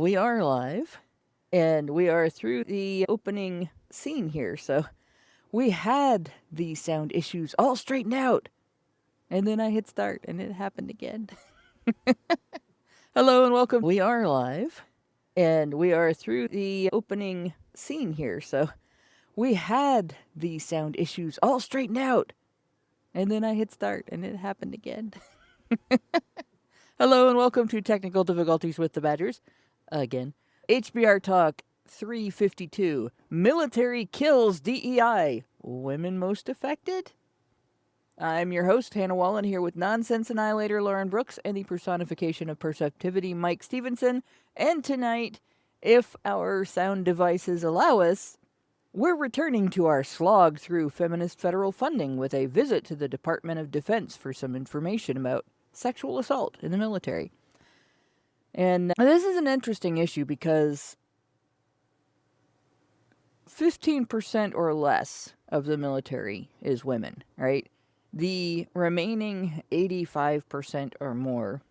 We are live, and we are through the opening scene here. So we had the sound issues all straightened out, and then I hit start, and it happened again. Hello and welcome. We are live, and we are through the opening scene here. So we had the sound issues all straightened out, and then I hit start, and it happened again. Hello and welcome to Technical Difficulties with the Badgers. Again. HBR Talk 352. Military kills DEI. Women most affected? I'm your host, Hannah Wallen, here with Nonsense Annihilator Lauren Brooks and the personification of perceptivity, Mike Stevenson. And tonight, if our sound devices allow us, we're returning to our slog through feminist federal funding with a visit to the Department of Defense for some information about sexual assault in the military. And this is an interesting issue because 15% or less of the military is women, right? The remaining 85% or more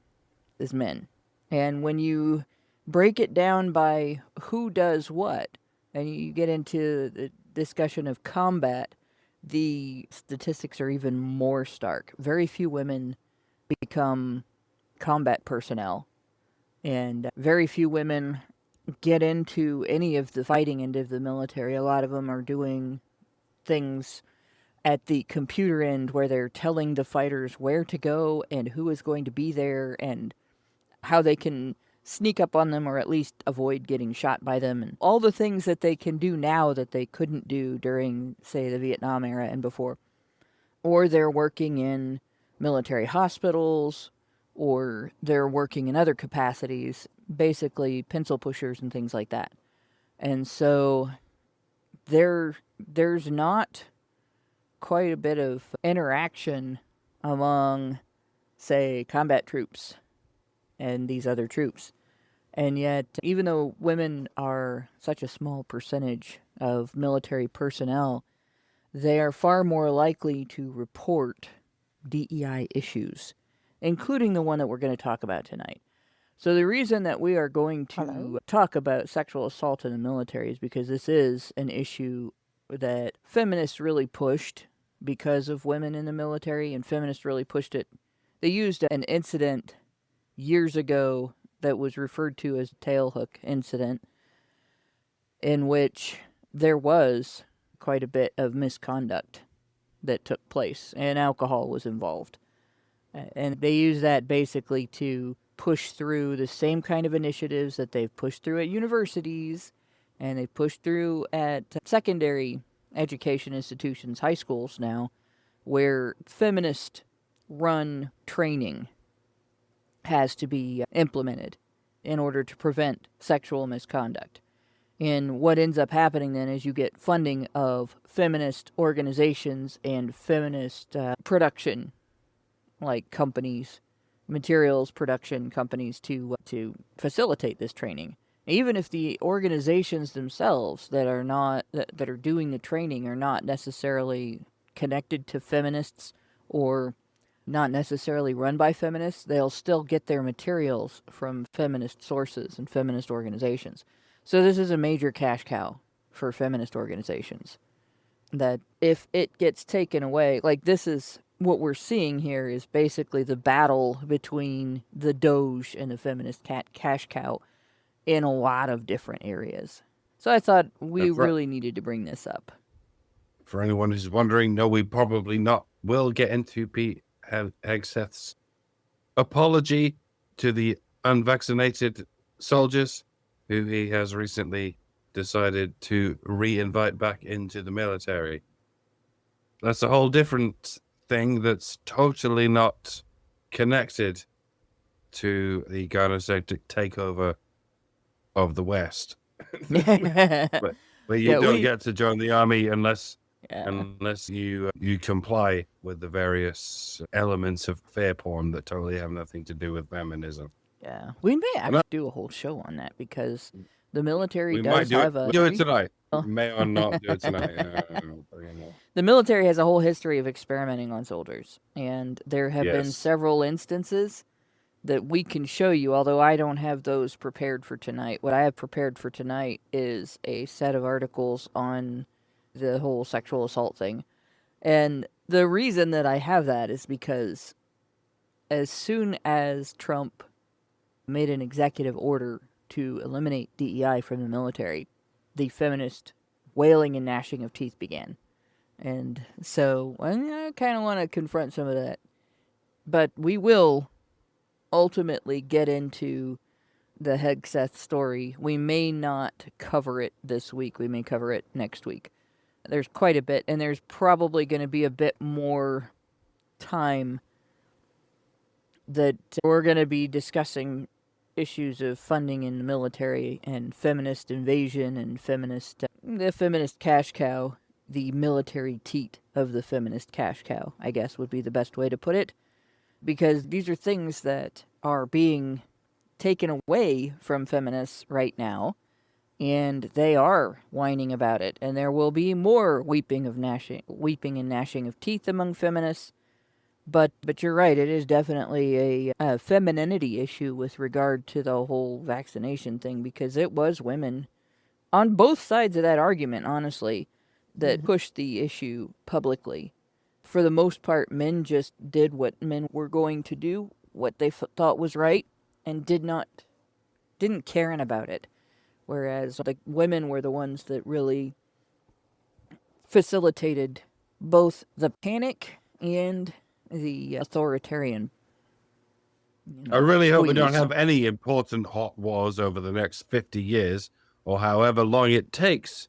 is men. And when you break it down by who does what, and you get into the discussion of combat, the statistics are even more stark. Very few women become combat personnel. And very few women get into any of the fighting end of the military. A lot of them are doing things at the computer end where they're telling the fighters where to go and who is going to be there and how they can sneak up on them or at least avoid getting shot by them. And all the things that they can do now that they couldn't do during, say, the Vietnam era and before. Or they're working in military hospitals, or they're working in other capacities, basically pencil pushers and things like that. And so there's not quite a bit of interaction among, say, combat troops and these other troops. And yet, even though women are such a small percentage of military personnel, they are far more likely to report DEI issues, including the one that we're going to talk about tonight. So the reason that we are going to talk about sexual assault in the military is because this is an issue that feminists really pushed because of women in the military, and feminists really pushed it. They used an incident years ago that was referred to as the tailhook incident, in which there was quite a bit of misconduct that took place, and alcohol was involved. And they use that basically to push through the same kind of initiatives that they've pushed through at universities and they've pushed through at secondary education institutions, high schools now, where feminist-run training has to be implemented in order to prevent sexual misconduct. And what ends up happening then is you get funding of feminist organizations and feminist production, like companies, materials production companies to facilitate this training. Even if the organizations themselves that are doing the training are not necessarily connected to feminists or not necessarily run by feminists, they'll still get their materials from feminist sources and feminist organizations. So this is a major cash cow for feminist organizations. That if it gets taken away, like this is what we're seeing here is basically the battle between the Doge and the feminist cash cow in a lot of different areas. So I thought we really needed to bring this up. For anyone who's wondering, no, we probably not will get into Pete Hegseth's apology to the unvaccinated soldiers who he has recently decided to re-invite back into the military. That's a whole different thing that's totally not connected to the gynocentric takeover of the West. but you don't get to join the army unless you comply with the various elements of fair porn that totally have nothing to do with feminism. Yeah, we may actually do a whole show on that because the military does have a... We'll do it tonight. May or not do it tonight. The military has a whole history of experimenting on soldiers, and there have been several instances that we can show you, although I don't have those prepared for tonight. What I have prepared for tonight is a set of articles on the whole sexual assault thing. And the reason that I have that is because as soon as Trump made an executive order to eliminate DEI from the military, the feminist wailing and gnashing of teeth began. And so I kind of want to confront some of that. But we will ultimately get into the Hegseth story. We may not cover it this week. We may cover it next week. There's quite a bit, and there's probably going to be a bit more time that we're going to be discussing issues of funding in the military and feminist invasion and the feminist cash cow, the military teat of the feminist cash cow, I guess would be the best way to put it, because these are things that are being taken away from feminists right now, and they are whining about it, and there will be more weeping and gnashing of teeth among feminists. But you're right, it is definitely a femininity issue with regard to the whole vaccination thing, because it was women on both sides of that argument, honestly, that pushed the issue publicly. For the most part, men just did what men were going to do, what they thought was right, and didn't care about it. Whereas the women were the ones that really facilitated both the panic and the authoritarian. I really hope we don't squeeze. have any important hot wars over the next 50 years, or however long it takes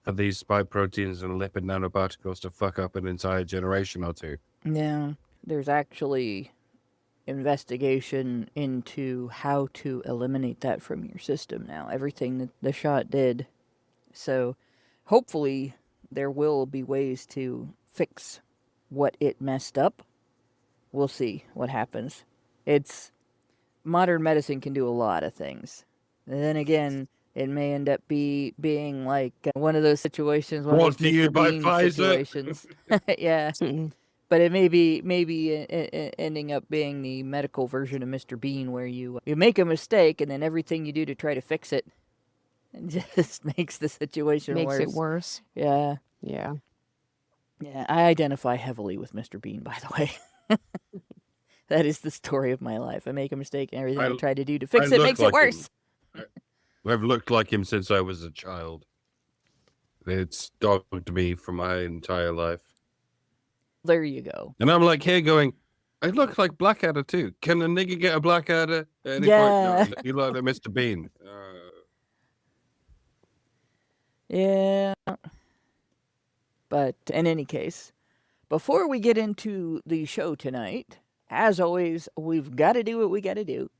for these spike proteins and lipid nanoparticles to fuck up an entire generation or two. Yeah, there's actually investigation into how to eliminate that from your system now. Everything that the shot did. So hopefully there will be ways to fix what it messed up. We'll see what happens. Modern medicine can do a lot of things. And then again, it may end up being like one of those situations, one Brought of to those you Mr. by Bean Pfizer. situations. Yeah. But it may be ending up being the medical version of Mr. Bean, where you make a mistake and then everything you do to try to fix it just makes the situation Makes worse. it worse. Yeah. Yeah. Yeah, I identify heavily with Mr. Bean, by the way. That is the story of my life. I make a mistake and everything I try to do to fix it makes it worse. I've looked like him since I was a child. It's dogged me for my entire life. There you go. And I'm like here going, I look like Blackadder too. Can a nigga get a Blackadder? And Yeah. no, you look like Mr. Bean. Yeah. But in any case, before we get into the show tonight, as always, we've got to do what we got to do.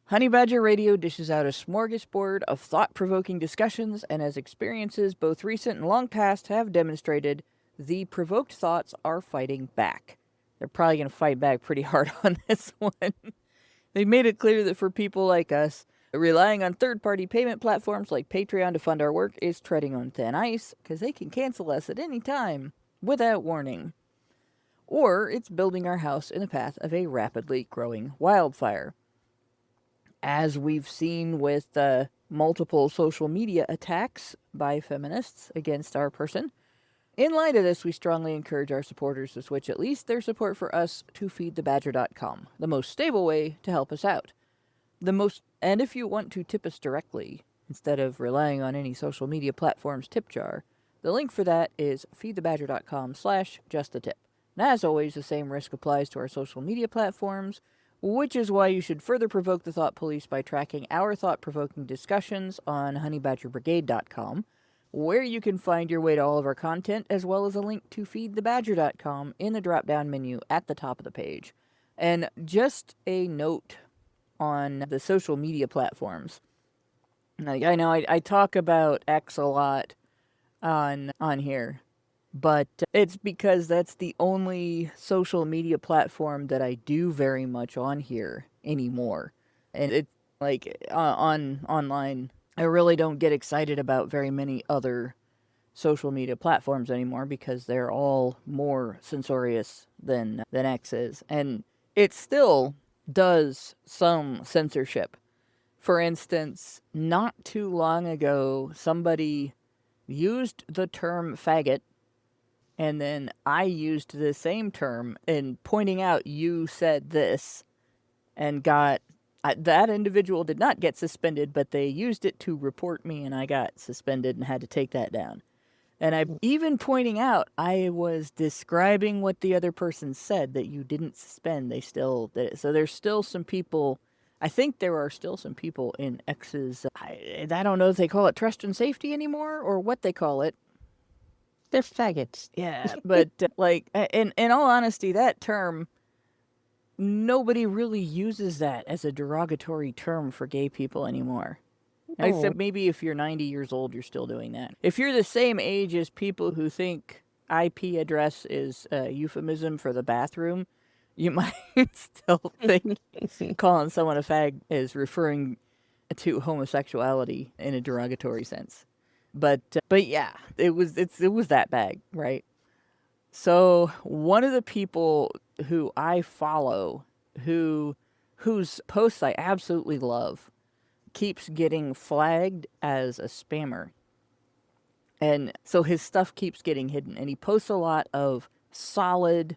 Honey Badger Radio dishes out a smorgasbord of thought-provoking discussions, and as experiences both recent and long past have demonstrated, the provoked thoughts are fighting back. They're probably going to fight back pretty hard on this one. They made it clear that for people like us, relying on third-party payment platforms like Patreon to fund our work is treading on thin ice, because they can cancel us at any time without warning. Or it's building our house in the path of a rapidly growing wildfire. As we've seen with multiple social media attacks by feminists against our person, in light of this, we strongly encourage our supporters to switch at least their support for us to feedthebadger.com, the most stable way to help us out. And if you want to tip us directly, instead of relying on any social media platform's tip jar, the link for that is feedthebadger.com/justtip. And as always, the same risk applies to our social media platforms, which is why you should further provoke the thought police by tracking our thought-provoking discussions on honeybadgerbrigade.com, where you can find your way to all of our content, as well as a link to feedthebadger.com in the drop-down menu at the top of the page. And just a note on the social media platforms. I know I talk about X a lot on here, but it's because that's the only social media platform that I do very much on here anymore. And it's like online, I really don't get excited about very many other social media platforms anymore, because they're all more censorious than X is. And it's still does some censorship. For instance, not too long ago, somebody used the term faggot, and then I used the same term in pointing out you said this, and that individual did not get suspended, but they used it to report me, and I got suspended and had to take that down. And I even pointing out I was describing what the other person said that you didn't suspend. They still did it. So there's still some people. I think there are still some people in X's. I don't know if they call it trust and safety anymore or what they call it. They're faggots. Yeah, but like in all honesty, that term, nobody really uses that as a derogatory term for gay people anymore. Except maybe if you're 90 years old, you're still doing that. If you're the same age as people who think IP address is a euphemism for the bathroom, you might still think calling someone a fag is referring to homosexuality in a derogatory sense. But yeah, it was that bad, right? So one of the people who I follow, whose posts I absolutely love, keeps getting flagged as a spammer. And so his stuff keeps getting hidden. And he posts a lot of solid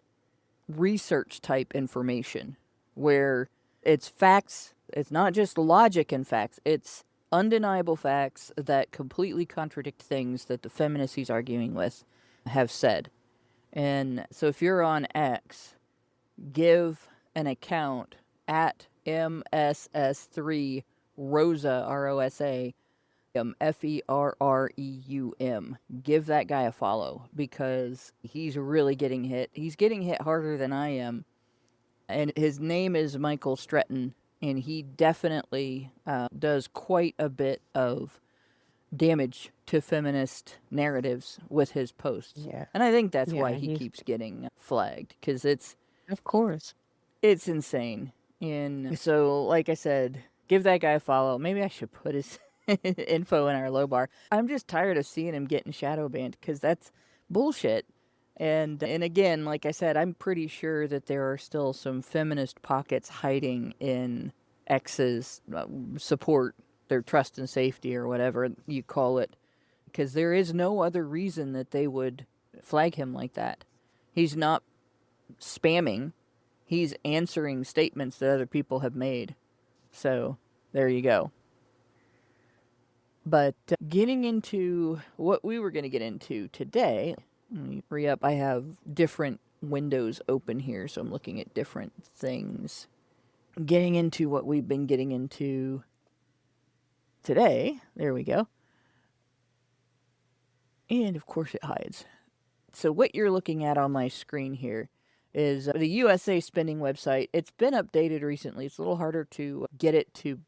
research type information where it's facts. It's not just logic and facts. It's undeniable facts that completely contradict things that the feminists he's arguing with have said. And so if you're on X, give an account at MSS3 Rosa, ROSA, FERREUM. Give that guy a follow because he's really getting hit. He's getting hit harder than I am. And his name is Michael Stretton, and he definitely does quite a bit of damage to feminist narratives with his posts. Yeah. And I think that's Yeah, why he keeps getting flagged because it's Of course. insane. And so, like I said, give that guy a follow. Maybe I should put his info in our low bar. I'm just tired of seeing him getting shadow banned because that's bullshit. And again, like I said, I'm pretty sure that there are still some feminist pockets hiding in X's support, their trust and safety, or whatever you call it, because there is no other reason that they would flag him like that. He's not spamming. He's answering statements that other people have made. So, there you go. But getting into what we were going to get into today, let me free up. I have different windows open here, so I'm looking at different things. Getting into what we've been getting into today. There we go. And of course it hides. So what you're looking at on my screen here is the USA Spending website. It's been updated recently. It's a little harder to get it to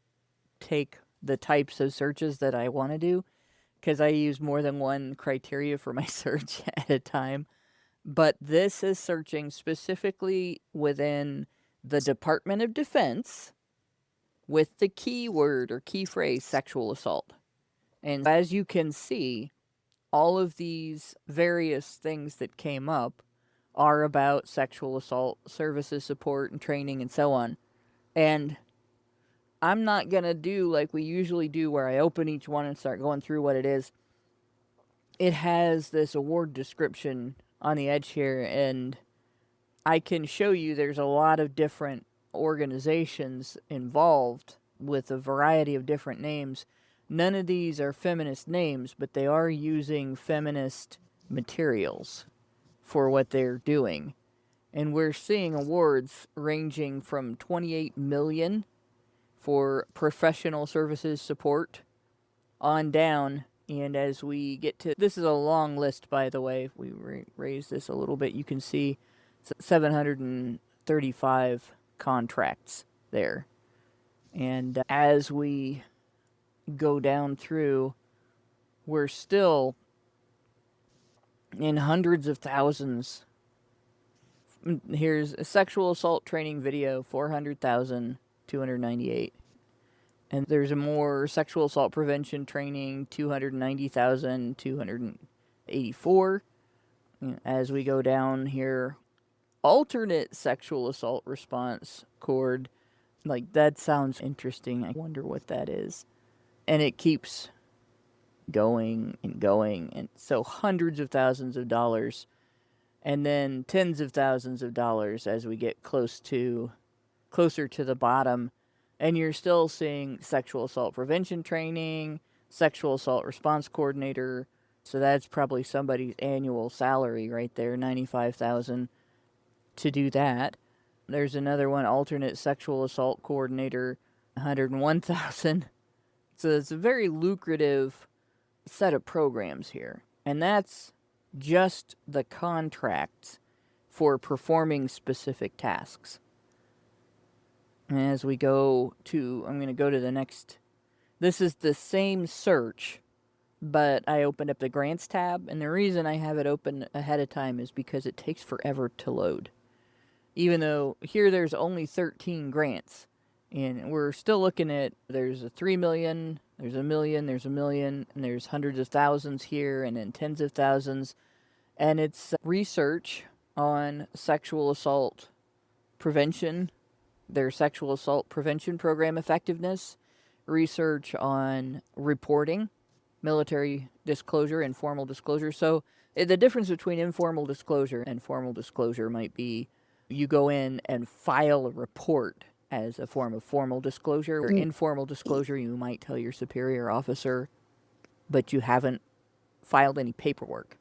take the types of searches that I want to do because I use more than one criteria for my search at a time. But this is searching specifically within the Department of Defense with the keyword or key phrase sexual assault. And as you can see, all of these various things that came up are about sexual assault services, support, and training, and so on. And I'm not going to do like we usually do where I open each one and start going through what it is. It has this award description on the edge here, and I can show you there's a lot of different organizations involved with a variety of different names. None of these are feminist names, but they are using feminist materials for what they're doing. And we're seeing awards ranging from 28 million for professional services support on down. And as we get to, this is a long list, by the way. If we raise this a little bit, you can see 735 contracts there. And as we go down through, we're still in hundreds of thousands. Here's a sexual assault training video, 400,298. And there's a more sexual assault prevention training, 290,284. As we go down here, alternate sexual assault response cord, Like, that sounds interesting. I wonder what that is. And it keeps going and going. And so hundreds of thousands of dollars, and then tens of thousands of dollars as we get closer to the bottom. And you're still seeing sexual assault prevention training, sexual assault response coordinator. So that's probably somebody's annual salary right there, 95,000 to do that. There's another one, alternate sexual assault coordinator, 101,000. So it's a very lucrative set of programs here. And that's just the contracts for performing specific tasks. And as we go to, I'm going to go to the next. This is the same search, but I opened up the grants tab. And the reason I have it open ahead of time is because it takes forever to load. Even though here there's only 13 grants. And we're still looking at, there's a 3 million, there's a million, there's a million, and there's hundreds of thousands here, and then tens of thousands. And it's research on sexual assault prevention, their sexual assault prevention program effectiveness, research on reporting, military disclosure, and formal disclosure. So the difference between informal disclosure and formal disclosure might be you go in and file a report as a form of formal disclosure. Or informal disclosure, you might tell your superior officer, but you haven't filed any paperwork.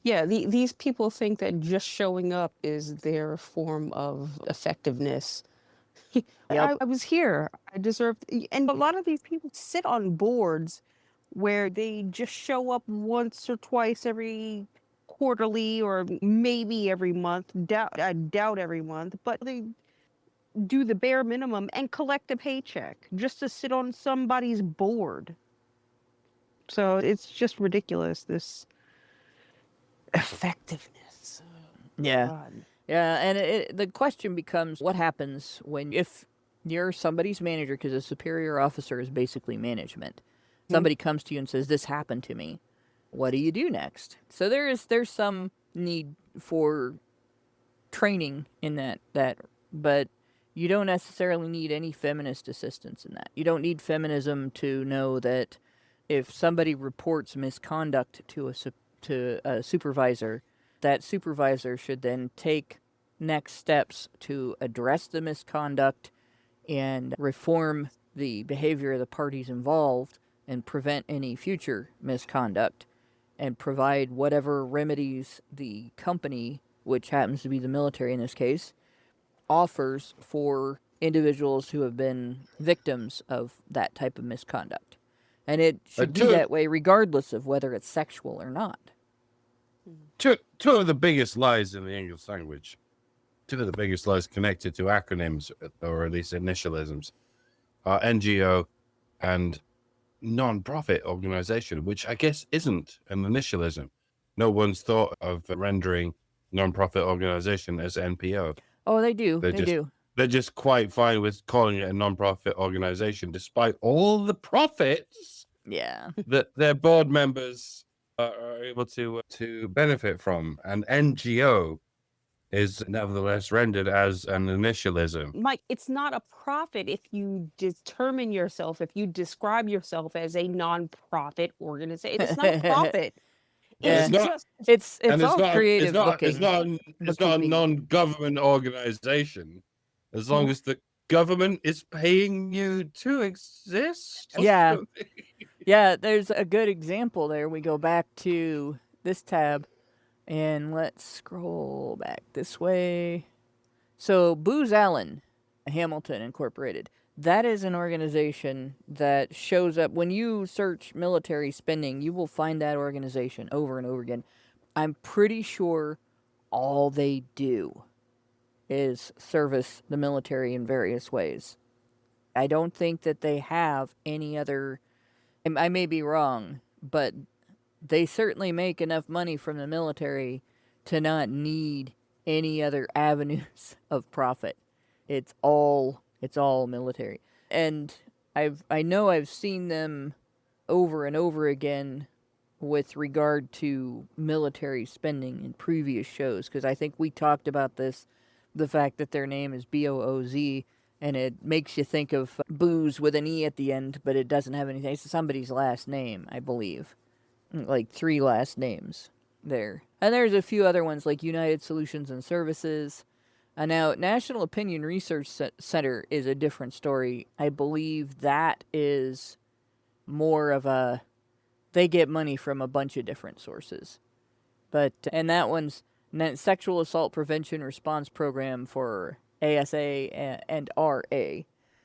Yeah, these people think that just showing up is their form of effectiveness. Yep. I was here. I deserved. And a lot of these people sit on boards where they just show up once or twice every quarterly or maybe every month. I doubt every month, but they do the bare minimum and collect a paycheck just to sit on somebody's board. So it's just ridiculous, this effectiveness. Yeah. God. Yeah, and the question becomes what happens if you're somebody's manager, because a superior officer is basically management. Somebody comes to you and says, this happened to me. What do you do next? So there's some need for training in that, but you don't necessarily need any feminist assistance in that. You don't need feminism to know that if somebody reports misconduct to a supervisor, that supervisor should then take next steps to address the misconduct and reform the behavior of the parties involved and prevent any future misconduct and provide whatever remedies the company, which happens to be the military in this case, offers for individuals who have been victims of that type of misconduct. And it should be that way regardless of whether it's sexual or not. Two of the biggest lies in the English language, two of the biggest lies connected to acronyms, or at least initialisms, are NGO and non-profit organization, which I guess isn't an initialism. No one's thought of rendering non-profit organization as NPO. Oh, they do. They do. They're just quite fine with calling it a non-profit organization, despite all the profits that their board members are able to benefit from. And NGO is nevertheless rendered as an initialism. Mike, it's not a profit if you determine yourself, if you describe yourself as a non-profit organization. It's not a profit. It's all creative looking. It's not a non-government organization, as long as the government is paying you to exist. Yeah. Yeah, there's a good example there. We go back to this tab and let's scroll back this way. So Booz Allen, Hamilton Incorporated, that is an organization that shows up when you search military spending. You will find that organization over and over again. I'm pretty sure all they do is service the military in various ways. I don't think that they have any other. I may be wrong, but they certainly make enough money from the military to not need any other avenues of profit. It's all military. And I know I've seen them over and over again with regard to military spending in previous shows, because I think we talked about this, the fact that their name is BOOZ, and it makes you think of booze with an E at the end, but it doesn't have anything. It's somebody's last name, I believe. Like 3 last names there. And there's a few other ones like United Solutions and Services. Now, National Opinion Research Center is a different story. I believe that is more of a, they get money from a bunch of different sources. And that one's Sexual Assault Prevention Response Program for ASA and RA.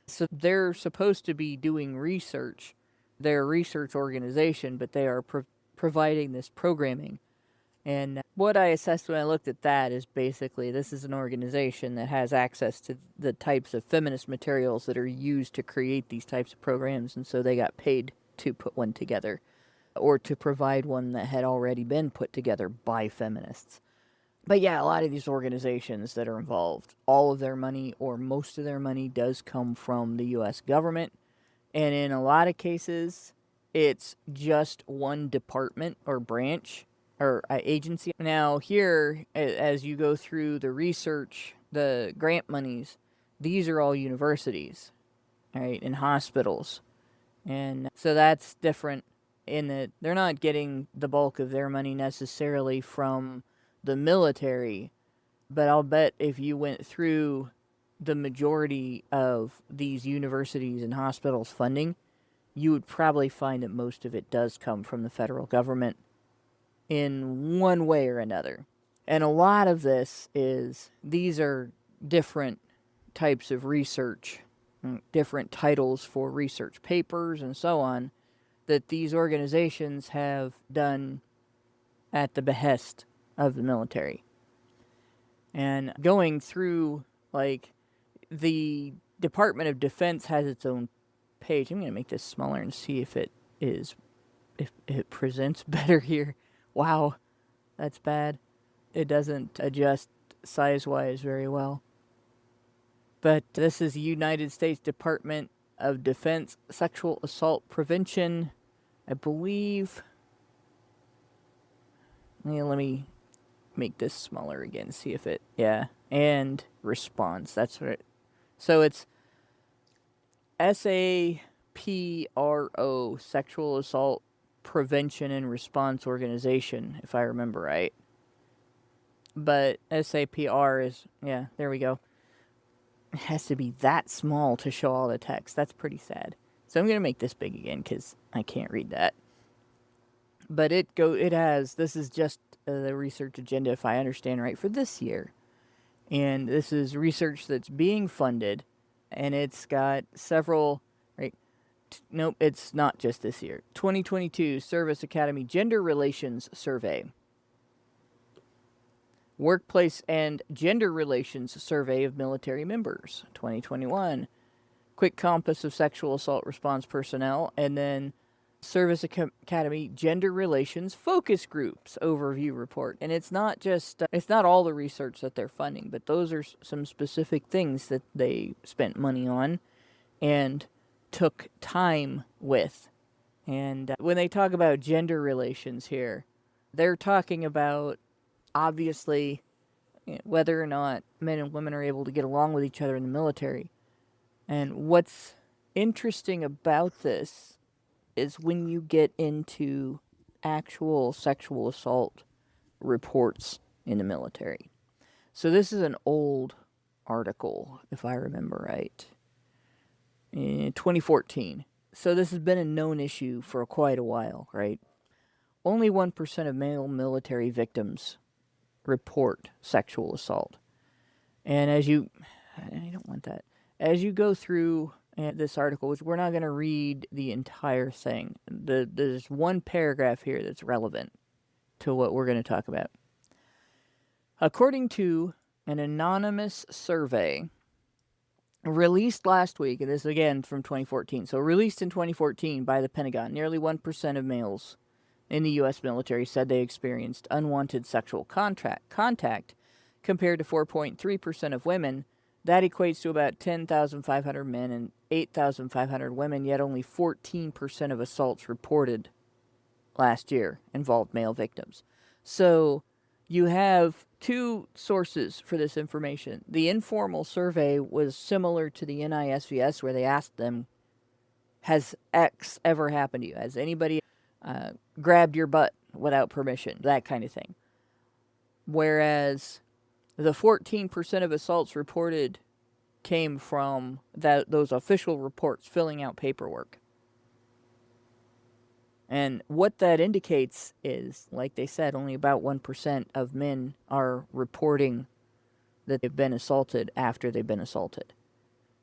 So they're supposed to be doing research. They're a research organization, but they are providing this programming. And what I assessed when I looked at that is basically this is an organization that has access to the types of feminist materials that are used to create these types of programs, and so they got paid to put one together or to provide one that had already been put together by feminists. But yeah, a lot of these organizations that are involved, all of their money or most of their money does come from the U.S. government. And in a lot of cases, it's just one department or branch or agency. Now, here, as you go through the research, the grant monies, these are all universities, right, and hospitals. And so that's different in that they're not getting the bulk of their money necessarily from the military, but I'll bet if you went through the majority of these universities and hospitals' funding, you would probably find that most of it does come from the federal government in one way or another. And a lot of this is, these are different types of research, different titles for research papers and so on, that these organizations have done at the behest of the military. And going through, like, the Department of Defense has its own page. I'm going to make this smaller and see if it presents better here. Wow, that's bad. It doesn't adjust size-wise very well. But this is the United States Department of Defense Sexual Assault Prevention, I believe. Yeah, let me make this smaller again, see if it, yeah, and response, that's what it, so it's SAPRO, Sexual Assault Prevention and Response Organization, if I remember right. But SAPR is, yeah, there we go. It has to be that small to show all the text. That's pretty sad. So I'm going to make this big again because I can't read that. But it has, this is just the research agenda, if I understand right, for this year. And this is research that's being funded, and it's got several, right? Nope, it's not just this year. 2022 Service Academy Gender Relations Survey. Workplace and Gender Relations Survey of Military Members, 2021. Quick Compass of Sexual Assault Response Personnel, and then Service Academy Gender Relations Focus Groups Overview Report. And it's not just, it's not all the research that they're funding, but those are some specific things that they spent money on and took time with. And when they talk about gender relations here, they're talking about, obviously, whether or not men and women are able to get along with each other in the military. And what's interesting about this is when you get into actual sexual assault reports in the military. So this is an old article, if I remember right, in 2014. So this has been a known issue for quite a while, right? Only 1% of male military victims report sexual assault. And I don't want that. As you go through this article, which we're not going to read the entire thing, there's one paragraph here that's relevant to what we're going to talk about. According to an anonymous survey released last week, and this again from 2014, so released in 2014 by the Pentagon, nearly 1% of males in the U.S. military said they experienced unwanted sexual contact, compared to 4.3% of women. That equates to about 10,500 men and 8,500 women, yet only 14% of assaults reported last year involved male victims. So You have two sources for this information. The informal survey was similar to the NISVS, where they asked them, has X ever happened to you? Has anybody grabbed your butt without permission? That kind of thing. Whereas the 14% of assaults reported came from those official reports filling out paperwork. And what that indicates is, like they said, only about 1% of men are reporting that they've been assaulted after they've been assaulted.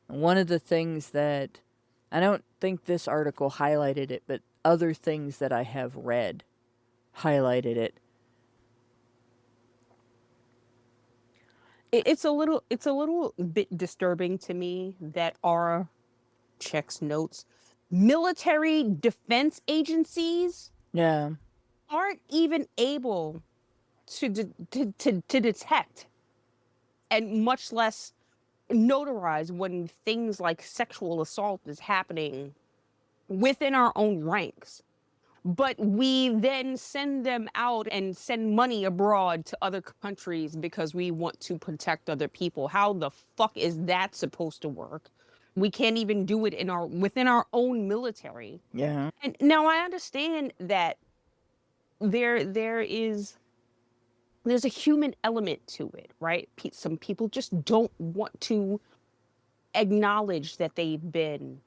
And one of the things that, I don't think this article highlighted it, but other things that I have read highlighted it. It's a little bit disturbing to me that our checks notes military defense agencies Yeah. aren't even able to to detect and much less notarize when things like sexual assault is happening within our own ranks. But we then send them out and send money abroad to other countries because we want to protect other people. How the fuck is that supposed to work? We can't even do it within our own military. Yeah. And now I understand that there's a human element to it, right? Some people just don't want to acknowledge that they've been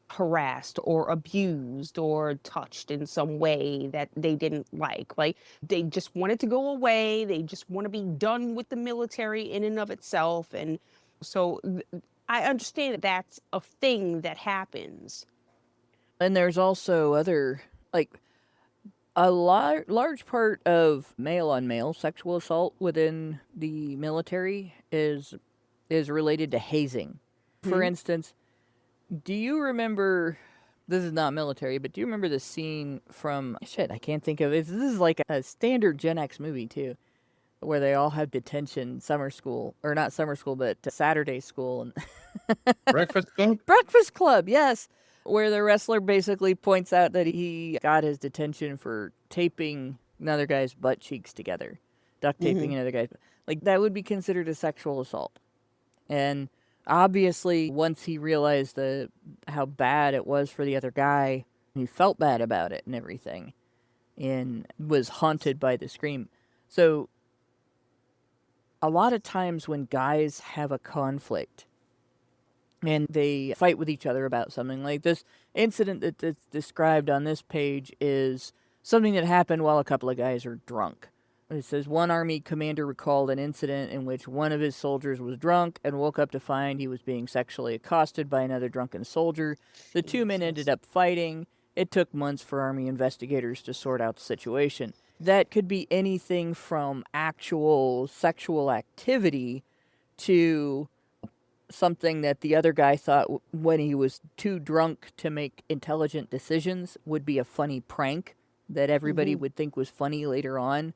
harassed or abused or touched in some way that they didn't like. Like they just want it to go away. They just want to be done with the military in and of itself. And so I understand that that's a thing that happens. And there's also other, like, a large part of male on male sexual assault within the military is related to hazing. For instance, do you remember, this is not military, but do you remember the scene from, shit, I can't think of it. This is like a standard Gen X movie too, where they all have detention, summer school, or not summer school, but Saturday school. And Breakfast Club? Breakfast Club, yes. Where the wrestler basically points out that he got his detention for taping another guy's butt cheeks together. Duct taping another guy's. Like, that would be considered a sexual assault. And obviously, once he realized how bad it was for the other guy, he felt bad about it and everything. And was haunted by the scream. So, a lot of times when guys have a conflict, and they fight with each other about something. Like this incident that's described on this page is something that happened while a couple of guys are drunk. It says one Army commander recalled an incident in which one of his soldiers was drunk and woke up to find he was being sexually accosted by another drunken soldier. The two men ended up fighting. It took months for Army investigators to sort out the situation. That could be anything from actual sexual activity to something that the other guy thought when he was too drunk to make intelligent decisions would be a funny prank that everybody would think was funny later on,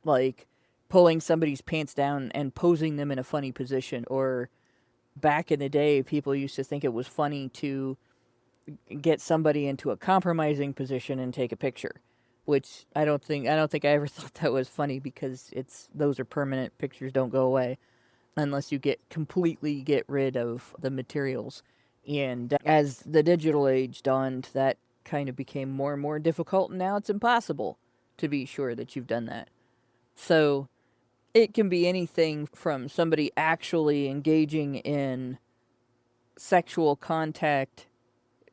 like pulling somebody's pants down and posing them in a funny position. Or back in the day, people used to think it was funny to get somebody into a compromising position and take a picture, which I don't think I ever thought that was funny, because those are permanent. Pictures don't go away unless you completely get rid of the materials. And as the digital age dawned, that kind of became more and more difficult, and now it's impossible to be sure that you've done that. So it can be anything from somebody actually engaging in sexual contact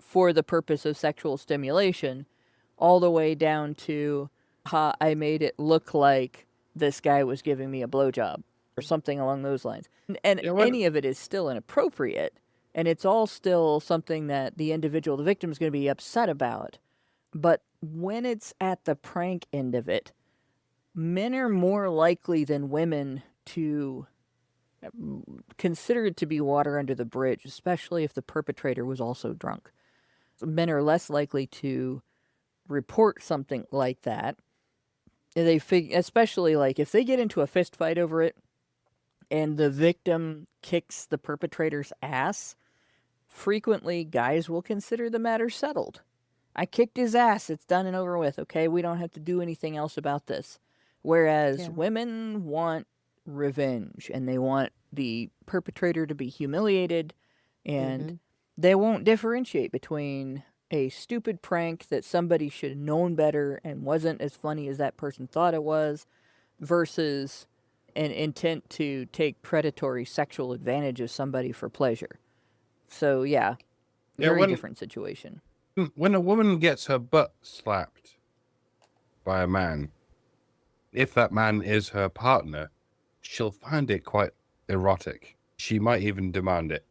for the purpose of sexual stimulation, all the way down to, I made it look like this guy was giving me a blowjob, or something along those lines. And any of it is still inappropriate, and it's all still something that the victim is going to be upset about. But when it's at the prank end of it, men are more likely than women to consider it to be water under the bridge, especially if the perpetrator was also drunk. Men are less likely to report something like that. Especially like if they get into a fist fight over it, and the victim kicks the perpetrator's ass, frequently guys will consider the matter settled. I kicked his ass, it's done and over with, okay? We don't have to do anything else about this. Whereas Yeah. women want revenge and they want the perpetrator to be humiliated, and Mm-hmm. they won't differentiate between a stupid prank that somebody should have known better and wasn't as funny as that person thought it was versus an intent to take predatory sexual advantage of somebody for pleasure. So, yeah, Yeah, very different situation. when a woman gets her butt slapped by a man, if that man is her partner, she'll find it quite erotic. She might even demand it.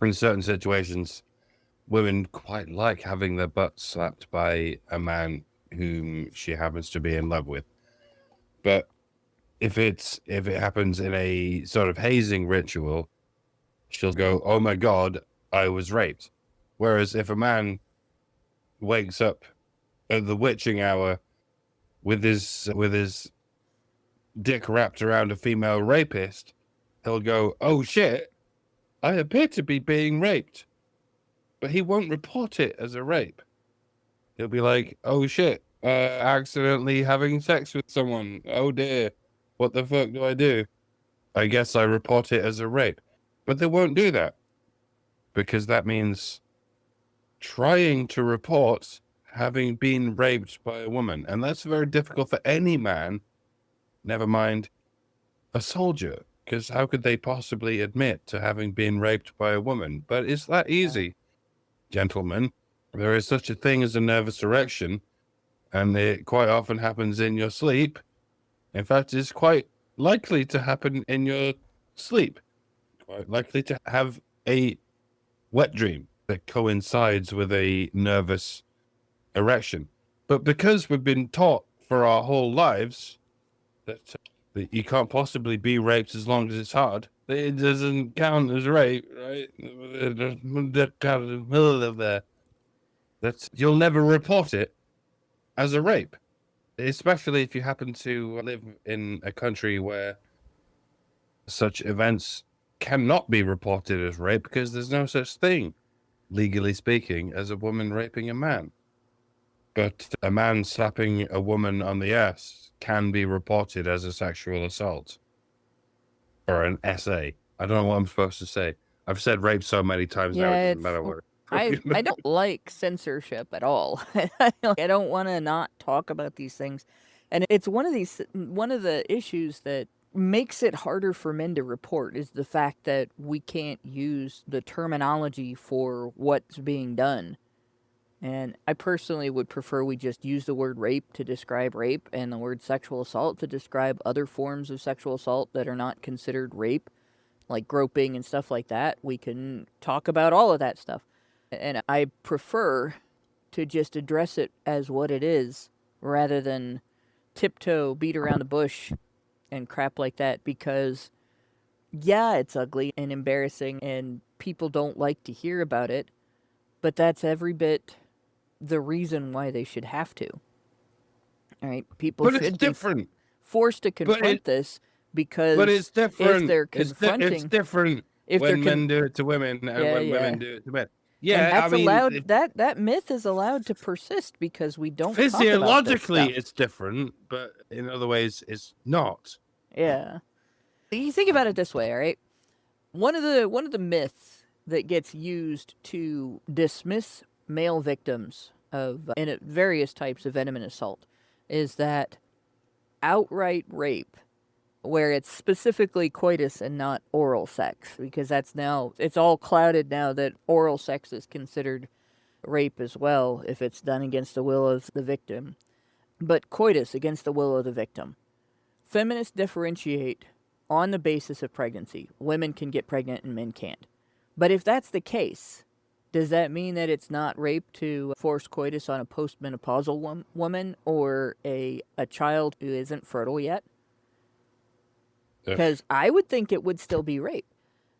In certain situations, women quite like having their butt slapped by a man whom she happens to be in love with. But if it happens in a sort of hazing ritual, she'll go, "Oh my God, I was raped." Whereas if a man wakes up at the witching hour with his dick wrapped around a female rapist, he'll go, "Oh shit, I appear to be being raped," but he won't report it as a rape. He'll be like, "Oh shit, accidentally having sex with someone. Oh dear, what the fuck do I do? I guess I report it as a rape." But they won't do that because that means trying to report having been raped by a woman. And that's very difficult for any man, never mind a soldier, because how could they possibly admit to having been raped by a woman? But it's that easy, gentlemen. There is such a thing as a nervous erection, and it quite often happens in your sleep. In fact, it's quite likely to happen in your sleep. Quite likely to have a wet dream that coincides with a nervous erection. But because we've been taught for our whole lives that you can't possibly be raped as long as it's hard, it doesn't count as rape, right? That's you'll never report it as a rape, especially if you happen to live in a country where such events cannot be reported as rape because there's no such thing, legally speaking, as a woman raping a man. But a man slapping a woman on the ass can be reported as a sexual assault or an SA. I don't know what I'm supposed to say. I've said rape so many times now, it Yeah, doesn't matter what. I don't like censorship at all. I don't want to not talk about these things, and it's one of the issues that makes it harder for men to report is the fact that we can't use the terminology for what's being done. And I personally would prefer we just use the word rape to describe rape and the word sexual assault to describe other forms of sexual assault that are not considered rape, like groping and stuff like that. We can talk about all of that stuff. And I prefer to just address it as what it is rather than tiptoe, beat around the bush, and crap like that because, yeah, it's ugly and embarrassing and people don't like to hear about it, but that's every bit the reason why they should have to. All right, people But it's should be different. forced to confront this because It's if different. they're It's confronting, different if they're when men do it to women and yeah, when women yeah, do it to men. and Yeah, I that's mean, allowed. That myth is allowed to persist because we don't talk about this physiologically stuff. it's different, but in other ways it's not. Yeah, you think about it this way, all right? One of the myths that gets used to dismiss male victims of various types of venomous assault is that outright rape, where it's specifically coitus and not oral sex, because that's now it's all clouded now that oral sex is considered rape as well if it's done against the will of the victim. But coitus against the will of the victim. Feminists differentiate on the basis of pregnancy. Women can get pregnant and men can't. But if that's the case, does that mean that it's not rape to force coitus on a postmenopausal woman or a child who isn't fertile yet? Ugh. Because I would think it would still be rape.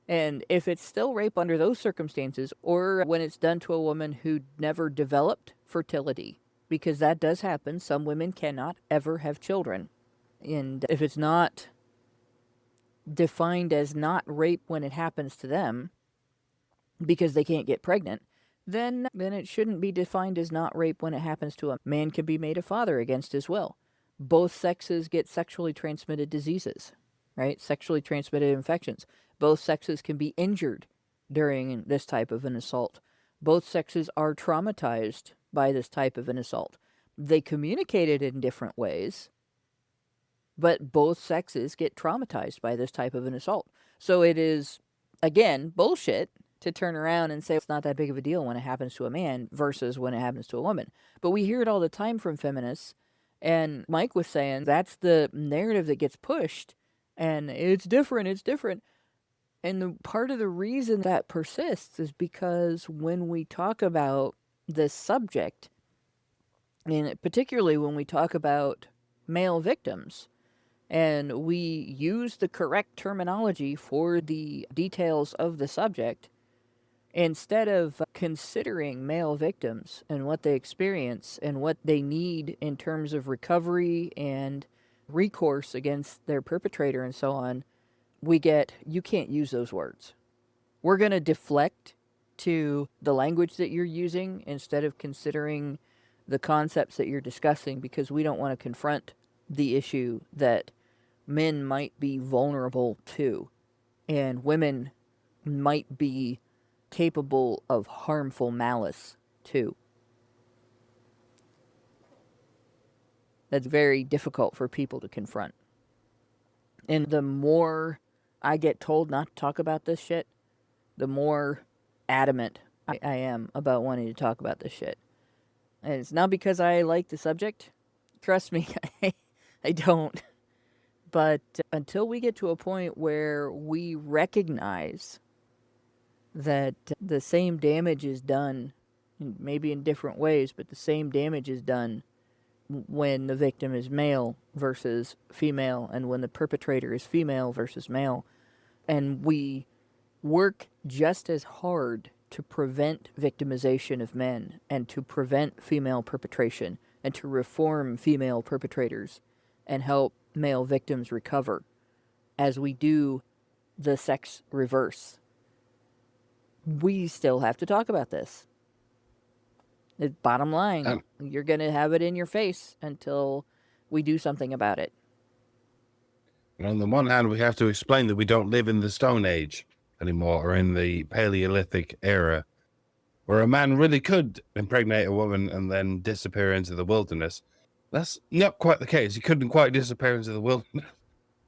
And if it's still rape under those circumstances, or when it's done to a woman who never developed fertility, because that does happen, some women cannot ever have children. And if it's not defined as not rape when it happens to them, because they can't get pregnant, then it shouldn't be defined as not rape when it happens to a man. Can be made a father against his will. Both sexes get sexually transmitted diseases, right? Sexually transmitted infections. Both sexes can be injured during this type of an assault. Both sexes are traumatized by this type of an assault. They communicate it in different ways, but both sexes get traumatized by this type of an assault. So it is, again, bullshit to turn around and say it's not that big of a deal when it happens to a man versus when it happens to a woman. But we hear it all the time from feminists. And Mike was saying that's the narrative that gets pushed. And it's different, it's different. And part of the reason that persists is because when we talk about this subject, and particularly when we talk about male victims, and we use the correct terminology for the details of the subject, instead of considering male victims and what they experience and what they need in terms of recovery and recourse against their perpetrator and so on, we get, you can't use those words. We're going to deflect to the language that you're using instead of considering the concepts that you're discussing, because we don't want to confront the issue that men might be vulnerable to and women might be capable of harmful malice too. That's very difficult for people to confront. And the more I get told not to talk about this shit, the more adamant I am about wanting to talk about this shit. And it's not because I like the subject. Trust me, I don't. But until we get to a point where we recognize that the same damage is done, maybe in different ways, but the same damage is done when the victim is male versus female, and when the perpetrator is female versus male, and we work just as hard to prevent victimization of men and to prevent female perpetration and to reform female perpetrators and help male victims recover as we do the sex reverse. We still have to talk about this. The bottom line, you're going to have it in your face until we do something about it. And on the one hand, we have to explain that we don't live in the Stone Age anymore, or in the Paleolithic era, where a man really could impregnate a woman and then disappear into the wilderness. That's not quite the case. He couldn't quite disappear into the wilderness.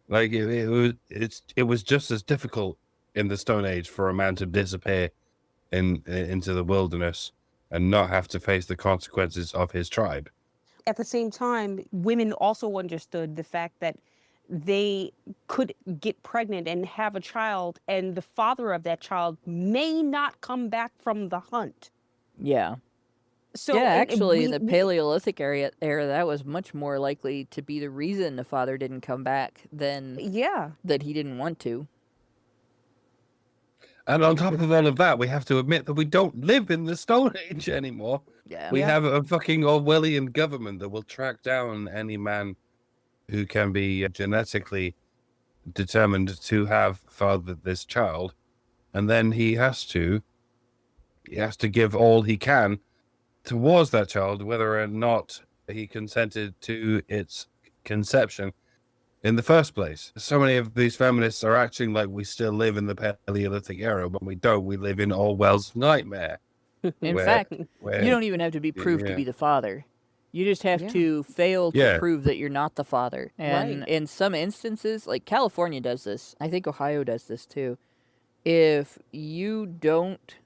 Like it was just as difficult in the Stone Age for a man to disappear into the wilderness and not have to face the consequences of his tribe. At the same time, women also understood the fact that they could get pregnant and have a child, and the father of that child may not come back from the hunt. Yeah. So yeah, actually, in the Paleolithic era, that was much more likely to be the reason the father didn't come back than that he didn't want to. And on top of all of that, we have to admit that we don't live in the Stone Age anymore. Yeah. We have a fucking Orwellian government that will track down any man who can be genetically determined to have fathered this child, and then he has to give all he can towards that child, whether or not he consented to its conception in the first place. So many of these feminists are acting like we still live in the Paleolithic era, but we don't. We live in Orwell's nightmare. In fact, you don't even have to be proved to be the father. You just have to fail to prove that you're not the father. And in some instances, like California does this, I think Ohio does this too. If you don't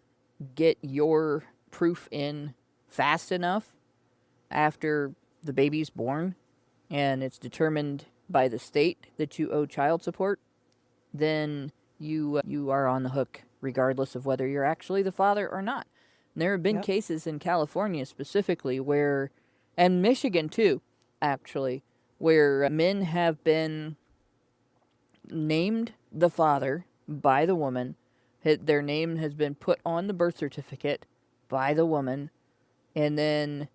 get your proof in fast enough after the baby's born, and it's determined by the state that you owe child support, then you are on the hook regardless of whether you're actually the father or not. And there have been cases in California specifically where, and Michigan too, actually, where men have been named the father by the woman. Their name has been put on the birth certificate by the woman, and then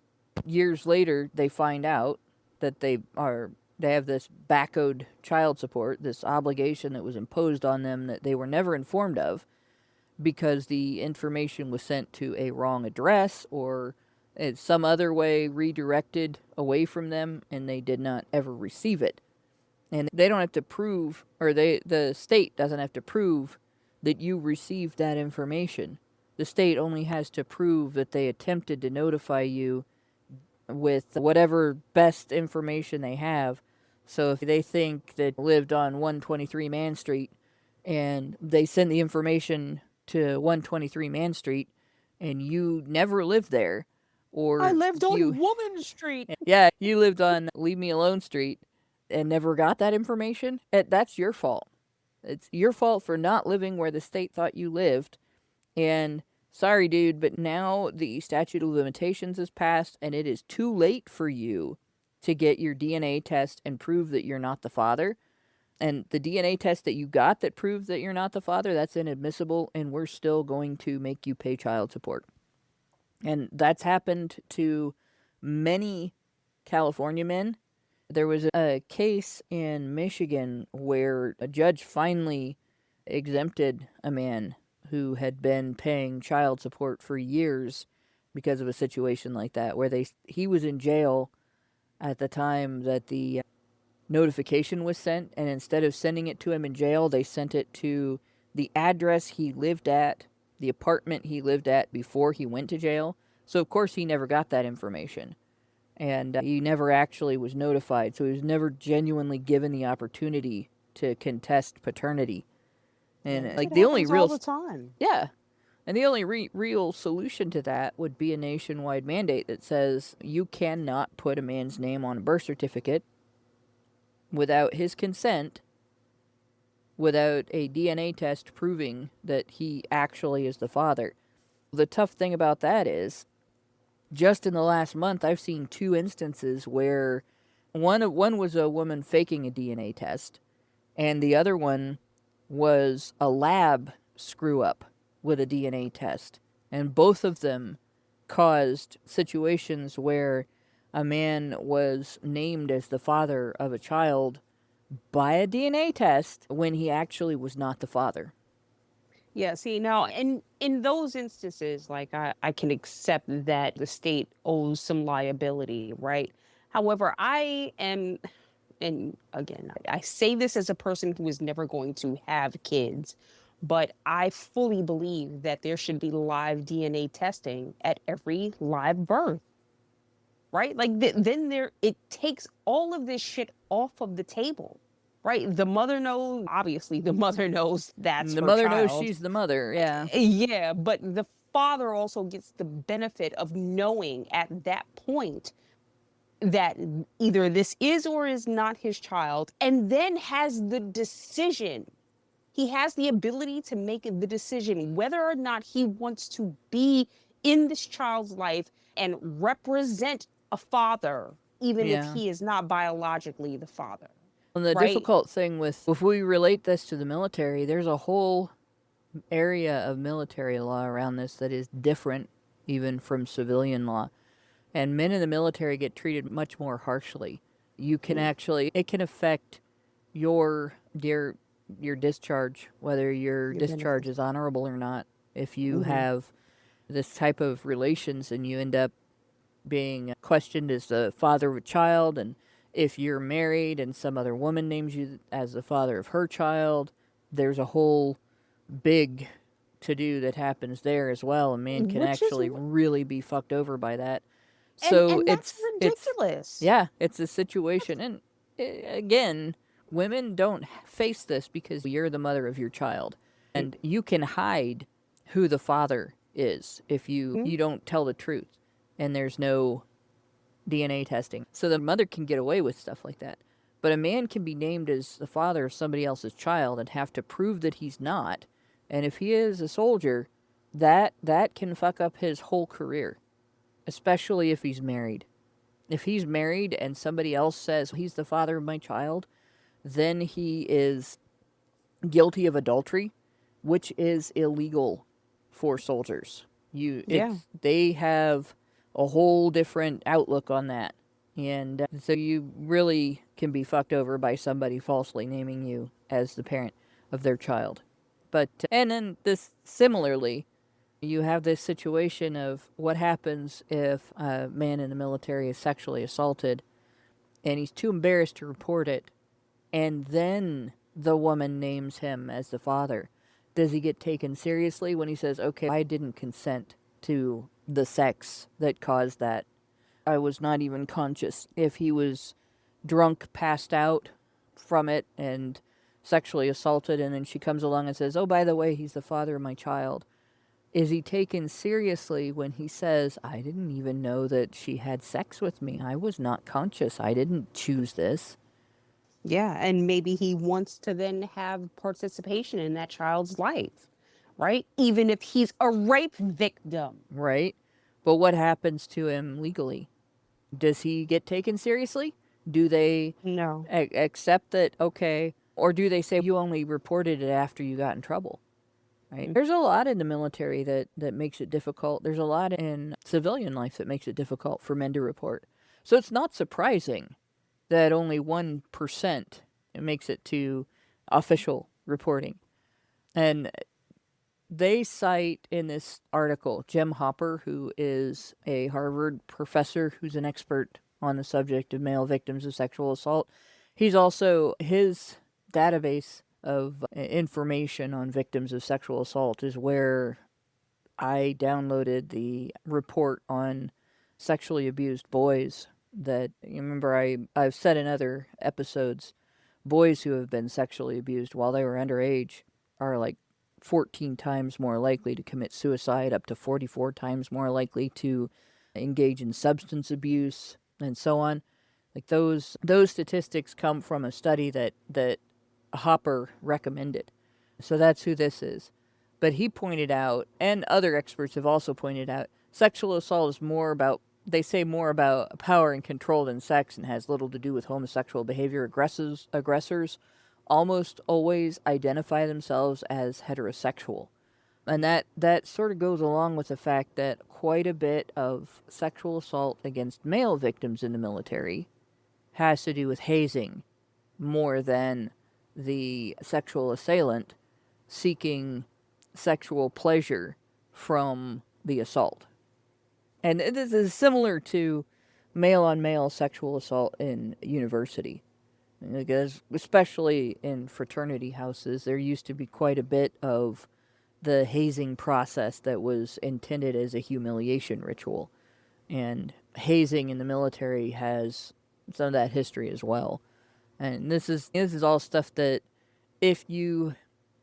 years later they find out that they have this back-owed child support, this obligation that was imposed on them that they were never informed of because the information was sent to a wrong address, or It's some other way redirected away from them, and they did not ever receive it. And they don't have to prove, or the state doesn't have to prove that you received that information. The state only has to prove that they attempted to notify you with whatever best information they have. So if they think that you lived on 123 Man Street and they send the information to 123 Man Street and you never lived there, I or lived on Woman Street. yeah, you lived on Leave Me Alone Street and never got that information, that's your fault. It's your fault for not living where the state thought you lived. And sorry, dude, but now the statute of limitations is passed and it is too late for you to get your DNA test and prove that you're not the father. And the DNA test that you got that proves that you're not the father, that's inadmissible, and we're still going to make you pay child support. And that's happened to many California men. There was a case in Michigan where a judge finally exempted a man who had been paying child support for years because of a situation like that, where he was in jail at the time that the notification was sent, and instead of sending it to him in jail, they sent it to the address he lived at, the apartment he lived at before he went to jail. So of course he never got that information, and he never actually was notified, so he was never genuinely given the opportunity to contest paternity. And Yeah, like it the only happens real all the time. yeah, and the only real solution to that would be a nationwide mandate that says you cannot put a man's name on a birth certificate without his consent, without a DNA test proving that he actually is the father. The tough thing about that is, just in the last month, I've seen two instances where one was a woman faking a DNA test, and the other one was a lab screw up with a DNA test. And both of them caused situations where a man was named as the father of a child by a DNA test when he actually was not the father. Yeah, see now in those instances, like I can accept that the state owes some liability, right? However, I am, and again, I say this as a person who is never going to have kids, but I fully believe that there should be live DNA testing at every live birth, right? Like then it takes all of this shit off of the table, right? The mother knows, obviously, the mother knows that's The her mother knows child. she's the mother, yeah. Yeah, but the father also gets the benefit of knowing at that point that either this is or is not his child, and then has the decision. He has the ability to make the decision whether or not he wants to be in this child's life and represent a father, even if Yeah. he is not biologically the father, And the right? difficult thing with, if we relate this to the military, there's a whole area of military law around this that is different even from civilian law. And men in the military get treated much more harshly. You can actually, it can affect your your discharge, whether your Your discharge benefits. is honorable or not. If you have this type of relations and you end up being questioned as the father of a child, and if you're married and some other woman names you as the father of her child, there's a whole big to do that happens there as well. A man can Which is actually really be fucked over by that. and So and that's it's ridiculous. yeah, it's a situation, and again, women don't face this because you're the mother of your child, and you can hide who the father is if you don't tell the truth, and there's no DNA testing. So the mother can get away with stuff like that. But a man can be named as the father of somebody else's child and have to prove that he's not. And if he is a soldier, that can fuck up his whole career, especially if he's married. If he's married and somebody else says he's the father of my child, then he is guilty of adultery, which is illegal for soldiers. Yeah. They have a whole different outlook on that. And so you really can be fucked over by somebody falsely naming you as the parent of their child. But and then this similarly, You have this situation of what happens if a man in the military is sexually assaulted and he's too embarrassed to report it, and then the woman names him as the father. Does he get taken seriously when he says, okay, I didn't consent to the sex that caused that? I was not even conscious. If he was drunk, passed out from it, and sexually assaulted, and then she comes along and says, oh, by the way, he's the father of my child. Is he taken seriously when he says, I didn't even know that she had sex with me? I was not conscious. I didn't choose this. Yeah, and maybe he wants to then have participation in that child's life, right? Even if he's a rape victim. Right? But what happens to him legally? Does he get taken seriously? Do they No. accept that, okay, or do they say you only reported it after you got in trouble? Right? There's a lot in the military that makes it difficult. There's a lot in civilian life that makes it difficult for men to report. So it's not surprising that only 1% makes it to official reporting. And they cite in this article Jim Hopper, who is a Harvard professor who's an expert on the subject of male victims of sexual assault. He's also, his database of information on victims of sexual assault is where I downloaded the report on sexually abused boys that, you remember, I've said in other episodes, boys who have been sexually abused while they were underage are like 14 times more likely to commit suicide, up to 44 times more likely to engage in substance abuse, and so on. Like those statistics come from a study that Hopper recommended. So that's who this is. But he pointed out, and other experts have also pointed out, sexual assault is more about, they say, more about power and control than sex, and has little to do with homosexual behavior. Aggressors almost always identify themselves as heterosexual. And that sort of goes along with the fact that quite a bit of sexual assault against male victims in the military has to do with hazing more than the sexual assailant seeking sexual pleasure from the assault. And this is similar to male on male sexual assault in university. Because, especially in fraternity houses, there used to be quite a bit of the hazing process that was intended as a humiliation ritual. And hazing in the military has some of that history as well. And this is all stuff that, if you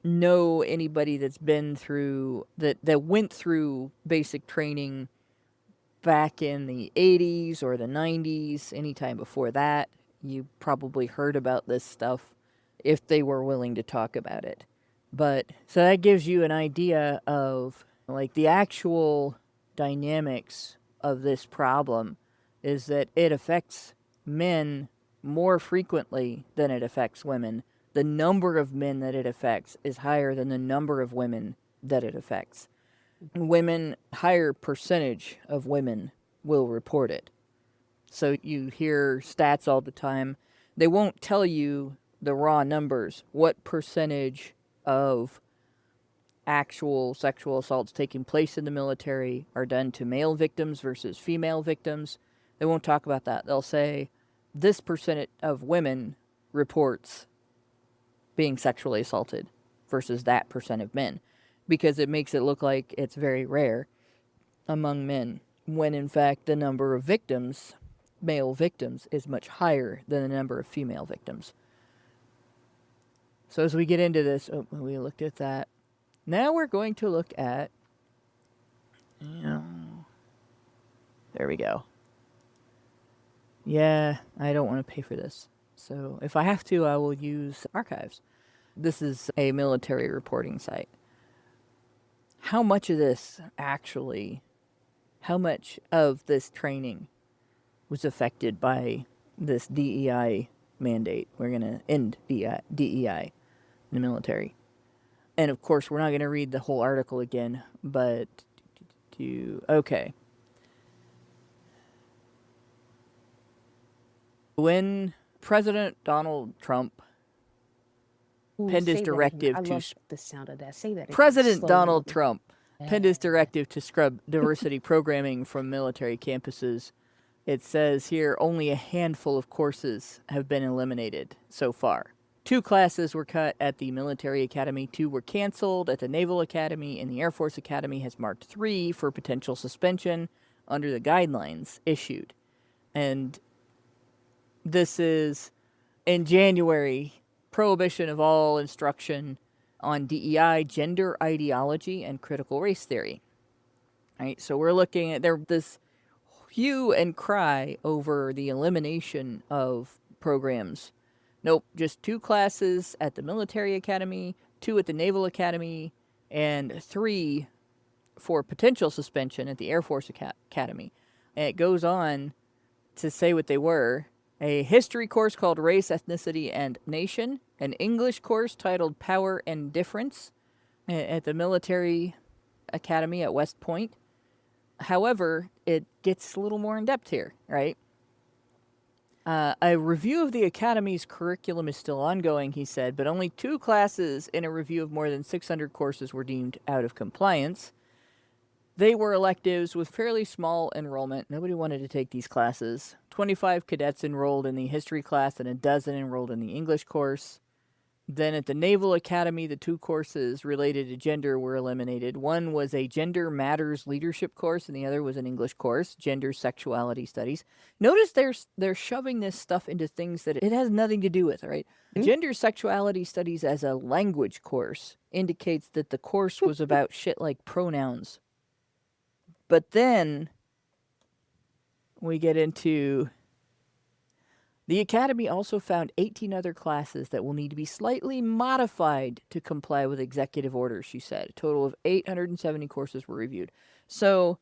know anybody that's been through that went through basic training back in the 80s or the 90s, anytime before that, you probably heard about this stuff if they were willing to talk about it. But so that gives you an idea of like the actual dynamics of this problem is that it affects men more frequently than it affects women. The number of men that it affects is higher than the number of women that it affects. Women, higher percentage of women will report it. So you hear stats all the time. They won't tell you the raw numbers. What percentage of actual sexual assaults taking place in the military are done to male victims versus female victims? They won't talk about that. They'll say this percent of women reports being sexually assaulted versus that percent of men, because it makes it look like it's very rare among men, when in fact the number of victims, male victims, is much higher than the number of female victims. So as we get into this, we looked at that. Now we're going to look at, there we go. Yeah, I don't want to pay for this. So if I have to, I will use archives. This is a military reporting site. How much of this actually, how much of this training was affected by this DEI mandate? We're going to end DEI in the military. And of course, we're not going to read the whole article again, but okay. When President Donald Trump penned his directive I to love the sound of that. Say that again, President slowly. Donald Trump PENDA's directive to scrub diversity programming from military campuses. It says here only a handful of courses have been eliminated so far. 2 classes were cut at the military academy, 2 were canceled at the Naval Academy, and the Air Force Academy has marked 3 for potential suspension under the guidelines issued. And this is in January, prohibition of all instruction on DEI, gender ideology, and critical race theory. All right, so we're looking at this hue and cry over the elimination of programs. Nope, just 2 classes at the military academy, 2 at the Naval Academy, and 3 for potential suspension at the Air Force Academy. And it goes on to say what they were. A history course called Race, Ethnicity, and Nation, an English course titled Power and Difference at the Military Academy at West Point. However, it gets a little more in-depth here, right? A review of the Academy's curriculum is still ongoing, he said, but only 2 classes in a review of more than 600 courses were deemed out of compliance. They were electives with fairly small enrollment. Nobody wanted to take these classes. 25 cadets enrolled in the history class and a dozen enrolled in the English course. Then at the Naval Academy, the 2 courses related to gender were eliminated. One was a Gender Matters Leadership course, and the other was an English course, Gender Sexuality Studies. Notice they're shoving this stuff into things that it has nothing to do with, right? Gender Sexuality Studies as a language course indicates that the course was about shit like pronouns. But then we get into the Academy also found 18 other classes that will need to be slightly modified to comply with executive orders, she said. A total of 870 courses were reviewed. So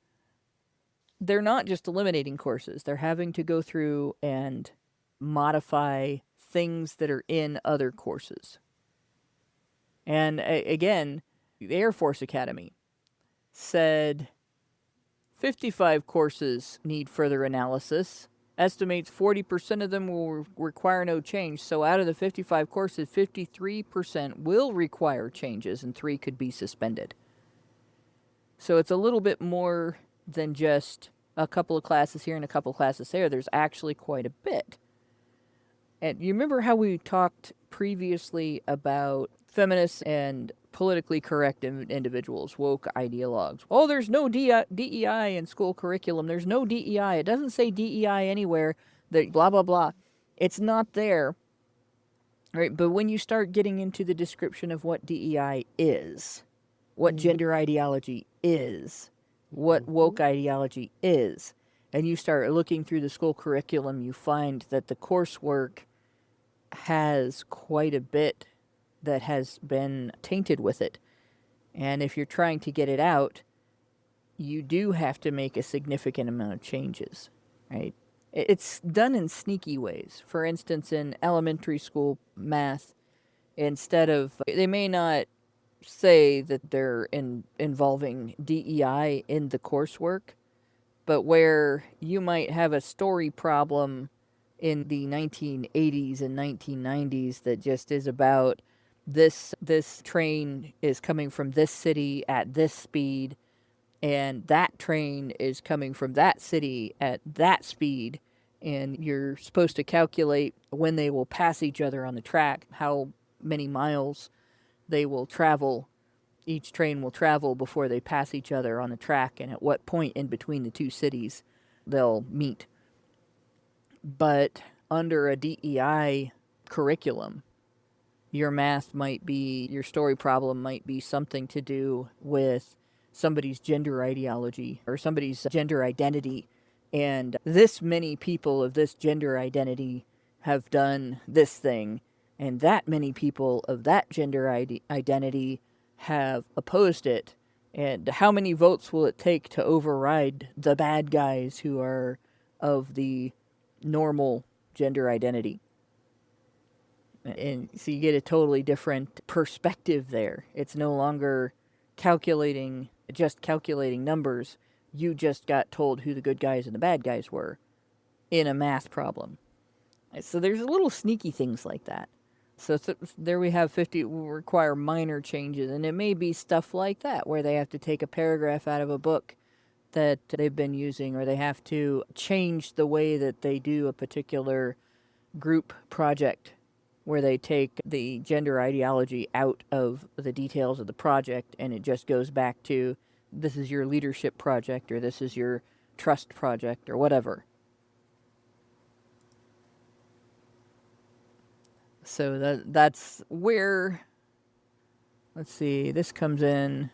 they're not just eliminating courses. They're having to go through and modify things that are in other courses. And again, the Air Force Academy said 55 courses need further analysis. Estimates 40% of them will require no change. So out of the 55 courses, 53% will require changes and 3 could be suspended. So it's a little bit more than just a couple of classes here and a couple of classes there. There's actually quite a bit. And you remember how we talked previously about feminists and politically correct individuals, woke ideologues. Oh, there's no DEI in school curriculum. There's no DEI. It doesn't say DEI anywhere. That blah, blah, blah. It's not there. Right? But when you start getting into the description of what DEI is, what gender ideology is, what woke ideology is, and you start looking through the school curriculum, you find that the coursework has quite a bit that has been tainted with it. And if you're trying to get it out, you do have to make a significant amount of changes, right? It's done in sneaky ways. For instance, in elementary school math, instead of, they may not say that they're involving DEI in the coursework, but where you might have a story problem in the 1980s and 1990s that just is about this train is coming from this city at this speed, and that train is coming from that city at that speed, and you're supposed to calculate when they will pass each other on the track, how many miles they will travel, each train will travel before they pass each other on the track, and at what point in between the 2 cities they'll meet. But under a DEI curriculum, your math might be, your story problem might be something to do with somebody's gender ideology or somebody's gender identity. And this many people of this gender identity have done this thing. And that many people of that gender identity have opposed it. And how many votes will it take to override the bad guys who are of the normal gender identity? And so you get a totally different perspective there. It's no longer calculating numbers. You just got told who the good guys and the bad guys were in a math problem. So there's little sneaky things like that. So there we have 50 will require minor changes, and it may be stuff like that where they have to take a paragraph out of a book that they've been using, or they have to change the way that they do a particular group project where they take the gender ideology out of the details of the project and it just goes back to this is your leadership project or this is your trust project or whatever. So that's where, let's see, this comes in.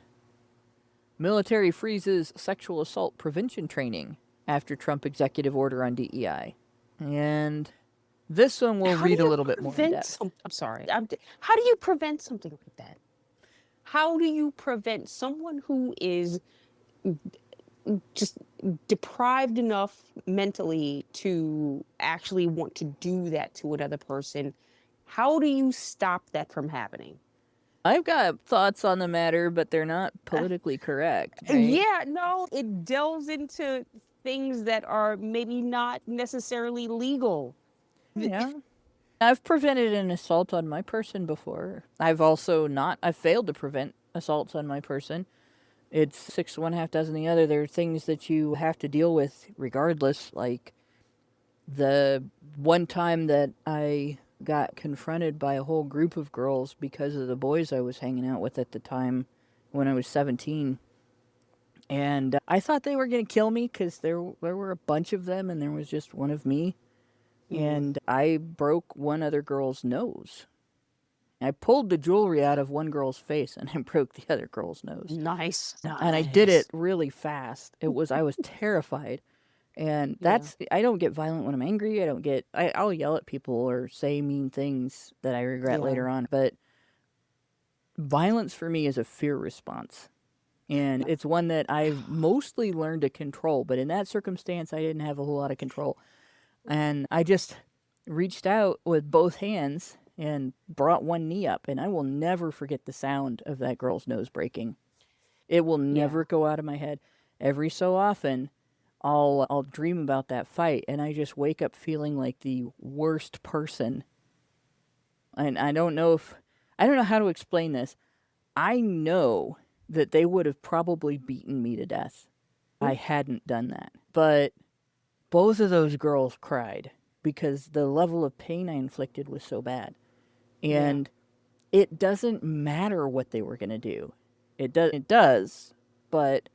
Military freezes sexual assault prevention training after Trump executive order on DEI. And this one we'll read a little bit more in depth. I'm sorry. How do you prevent something like that? How do you prevent someone who is just deprived enough mentally to actually want to do that to another person? How do you stop that from happening? I've got thoughts on the matter, but they're not politically correct. Right? Yeah, no, it delves into things that are maybe not necessarily legal. Yeah. I've prevented an assault on my person before. I've failed to prevent assaults on my person. It's six one, half dozen the other. There are things that you have to deal with regardless. Like the one time that I got confronted by a whole group of girls because of the boys I was hanging out with at the time when I was 17. And I thought they were going to kill me because there were a bunch of them and there was just one of me. And I broke one other girl's nose. I pulled the jewelry out of one girl's face and I broke the other girl's nose. Nice. And I did it really fast. I was terrified. And I don't get violent when I'm angry. I'll yell at people or say mean things that I regret later on. But violence for me is a fear response. And it's one that I've mostly learned to control. But in that circumstance, I didn't have a whole lot of control. And I just reached out with both hands and brought one knee up. And I will never forget the sound of that girl's nose breaking. It will never go out of my head. Every so often, I'll dream about that fight, and I just wake up feeling like the worst person. And I don't know how to explain this. I know that they would have probably beaten me to death. I hadn't done that. But both of those girls cried because the level of pain I inflicted was so bad. And it doesn't matter what they were going to do. It does, but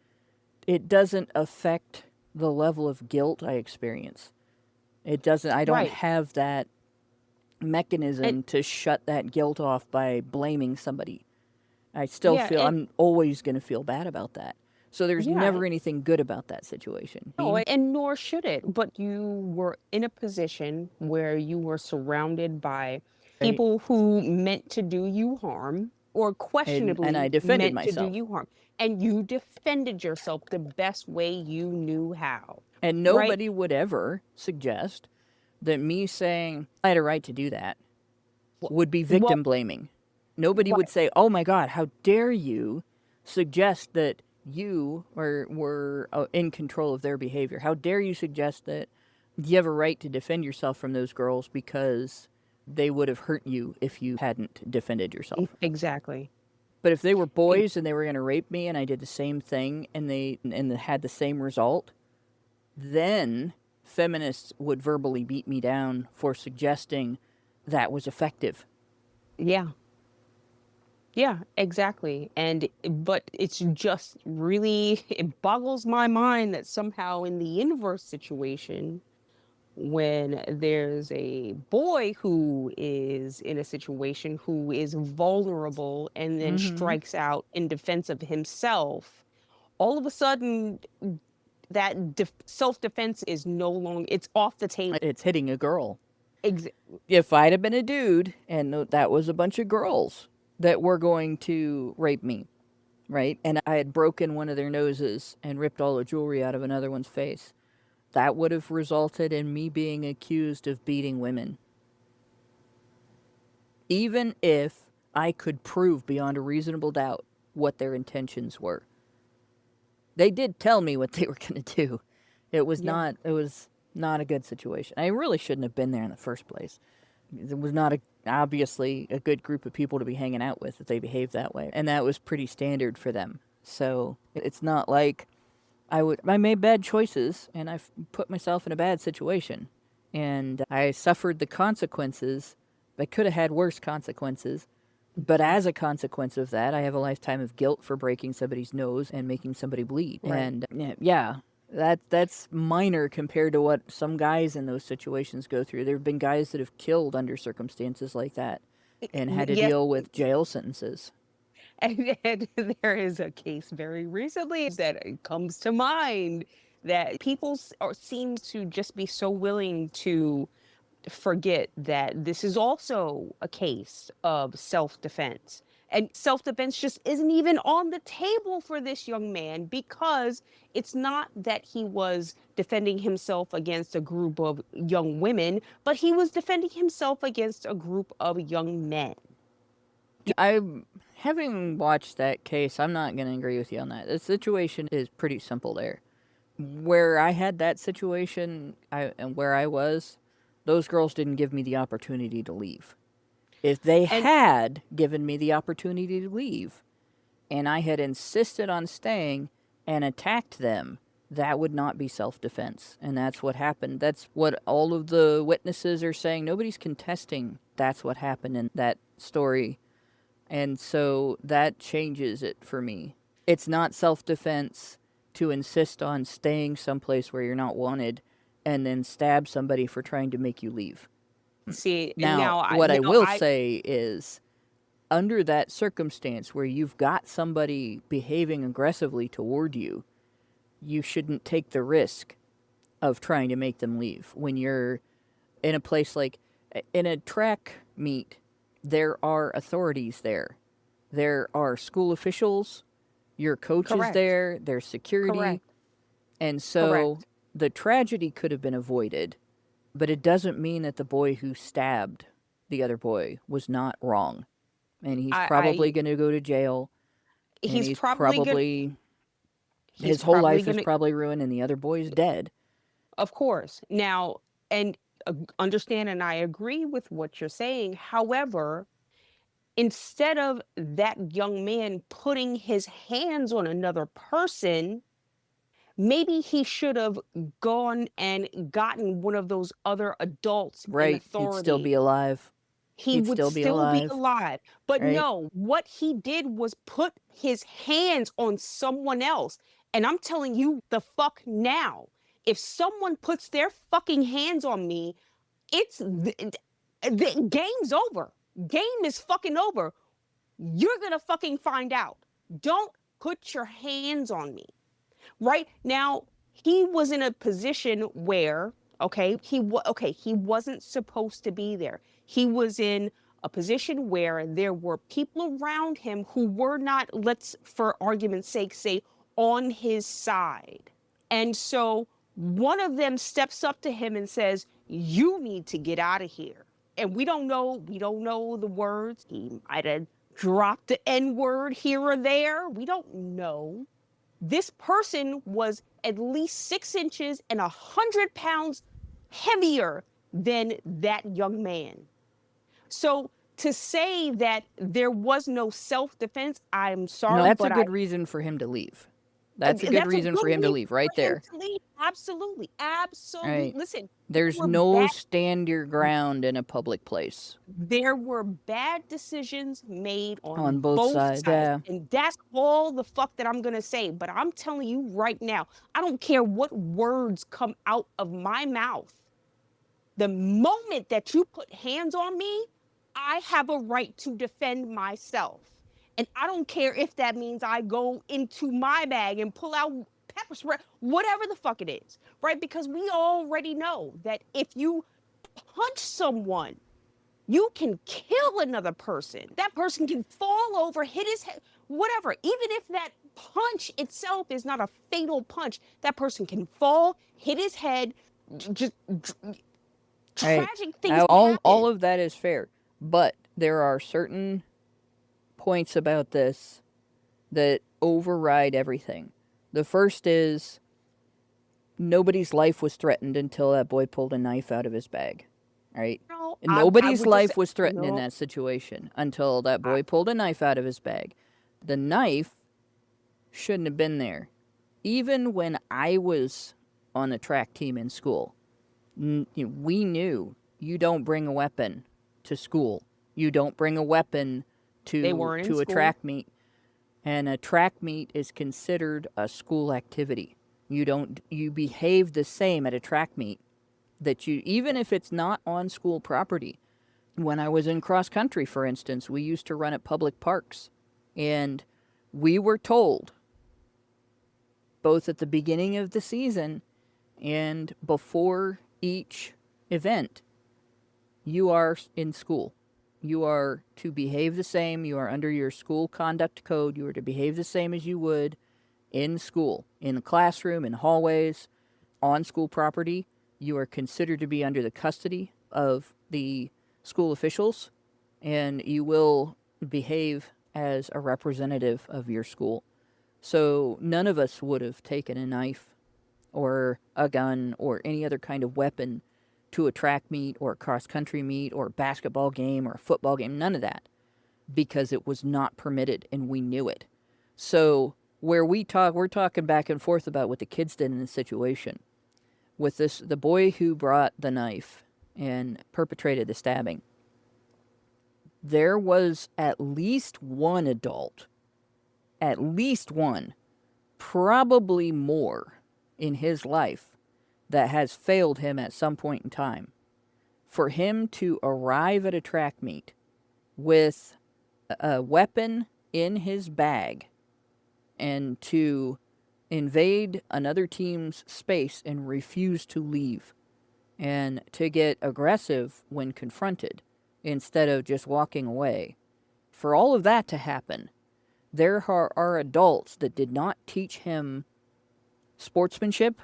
it doesn't affect the level of guilt I experience. It doesn't, I don't have that mechanism to shut that guilt off by blaming somebody. I still feel, I'm always going to feel bad about that. So there's never anything good about that situation. No, and nor should it. But you were in a position where you were surrounded by people who meant to do you harm or questionably and I defended meant myself. to do you harm. And you defended yourself the best way you knew how. And nobody would ever suggest that me saying I had a right to do that would be victim blaming. Nobody would say, oh my God, how dare you suggest that you were in control of their behavior? How dare you suggest that you have a right to defend yourself from those girls because they would have hurt you if you hadn't defended yourself? Exactly. But if they were boys and they were going to rape me and I did the same thing and they had the same result, then feminists would verbally beat me down for suggesting that was effective. Yeah. Yeah, exactly. But it's just really, it boggles my mind that somehow in the inverse situation, when there's a boy who is in a situation who is vulnerable and then strikes out in defense of himself, all of a sudden that self-defense is no longer, it's off the table. It's hitting a girl. If I'd have been a dude and that was a bunch of girls that were going to rape me, right? And I had broken one of their noses and ripped all the jewelry out of another one's face, that would have resulted in me being accused of beating women. Even if I could prove beyond a reasonable doubt what their intentions were. They did tell me what they were going to do. It was not a good situation. I really shouldn't have been there in the first place. It was not obviously a good group of people to be hanging out with if they behaved that way. And that was pretty standard for them. So it's not like I made bad choices and I put myself in a bad situation. And I suffered the consequences. I could have had worse consequences. But as a consequence of that, I have a lifetime of guilt for breaking somebody's nose and making somebody bleed. Right. And yeah, that's minor compared to what some guys in those situations go through. There have been guys that have killed under circumstances like that and had to Yes, deal with jail sentences. and there is a case very recently that comes to mind that people seem to just be so willing to forget that this is also a case of self-defense. And self-defense just isn't even on the table for this young man, because it's not that he was defending himself against a group of young women, but he was defending himself against a group of young men. Having watched that case, I'm not going to agree with you on that. The situation is pretty simple there. Where I had that situation and where I was, those girls didn't give me the opportunity to leave. If they And had given me the opportunity to leave and I had insisted on staying and attacked them, that would not be self-defense. And that's what happened. That's what all of the witnesses are saying. Nobody's contesting that's what happened in that story. And so that changes it for me. It's not self-defense to insist on staying someplace where you're not wanted and then stab somebody for trying to make you leave. see, Now, what I will say is, under that circumstance where you've got somebody behaving aggressively toward you, you shouldn't take the risk of trying to make them leave. When you're in a place like in a track meet, there are authorities there. There are school officials, your coach is correct, there, there's security. correct, And so correct. the tragedy could have been avoided, but it doesn't mean that the boy who stabbed the other boy was not wrong. And he's probably I going to go to jail, and he's probably gonna he's his whole probably life is gonna probably ruined, and the other boy's dead. Of course. Now, and understand, and I agree with what you're saying. However, instead of that young man putting his hands on another person, maybe he should have gone and gotten one of those other adults in Right, he'd still authority. be alive. He He'd would still be still be alive, alive. But right? no, what he did was put his hands on someone else. And I'm telling you the fuck now, if someone puts their fucking hands on me, it's the game's over. Game is fucking over. You're gonna fucking find out. Don't put your hands on me. Right now, he was in a position where, he wasn't supposed to be there. He was in a position where there were people around him who were not, let's for argument's sake say, on his side. And so one of them steps up to him and says, "You need to get out of here." And we don't know the words. He might have dropped the N word here or there. We don't know. This person was at least 6 inches and 100 pounds heavier than that young man. So to say that there was no self-defense, I'm No, sorry, that's a but good reason for him to leave. That's a good that's a reason good for him to reason leave right for him there. to leave. Absolutely, absolutely. Right. Listen, There's no stand your ground in a public place there were bad decisions made on on both both sides. sides. Yeah. And that's all the fuck that I'm going to say. But I'm telling you right now, I don't care what words come out of my mouth. The moment that you put hands on me, I have a right to defend myself. And I don't care if that means I go into my bag and pull out pepper spray, whatever the fuck it is, right? Because we already know that if you punch someone, you can kill another person. That person can fall over, hit his head, whatever. Even if that punch itself is not a fatal punch, that person can fall, hit his head, just Right. tragic things can All happen. of that is fair, but there are certain points about this that override everything. The first is nobody's life was threatened until that boy pulled a knife out of his bag. Right? No, Well, I Nobody's would just say, life was threatened in no. that situation until that I, boy pulled a knife out of his bag. The knife shouldn't have been there. Even when I was on the track team in school, we knew you don't bring a weapon to school. You don't bring a weapon they weren't in to a school. track meet. And a track meet is considered a school activity. You behave the same at a track meet that you, even if it's not on school property. When I was in cross country, for instance, we used to run at public parks, and we were told both at the beginning of the season and before each event, you are in school. You are to behave the same. You are under your school conduct code. You are to behave the same as you would in school, in the classroom, in hallways, on school property. You are considered to be under the custody of the school officials, and you will behave as a representative of your school. So none of us would have taken a knife or a gun or any other kind of weapon to a track meet or a cross country meet or a basketball game or a football game. None of that, because it was not permitted and we knew it. So where we're talking back and forth about what the kids did in this situation. With the boy who brought the knife and perpetrated the stabbing, there was at least one adult, at least one, probably more in his life that has failed him at some point in time. For him to arrive at a track meet with a weapon in his bag and to invade another team's space and refuse to leave, and to get aggressive when confronted instead of just walking away. For all of that to happen, there are adults that did not teach him sportsmanship.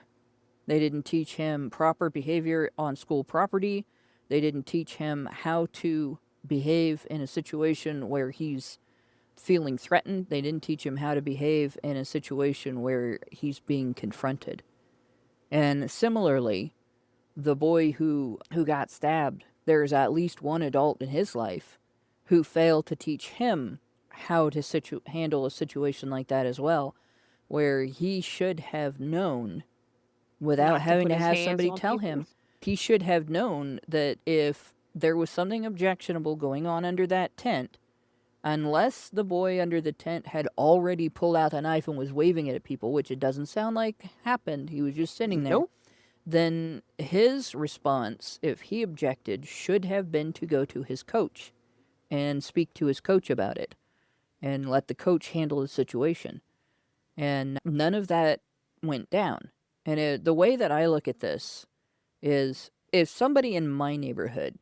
They didn't teach him proper behavior on school property. They didn't teach him how to behave in a situation where he's feeling threatened. They didn't teach him how to behave in a situation where he's being confronted. And similarly, the boy who got stabbed, there's at least one adult in his life who failed to teach him how to handle a situation like that as well, where he should have known without Not to having put to his have hands somebody on tell people. him. He should have known that if there was something objectionable going on under that tent, unless the boy under the tent had already pulled out the knife and was waving it at people, which it doesn't sound like happened, he was just sitting there, Nope. then his response, if he objected, should have been to go to his coach and speak to his coach about it and let the coach handle the situation. And none of that went down. And the way that I look at this is, if somebody in my neighborhood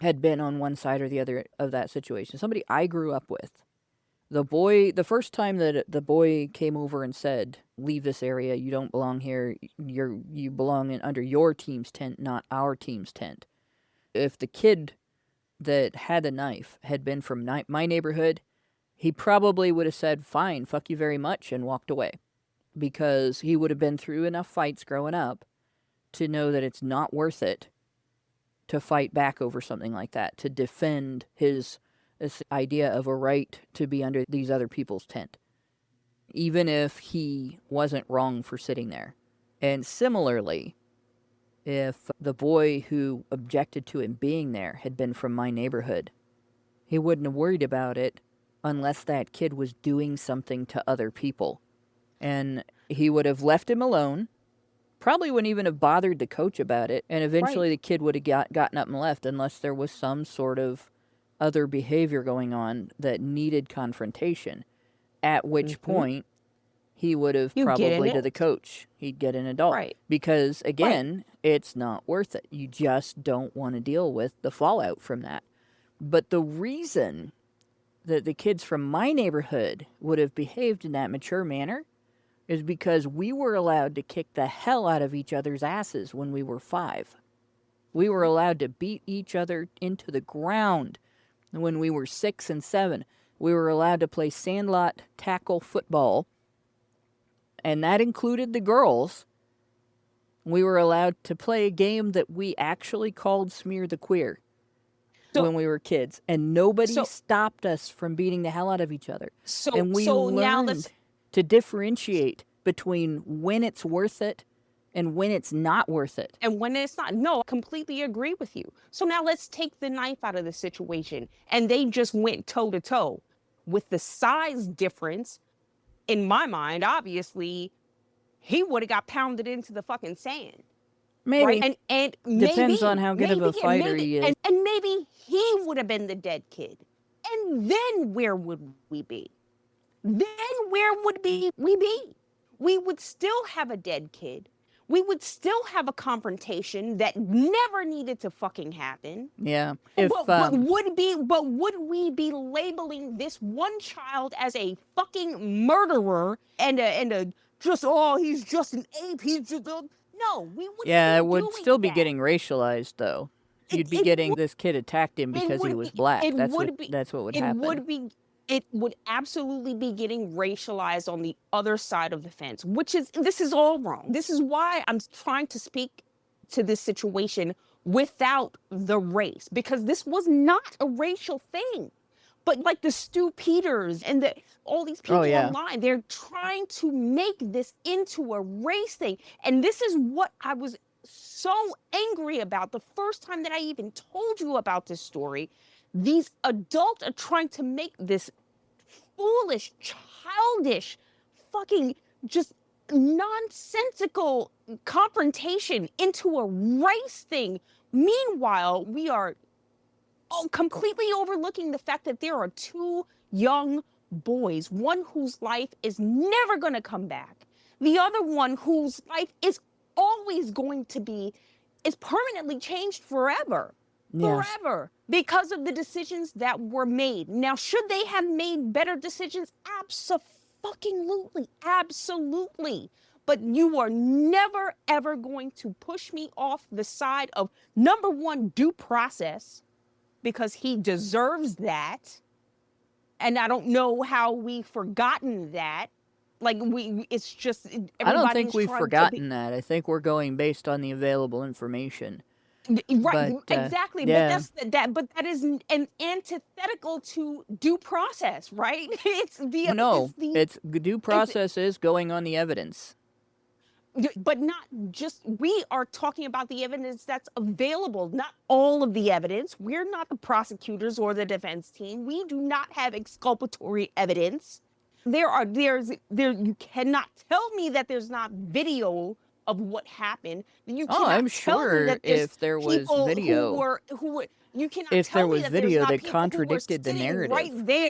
had been on one side or the other of that situation, somebody I grew up with, the first time that the boy came over and said, "Leave this area, you don't belong here, you belong under your team's tent, not our team's tent." If the kid that had the knife had been from my neighborhood, he probably would have said, "Fine, fuck you very much," and walked away. Because he would have been through enough fights growing up to know that it's not worth it to fight back over something like that, to defend this idea of a right to be under these other people's tent, even if he wasn't wrong for sitting there. And similarly, if the boy who objected to him being there had been from my neighborhood, he wouldn't have worried about it unless that kid was doing something to other people. And he would have left him alone, probably wouldn't even have bothered the coach about it, and eventually Right. the kid would have gotten up and left unless there was some sort of other behavior going on that needed confrontation, at which Hmm. point he would have You get in probably to the it. coach, he'd get an adult. Right. Because, Right. again, it's not worth it. You just don't want to deal with the fallout from that. But the reason that the kids from my neighborhood would have behaved in that mature manner is because we were allowed to kick the hell out of each other's asses when we were 5. We were allowed to beat each other into the ground when we were 6 and 7. We were allowed to play sandlot tackle football, and that included the girls, We were allowed to play a game that we actually called Smear the Queer when we were kids, and nobody So stopped us from beating the hell out of each other. so And we so now let's learned to differentiate between when it's worth it and when it's not worth it. and when it's not. No, I completely agree with you. So now let's take the knife out of the situation. And they just went toe to toe with the size difference. In my mind, obviously, he would have got pounded into the fucking sand. Maybe. Right? And Depends maybe, on how good of a fighter he is. and maybe he would have been the dead kid. And then where would we be? Then where would we be? We would still have a dead kid. We would still have a confrontation that never needed to fucking happen. Yeah. If But would we be labeling this one child as a fucking murderer and a just, oh, he's just an ape, he's just a, no, we wouldn't. Yeah, be it would doing still be that. getting racialized, though. You'd be It getting would- this kid attacked him because he would was be- black. it That's would what be- that's what would it happen. would be it would absolutely be getting racialized on the other side of the fence, this is all wrong. This is why I'm trying to speak to this situation without the race, because this was not a racial thing. But like the Stu Peters and all these people yeah. online, they're trying to make this into a race thing. And this is what I was so angry about the first time that I even told you about this story. These adults are trying to make this foolish, childish, fucking just nonsensical confrontation into a race thing. Meanwhile, we are completely overlooking the fact that there are two young boys, one whose life is never going to come back, the other one whose life is always going to be, is permanently changed forever. Yeah. Forever, because of the decisions that were made. Now, should they have made better decisions? Absolutely, absolutely. But you are never, ever going to push me off the side of, number one, due process, because he deserves that. And I don't know how we've forgotten that. Like, it's just, I don't think everybody's we've trying to forgotten that. I think we're going based on the available information. Right, But, exactly. yeah. But that is an antithetical to due process, right? It's the No, it's the, due process is going on the evidence. but not just, we are talking about the evidence that's available, not all of the evidence. We're not the prosecutors or the defense team. We do not have exculpatory evidence. You cannot tell me that there's not video of what happened. You cannot I'm tell me sure that there's if there was people video, who were you cannot if tell there me was that there's video not that people who were contradicted the sitting narrative, right there.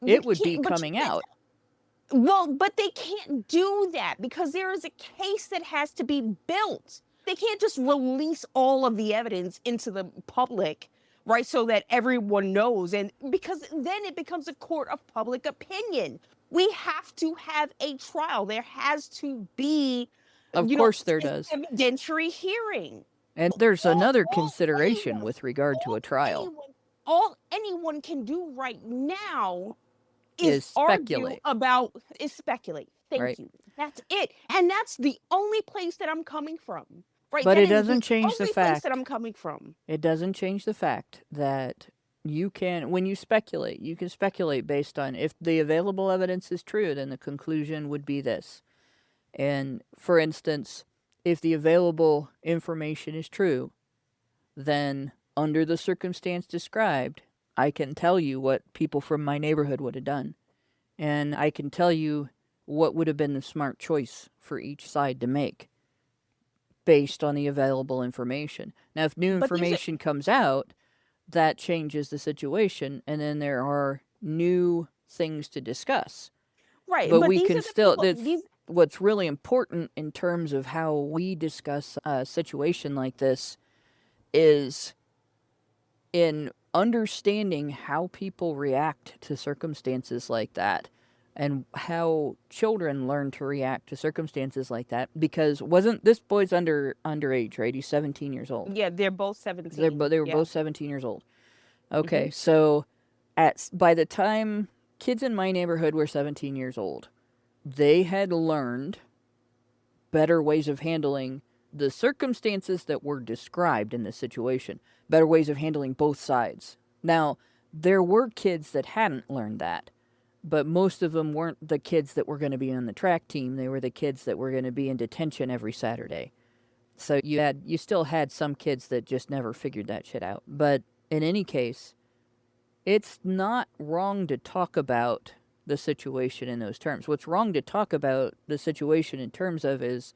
it would be coming can't- out. Well, but they can't do that because there is a case that has to be built. They can't just release all of the evidence into the public, right? So that everyone knows. And because then it becomes a court of public opinion. We have to have a trial. There has to be, Of course there does. evidentiary hearing. And there's another all consideration anyone- with regard to a trial. All anyone can do right now Is speculate. speculate. Thank Right. you. That's it. And that's the only place that I'm coming from. Right. But That it is the doesn't change the only place fact. that I'm coming from. It doesn't change the fact that when you speculate, you can speculate based on if the available evidence is true, then the conclusion would be this. And for instance, if the available information is true, then under the circumstance described, I can tell you what people from my neighborhood would have done. And I can tell you what would have been the smart choice for each side to make based on the available information. Now, if new But these are- information comes out, that changes the situation, and then there are new things to discuss. Right. But we these can are the still. people- What's really important in terms of how we discuss a situation like this is in understanding how people react to circumstances like that and how children learn to react to circumstances like that, because wasn't this boy's underage, right? He's 17 years old. Yeah, they're both 17. They were Yeah. both 17 years old. Okay, so by the time kids in my neighborhood were 17 years old, they had learned better ways of handling the circumstances that were described in this situation, better ways of handling both sides. Now, there were kids that hadn't learned that, but most of them weren't the kids that were going to be on the track team. They were the kids that were going to be in detention every Saturday. So you still had some kids that just never figured that shit out. But in any case, it's not wrong to talk about the situation in those terms. What's wrong to talk about the situation in terms of is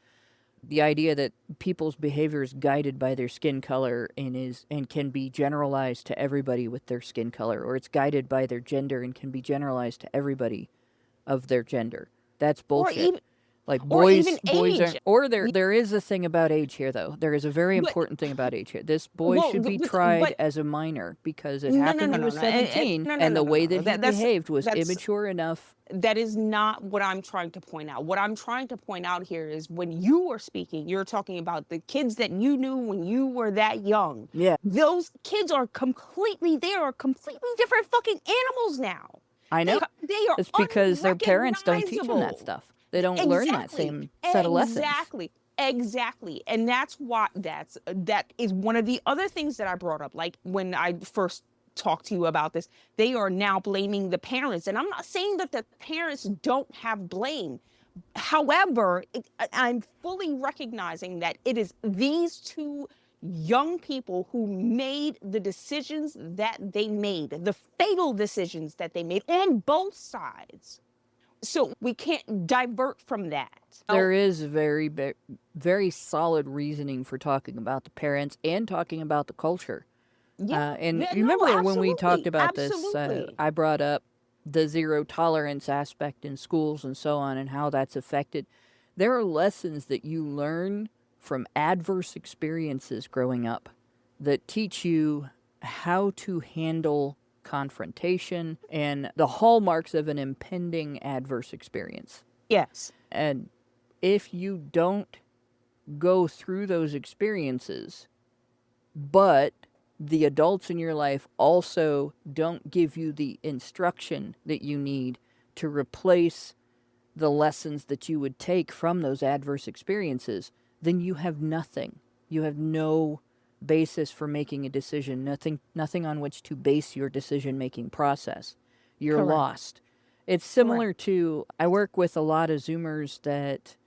the idea that people's behavior is guided by their skin color and can be generalized to everybody with their skin color, or it's guided by their gender and can be generalized to everybody of their gender. That's bullshit. Or even, like or boys even boys age. aren't, or there is a thing about age here though. There is a very important thing about age here. This boy Well, should be tried as a minor because it no, no, happened no, when he no, was no, 17 no, no, and no, the no, way no. that he behaved was That's immature enough. that is not what I'm trying to point out. What I'm trying to point out here is when you were speaking, you're talking about the kids that you knew when you were that young. Yeah, Those kids are completely different fucking animals now. I know. They are It's because their parents don't teach them that unrecognizable. stuff. They don't learn that same set of lessons. Exactly. And that's why that is one of the other things that I brought up. Like when I first talked to you about this, they are now blaming the parents. And I'm not saying that the parents don't have blame. However, I'm fully recognizing that it is these two young people who made the decisions that they made, the fatal decisions that they made on both sides. So we can't divert from that. There is very solid reasoning for talking about the parents and talking about the culture. And Yeah, you remember no, when we talked absolutely, about this, absolutely. I brought up the zero tolerance aspect in schools and so on and how that's affected. There are lessons that you learn from adverse experiences growing up that teach you how to handle confrontation and the hallmarks of an impending adverse experience. Yes. And if you don't go through those experiences, but the adults in your life also don't give you the instruction that you need to replace the lessons that you would take from those adverse experiences, then you have nothing. You have no basis for making a decision, nothing on which to base your decision-making process. You're Correct. lost. It's similar to, I work with a lot of Zoomers that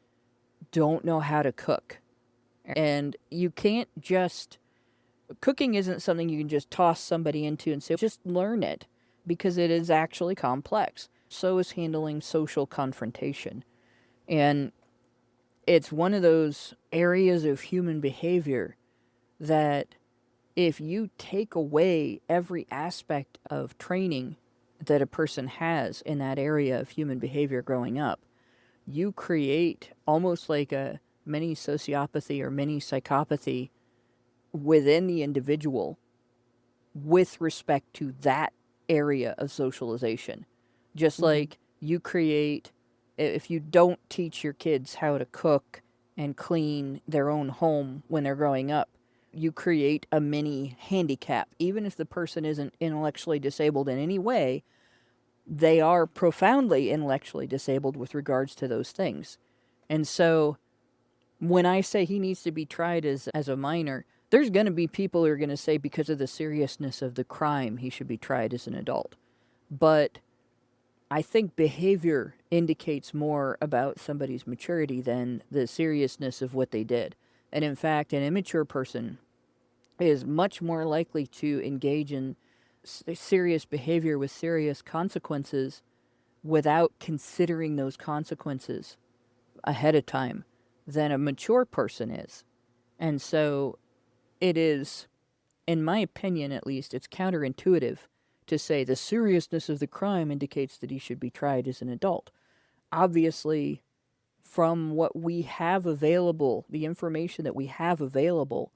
don't know how to cook. And you can't just, cooking isn't something you can just toss somebody into and say, just learn it, because it is actually complex. So is handling social confrontation. And it's one of those areas of human behavior that if you take away every aspect of training that a person has in that area of human behavior growing up, you create almost like a mini sociopathy or mini psychopathy within the individual with respect to that area of socialization. Just like you create, if you don't teach your kids how to cook and clean their own home when they're growing up, you create a mini handicap. Even if the person isn't intellectually disabled in any way, they are profoundly intellectually disabled with regards to those things. And so when I say he needs to be tried as a minor, there's going to be people who are going to say because of the seriousness of the crime, he should be tried as an adult. But I think behavior indicates more about somebody's maturity than the seriousness of what they did. And in fact, an immature person is much more likely to engage in serious behavior with serious consequences without considering those consequences ahead of time than a mature person is. And so it is, in my opinion at least, it's counterintuitive to say the seriousness of the crime indicates that he should be tried as an adult. Obviously, from what we have available, the information that we have available,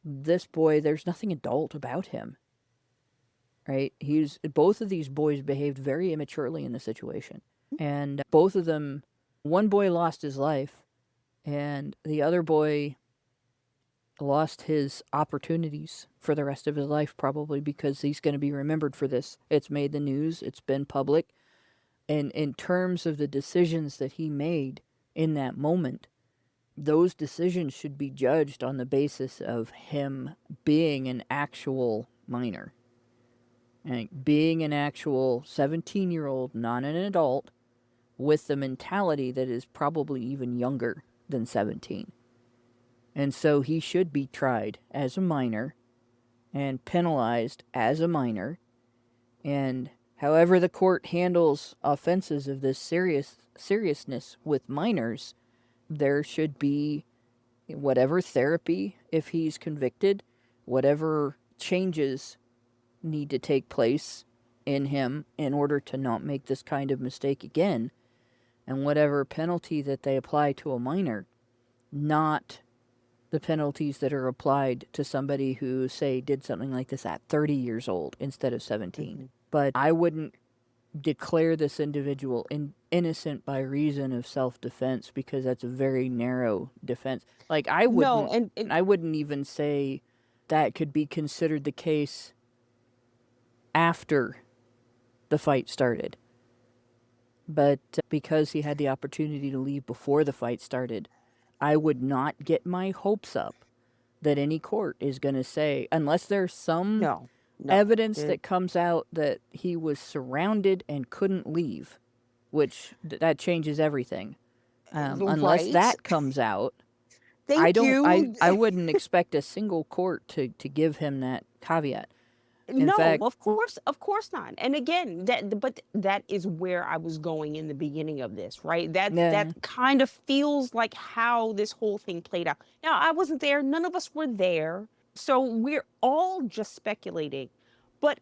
this boy, there's nothing adult about him. Right? Both of these boys behaved very immaturely in the situation. And both of them, one boy lost his life, and the other boy lost his opportunities for the rest of his life, probably because he's going to be remembered for this. It's made the news, it's been public. And in terms of the decisions that he made in that moment, those decisions should be judged on the basis of him being an actual minor. And being an actual 17-year-old, not an adult, with the mentality that is probably even younger than 17. And so he should be tried as a minor and penalized as a minor. And however the court handles offenses of this seriousness with minors, there should be whatever therapy if he's convicted, whatever changes need to take place in him in order to not make this kind of mistake again, and whatever penalty that they apply to a minor, not the penalties that are applied to somebody who, say, did something like this at 30 years old instead of 17. Mhm. But I wouldn't declare this individual innocent by reason of self-defense, because that's a very narrow defense. Like, I No, wouldn't, and I wouldn't even say that could be considered the case after the fight started. But because he had the opportunity to leave before the fight started, I would not get my hopes up that any court is going to say, unless there's some no, evidence It- that comes out that he was surrounded and couldn't leave, which that changes everything. Unless right. that comes out, Thank you. I wouldn't expect a single court to give him that caveat. In No, fact, of course not. And again, but that is where I was going in the beginning of this, right? yeah, That kind of feels like how this whole thing played out. Now, I wasn't there, none of us were there. So we're all just speculating. But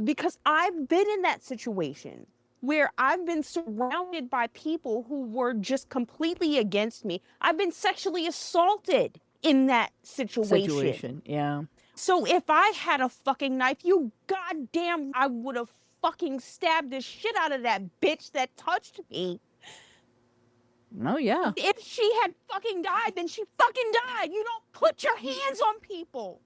because I've been in that situation where I've been surrounded by people who were just completely against me. I've been sexually assaulted in that situation. yeah. So if I had a fucking knife, you goddamn, I would have fucking stabbed the shit out of that bitch that touched me. Oh, yeah. If she had fucking died, then she fucking died. You don't put your hands on people.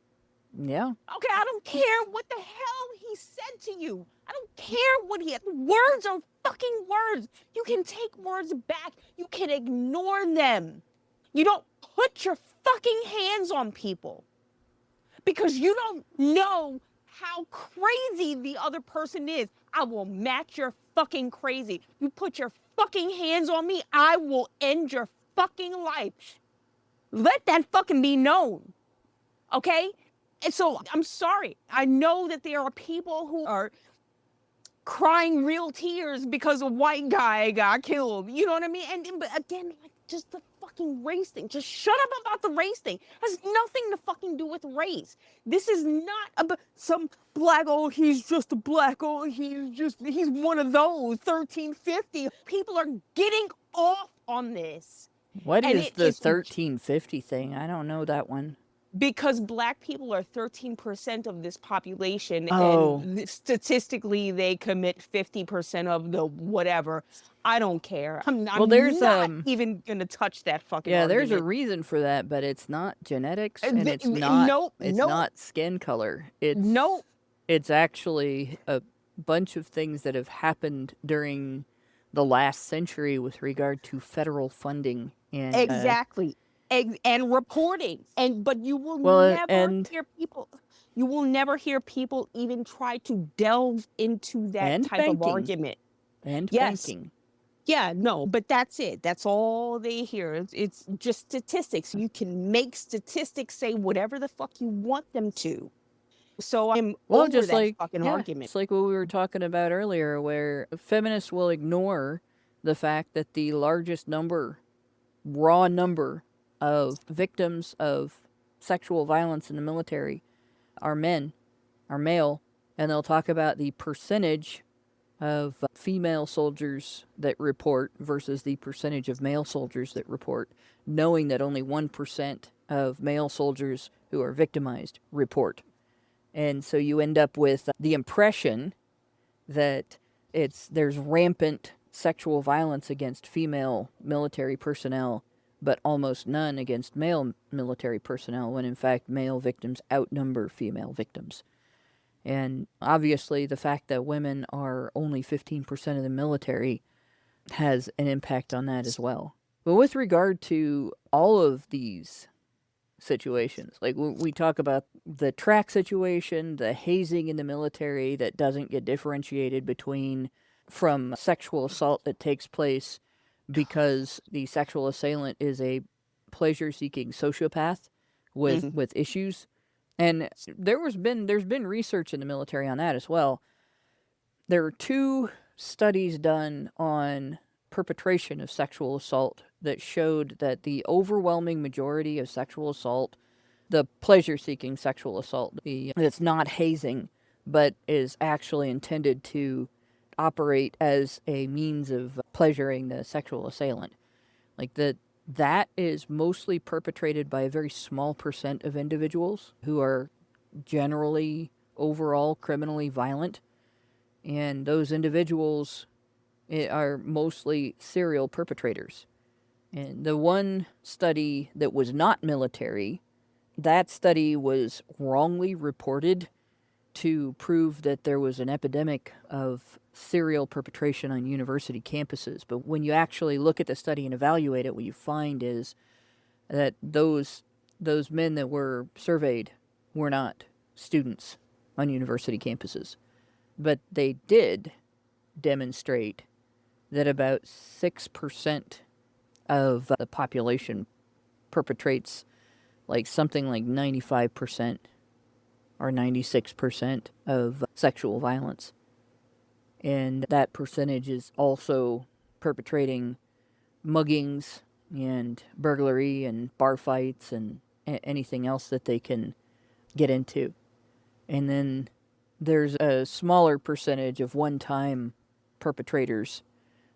Yeah. Okay, I don't care what the hell he said to you. I don't care what he had. Words are fucking words. You can take words back. You can ignore them. You don't put your fucking hands on people. Because you don't know how crazy the other person is. I will match your fucking crazy. You put your fucking hands on me, I will end your fucking life. Let that fucking be known. Okay? And so I'm sorry. I know that there are people who are crying real tears because a white guy got killed. You know what I mean? But again, like, just the fucking race thing. Just shut up about the race thing. It has nothing to fucking do with race. This is not about some black, oh, he's just a black, oh, he's one of those 1350. People are getting off on this. What And is the it's 1350 thing? I don't know that one. because black people are 13% of this population, Oh. and statistically they commit 50% of the whatever. I don't care. I'm there's, not even gonna touch that fucking Yeah, there's a argument. reason for that, but it's not genetics, and th- it's th- not nope, it's nope. not skin color. It's Nope. It's actually a bunch of things that have happened during the last century with regard to federal funding and Exactly. And reporting. But you will Well, never and- hear people. You will never hear people even try to delve into that And type of banking. argument. and Yes. banking. Yeah, no, but that's it. That's all they hear. It's just statistics. You can make statistics say whatever the fuck you want them to. So I'm Well, over just that like fucking yeah, argument. just like what we were talking about earlier, where feminists will ignore the fact that the largest raw number of victims of sexual violence in the military are male, and they'll talk about the percentage of female soldiers that report versus the percentage of male soldiers that report, knowing that only 1% of male soldiers who are victimized report. And so you end up with the impression that there's rampant sexual violence against female military personnel, but almost none against male military personnel, when in fact male victims outnumber female victims. And obviously the fact that women are only 15% of the military has an impact on that as well. But with regard to all of these situations, like we talk about the track situation, the hazing in the military that doesn't get differentiated from sexual assault that takes place because the sexual assailant is a pleasure-seeking sociopath Mhm. with issues. And there's been research in the military on that as well. There are 2 studies done on perpetration of sexual assault that showed that the overwhelming majority of sexual assault, the pleasure-seeking sexual assault, that's not hazing, but is actually intended to operate as a means of pleasuring the sexual assailant. Like that is mostly perpetrated by a very small percent of individuals who are generally overall criminally violent, and those individuals are mostly serial perpetrators. And the one study that was not military, that study was wrongly reported to prove that there was an epidemic of serial perpetration on university campuses. But when you actually look at the study and evaluate it, what you find is that those men that were surveyed were not students on university campuses. But they did demonstrate that about 6% of the population perpetrates like something like 95% or 96% of sexual violence. And that percentage is also perpetrating muggings and burglary and bar fights and anything else that they can get into. And then there's a smaller percentage of one-time perpetrators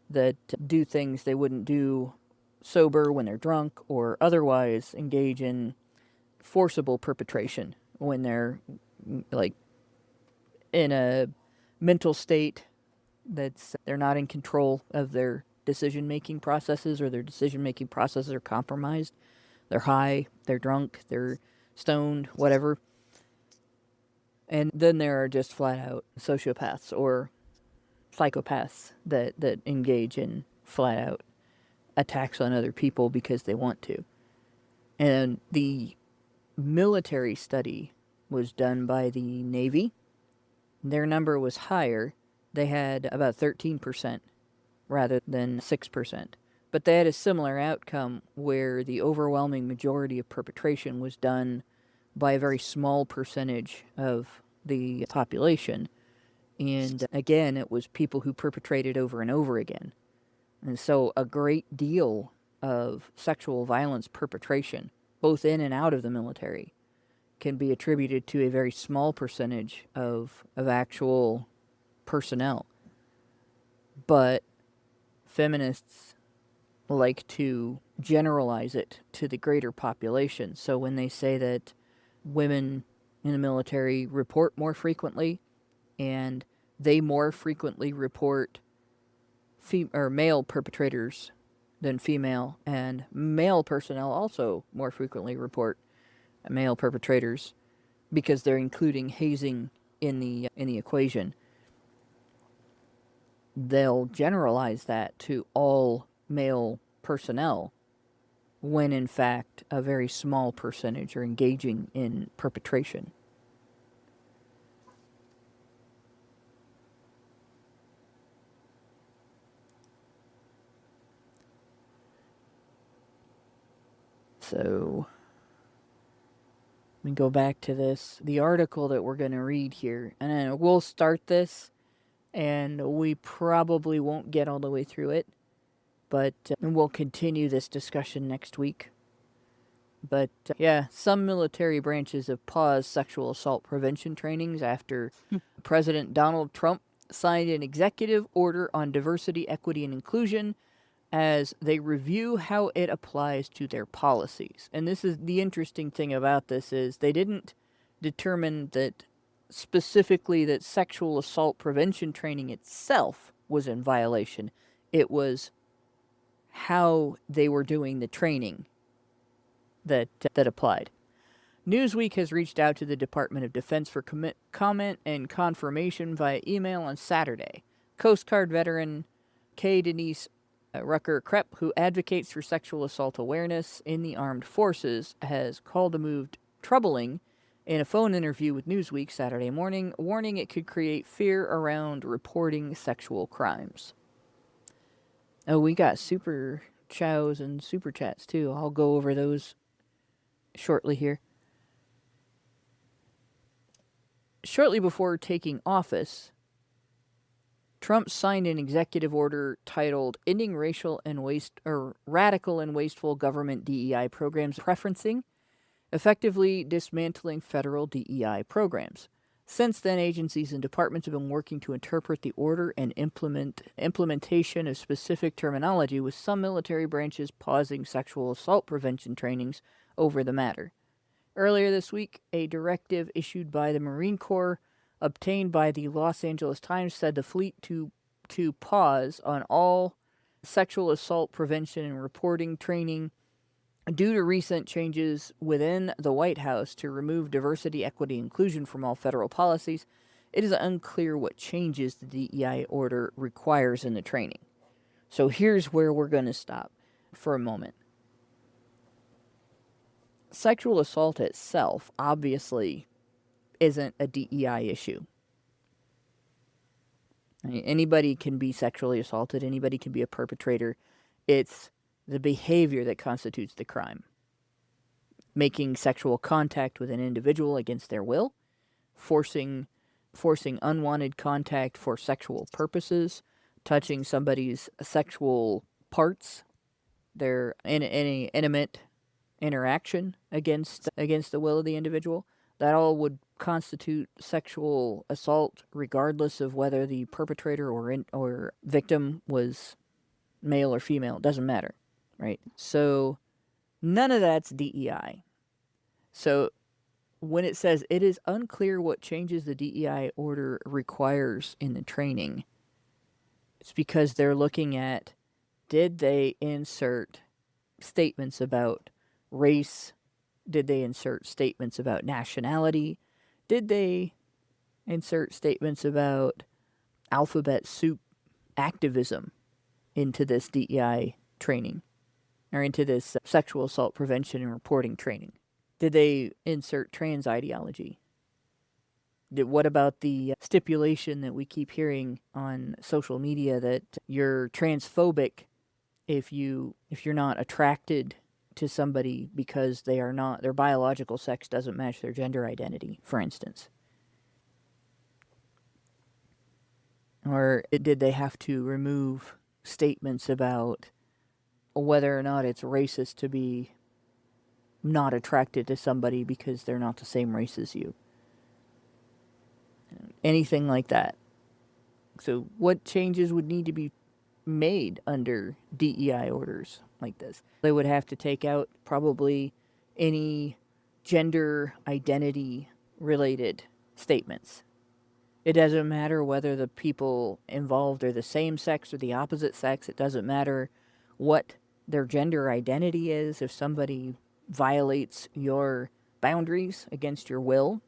that do things they wouldn't do sober when they're drunk or otherwise engage in forcible perpetration when they're like in a mental state that's they're not in control of their decision making processes, or their decision making processes are compromised. They're high, they're drunk, they're stoned, whatever. And then there are just flat out sociopaths or psychopaths that engage in flat out attacks on other people because they want to. And the military study was done by the Navy. Their number was higher. They had about 13% rather than 6%. But they had a similar outcome where the overwhelming majority of perpetration was done by a very small percentage of the population. And again, it was people who perpetrated over and over again. And so a great deal of sexual violence perpetration, both in and out of the military, can be attributed to a very small percentage of actual personnel. But feminists like to generalize it to the greater population. So when they say that women in the military report more frequently, and they more frequently report male perpetrators than female, and male personnel also more frequently report male perpetrators because they're including hazing in the equation. They'll generalize that to all male personnel when in fact a very small percentage are engaging in perpetration. So let me go back to this. The article that we're going to read here, and then we'll start this, and we probably won't get all the way through it, but we'll continue this discussion next week. But yeah, some military branches have paused sexual assault prevention trainings after President Donald Trump signed an executive order on diversity, equity, and inclusion as they review how it applies to their policies. And this is the interesting thing about this is they didn't determine that specifically that sexual assault prevention training itself was in violation. It was how they were doing the training that applied. Newsweek has reached out to the Department of Defense for comment and confirmation via email on Saturday. Coast Guard veteran K. Denise Rucker Krepp, who advocates for sexual assault awareness in the armed forces, has called the move troubling in a phone interview with Newsweek Saturday morning, warning it could create fear around reporting sexual crimes. Oh, we got super chows and super chats too. I'll go over those shortly here. Shortly before taking office, Trump signed an executive order titled Ending Radical and Wasteful Government DEI Programs Preferencing, effectively dismantling federal DEI programs. Since then, agencies and departments have been working to interpret the order and implementation of specific terminology, with some military branches pausing sexual assault prevention trainings over the matter. Earlier this week, a directive issued by the Marine Corps, obtained by the Los Angeles Times, said the fleet to pause on all sexual assault prevention and reporting training due to recent changes within the White House to remove diversity, equity, and inclusion from all federal policies. It is unclear what changes the DEI order requires in the training. So here's where we're going to stop for a moment. Sexual assault itself obviously isn't a DEI issue. I mean, anybody can be sexually assaulted, anybody can be a perpetrator. It's the behavior that constitutes the crime. Making sexual contact with an individual against their will, forcing unwanted contact for sexual purposes, touching somebody's sexual parts, their any intimate interaction against the will of the individual, that all would constitute sexual assault, regardless of whether the perpetrator or victim was male or female. It doesn't matter, right? So none of that's DEI. So when it says it is unclear what changes the DEI order requires in the training, it's because they're looking at, did they insert statements about race? Did they insert statements about nationality? Did they insert statements about alphabet soup activism into this DEI training, or into this sexual assault prevention and reporting training? Did they insert trans ideology? What about the stipulation that we keep hearing on social media that you're transphobic if you're not attracted to somebody because their biological sex doesn't match their gender identity, for instance? Or did they have to remove statements about whether or not it's racist to be not attracted to somebody because they're not the same race as you? Anything like that. So what changes would need to be made under DEI orders like this? They would have to take out probably any gender identity related statements. It doesn't matter whether the people involved are the same sex or the opposite sex. It doesn't matter what their gender identity is. If somebody violates your boundaries against your will,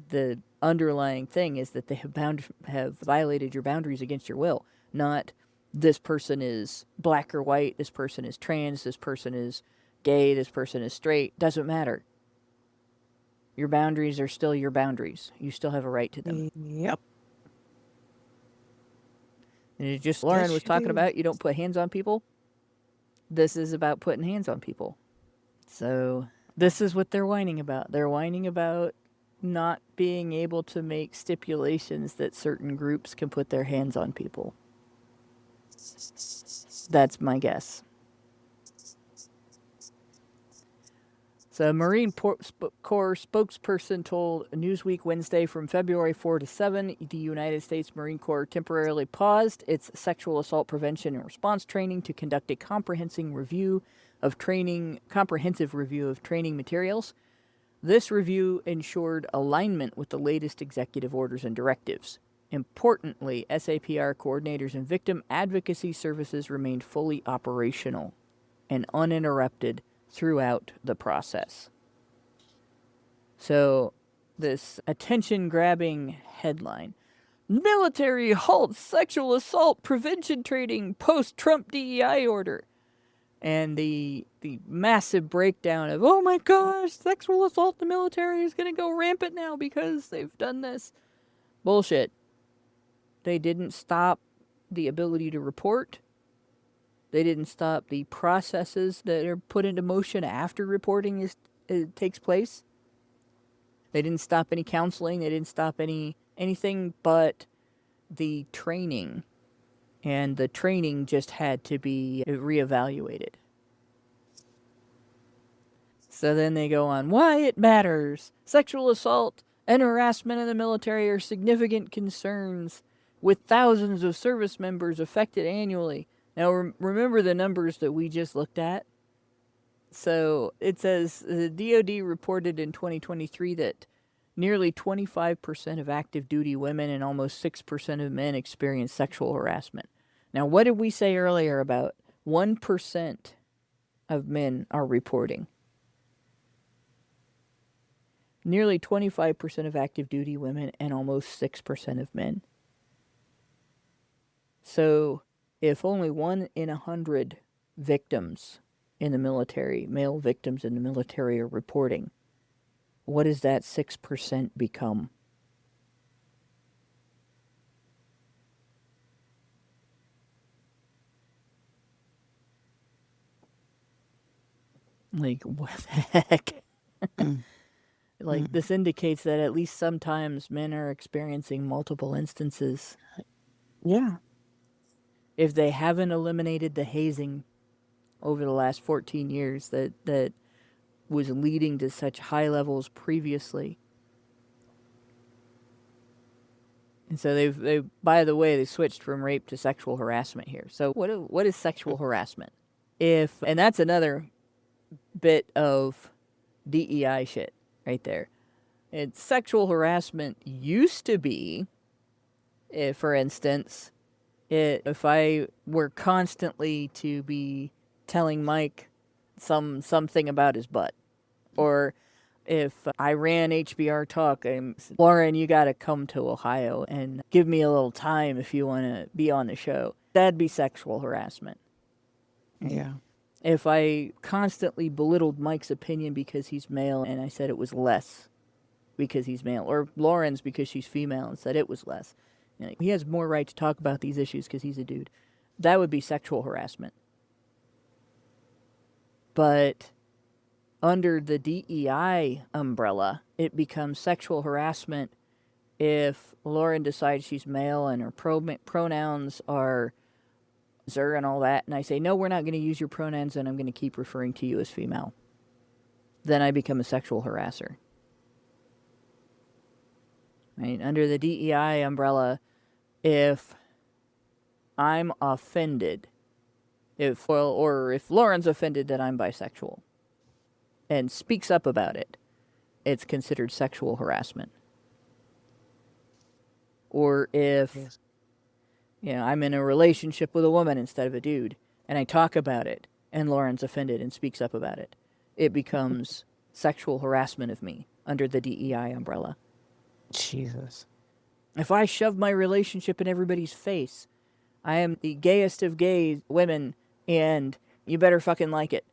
the underlying thing is that they have violated your boundaries against your will. Not this person is black or white, this person is trans, this person is gay, this person is straight. Doesn't matter. Your boundaries are still your boundaries. You still have a right to them. Yep. And it's just Lauren was talking about, you don't put hands on people. This is about putting hands on people. So this is what they're whining about. They're whining about not being able to make stipulations that certain groups can put their hands on people. That's my guess. So a Marine Corps spokesperson told Newsweek Wednesday from February 4 to 7, the United States Marine Corps temporarily paused its sexual assault prevention and response training to conduct a comprehensive review of training materials. This review ensured alignment with the latest executive orders and directives. Importantly, SAPR coordinators and victim advocacy services remained fully operational and uninterrupted throughout the process. So, this attention-grabbing headline. Military halts sexual assault prevention training post-Trump DEI order. And the massive breakdown of, oh my gosh, sexual assault in the military is going to go rampant now because they've done this. Bullshit. They didn't stop the ability to report. They didn't stop the processes that are put into motion after reporting takes place. They didn't stop any counseling. They didn't stop anything but the training. And the training just had to be reevaluated. So then they go on, why it matters. Sexual assault and harassment in the military are significant concerns, with thousands of service members affected annually. Now, remember the numbers that we just looked at? So it says the DoD reported in 2023 that nearly 25% of active duty women and almost 6% of men experience sexual harassment. Now, what did we say earlier about 1% of men are reporting? Nearly 25% of active duty women and almost 6% of men. So if only 1 in 100 victims in the military, male victims in the military, are reporting, what does that 6% become? Like, what the heck? Like, this indicates that at least sometimes men are experiencing multiple instances. Yeah. If they haven't eliminated the hazing over the last 14 years that was leading to such high levels previously. And so they by the way, they switched from rape to sexual harassment here. So what is sexual harassment? And that's another bit of DEI shit right there. It's sexual harassment used to be, for instance, if I were constantly to be telling Mike something about his butt, or if I ran HBR Talk, Lauren, you got to come to Ohio and give me a little time if you want to be on the show. That'd be sexual harassment. Yeah. If I constantly belittled Mike's opinion because he's male and I said it was less because he's male, or Lauren's because she's female and said it was less, he has more right to talk about these issues because he's a dude. That would be sexual harassment. But under the DEI umbrella, it becomes sexual harassment if Lauren decides she's male and her pronouns are zer and all that, and I say, no, we're not going to use your pronouns and I'm going to keep referring to you as female. Then I become a sexual harasser. Right? Under the DEI umbrella, if I'm offended, if Lauren's offended that I'm bisexual and speaks up about it, it's considered sexual harassment. Or if I'm in a relationship with a woman instead of a dude, and I talk about it, and Lauren's offended and speaks up about it, it becomes sexual harassment of me under the DEI umbrella. Jesus. If I shove my relationship in everybody's face, I am the gayest of gay women, and you better fucking like it.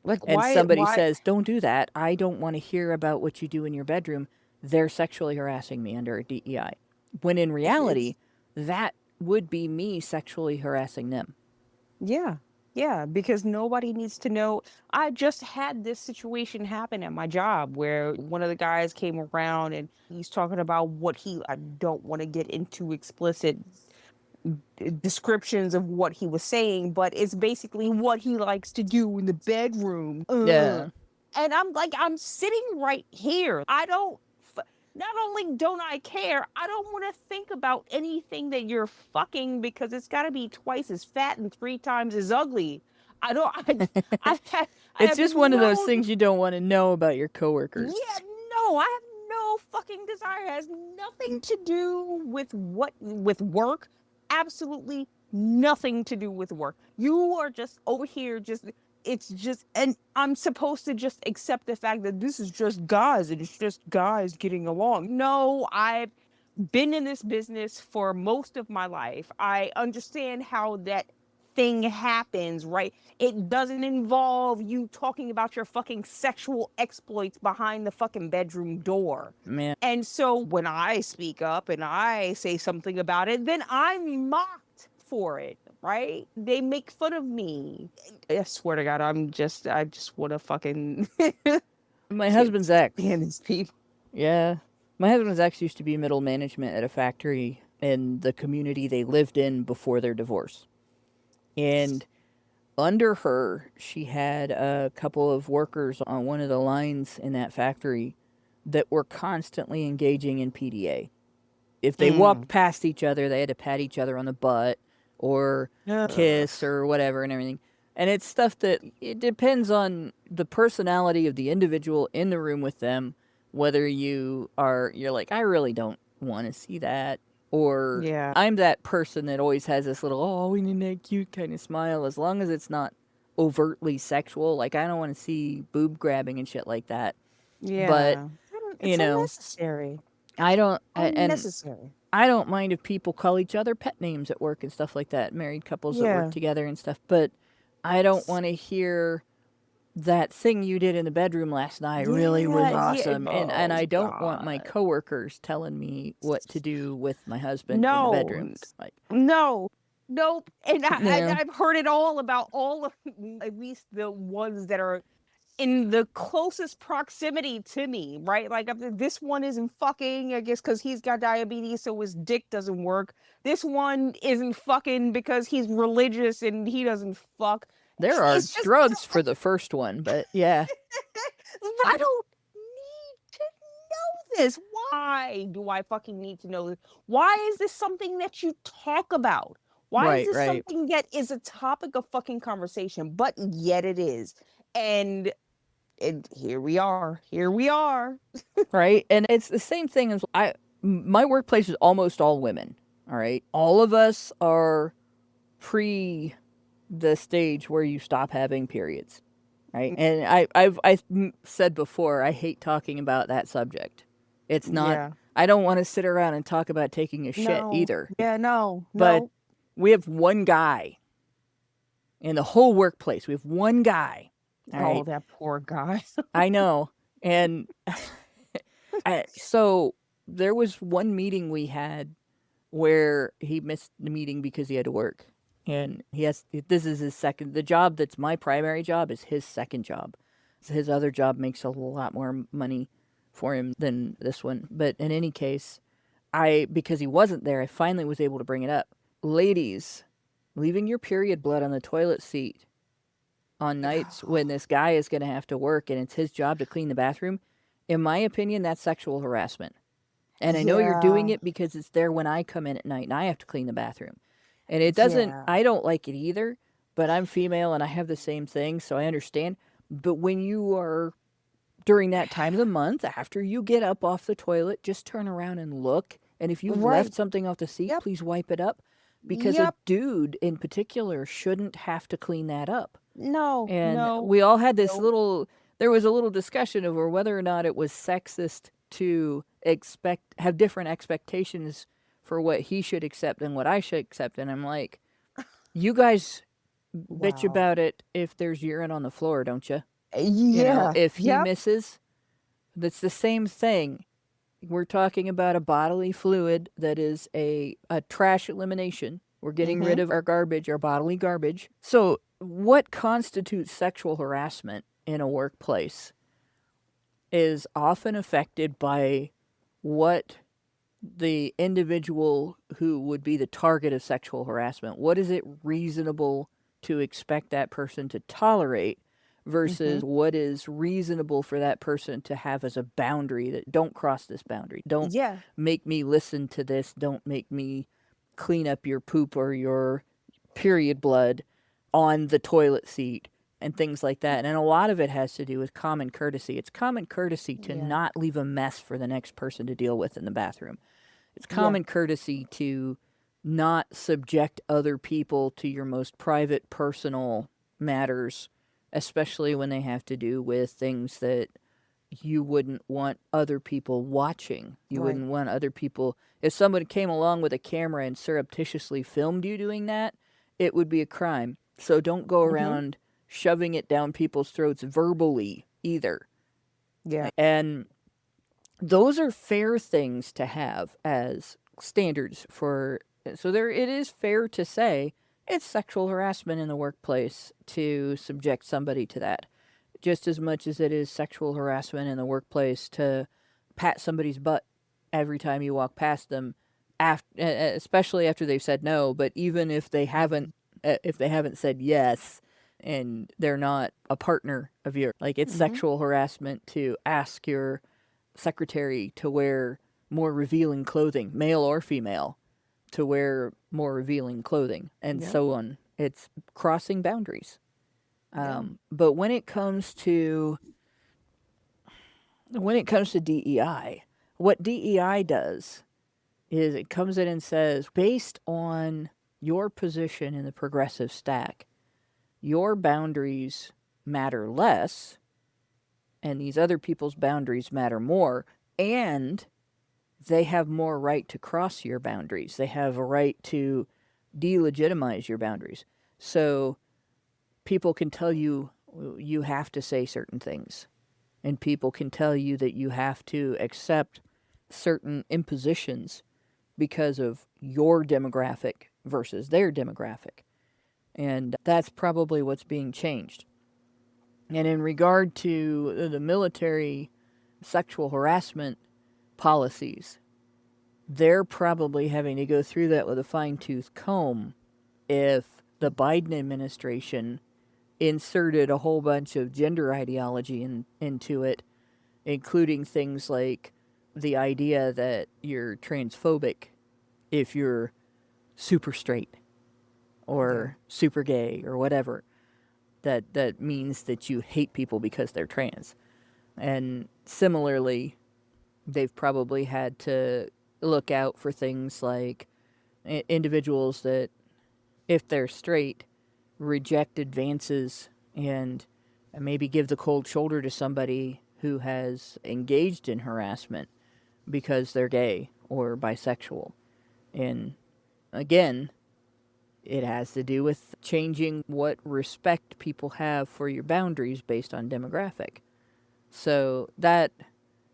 Like, and why, somebody says, don't do that, I don't want to hear about what you do in your bedroom, they're sexually harassing me under a DEI. When in reality, that would be me sexually harassing them. Yeah. Yeah, because nobody needs to know. I just had this situation happen at my job where one of the guys came around and he's talking about I don't want to get into explicit descriptions of what he was saying, but it's basically what he likes to do in the bedroom. Yeah. And I'm sitting right here. Not only don't I care, I don't want to think about anything that you're fucking because it's got to be twice as fat and 3 times as ugly. It's just one of those things you don't want to know about your coworkers. Yeah, no, I have no fucking desire. It has nothing to do with work. Absolutely nothing to do with work. You are just over here and I'm supposed to just accept the fact that this is just guys and it's just guys getting along. No, been in this business for most of my life. I understand how that thing happens, right? It doesn't involve you talking about your fucking sexual exploits behind the fucking bedroom door. Man, And so when I speak up and I say something about it, then I'm mocked for it, right? They make fun of me. I swear to God, I just want to fucking my can't husband's ex. stand these people. Yeah. My husband's ex used to be middle management at a factory in the community they lived in before their divorce. And under her, she had a couple of workers on one of the lines in that factory that were constantly engaging in PDA. If they walked past each other, they had to pat each other on the butt or kiss or whatever and everything. And it's stuff that it depends on the personality of the individual in the room with them, whether you're like, I really don't want to see that. Or Yeah. I'm that person that always has this little, oh, we need that cute kind of smile, as long as it's not overtly sexual. Like, I don't want to see boob grabbing and shit like that. But, Yeah. you It's know, unnecessary. I don't, and Unnecessary. I don't mind if people call each other pet names at work and stuff like that, married couples that work Yeah. together and stuff, but I don't want to hear that thing you did in the bedroom last night really was Yeah. Yeah. awesome. And Oh I don't want my God. coworkers telling me what to do with my husband in the No. bedroom. Like, No. Nope. And you know, I've heard it all about all of at least the ones that are in the closest proximity to me, right? Like this one isn't fucking, I guess, because he's got diabetes, so his dick doesn't work. This one isn't fucking because he's religious and he doesn't fuck. there are It's just, drugs for the first one, but yeah, I don't need to know this. Why do I fucking need to know this? Why is this something that you talk about? Why is right, this right, something that is a topic of fucking conversation? But yet it is. And here we are. Here we are. right. And it's the same thing as my workplace is almost all women. All right. All of us are pre the stage where you stop having periods, right? And I've said before, I hate talking about that subject. It's not. Yeah. I don't want to sit around and talk about taking a shit No. either. Yeah, no. But No. we have one guy in the whole workplace. We have one guy. All Oh, right. that poor guy. I know. And so there was one meeting we had where he missed the meeting because he had to work. And this is his second, the job that's my primary job is his second job. So his other job makes a lot more money for him than this one. But in any case, because he wasn't there, I finally was able to bring it up. Ladies, leaving your period blood on the toilet seat on nights when this guy is going to have to work and it's his job to clean the bathroom, in my opinion, that's sexual harassment. And I know you're doing Yeah. it because it's there when I come in at night and I have to clean the bathroom. And it doesn't, Yeah. I don't like it either, but I'm female and I have the same thing, so I understand. But when you are during that time of the month, after you get up off the toilet, just turn around and look. And if you've Right. left something off the seat, Yep. please wipe it up. Because a Yep. dude in particular shouldn't have to clean that up. No. And No. we all had this No. there was a little discussion over whether or not it was sexist to have different expectations for what he should accept and what I should accept. And I'm like, you guys bitch Wow. about it if there's urine on the floor, don't you? Yeah. If he Yep. misses, that's the same thing. We're talking about a bodily fluid that is a trash elimination. We're getting rid of our garbage, our bodily garbage. So, what constitutes sexual harassment in a workplace is often affected by what the individual who would be the target of sexual harassment, what is it reasonable to expect that person to tolerate versus what is reasonable for that person to have as a boundary that don't cross this boundary. Don't Yeah. make me listen to this. Don't make me clean up your poop or your period blood on the toilet seat and things like that. And a lot of it has to do with common courtesy. It's common courtesy to Yeah. not leave a mess for the next person to deal with in the bathroom. It's Yeah. common courtesy to not subject other people to your most private, personal matters, especially when they have to do with things that you wouldn't want other people watching. You Right. wouldn't want other people. If somebody came along with a camera and surreptitiously filmed you doing that, it would be a crime. So don't go Mm-hmm. around shoving it down people's throats verbally either. Yeah. And those are fair things to have as standards for. So there, it is fair to say it's sexual harassment in the workplace to subject somebody to that, just as much as it is sexual harassment in the workplace to pat somebody's butt every time you walk past them, especially after they've said no. But even if they haven't said yes, and they're not a partner of yours, like it's Mm-hmm. sexual harassment to ask your secretary to wear more revealing clothing, male or female, to wear more revealing clothing, and Yep. so on. It's crossing boundaries. Yeah. But when it comes to DEI, what DEI does is it comes in and says, based on your position in the progressive stack, your boundaries matter less, and these other people's boundaries matter more, and they have more right to cross your boundaries. They have a right to delegitimize your boundaries. So people can tell you you have to say certain things, and people can tell you that you have to accept certain impositions because of your demographic versus their demographic. And that's probably what's being changed. And in regard to the military sexual harassment policies, they're probably having to go through that with a fine tooth comb if the Biden administration inserted a whole bunch of gender ideology into it, including things like the idea that you're transphobic if you're super straight Yeah. or super gay or whatever. That means that you hate people because they're trans. And similarly, they've probably had to look out for things like individuals that, if they're straight, reject advances and maybe give the cold shoulder to somebody who has engaged in harassment because they're gay or bisexual. And again, it has to do with changing what respect people have for your boundaries based on demographic. So that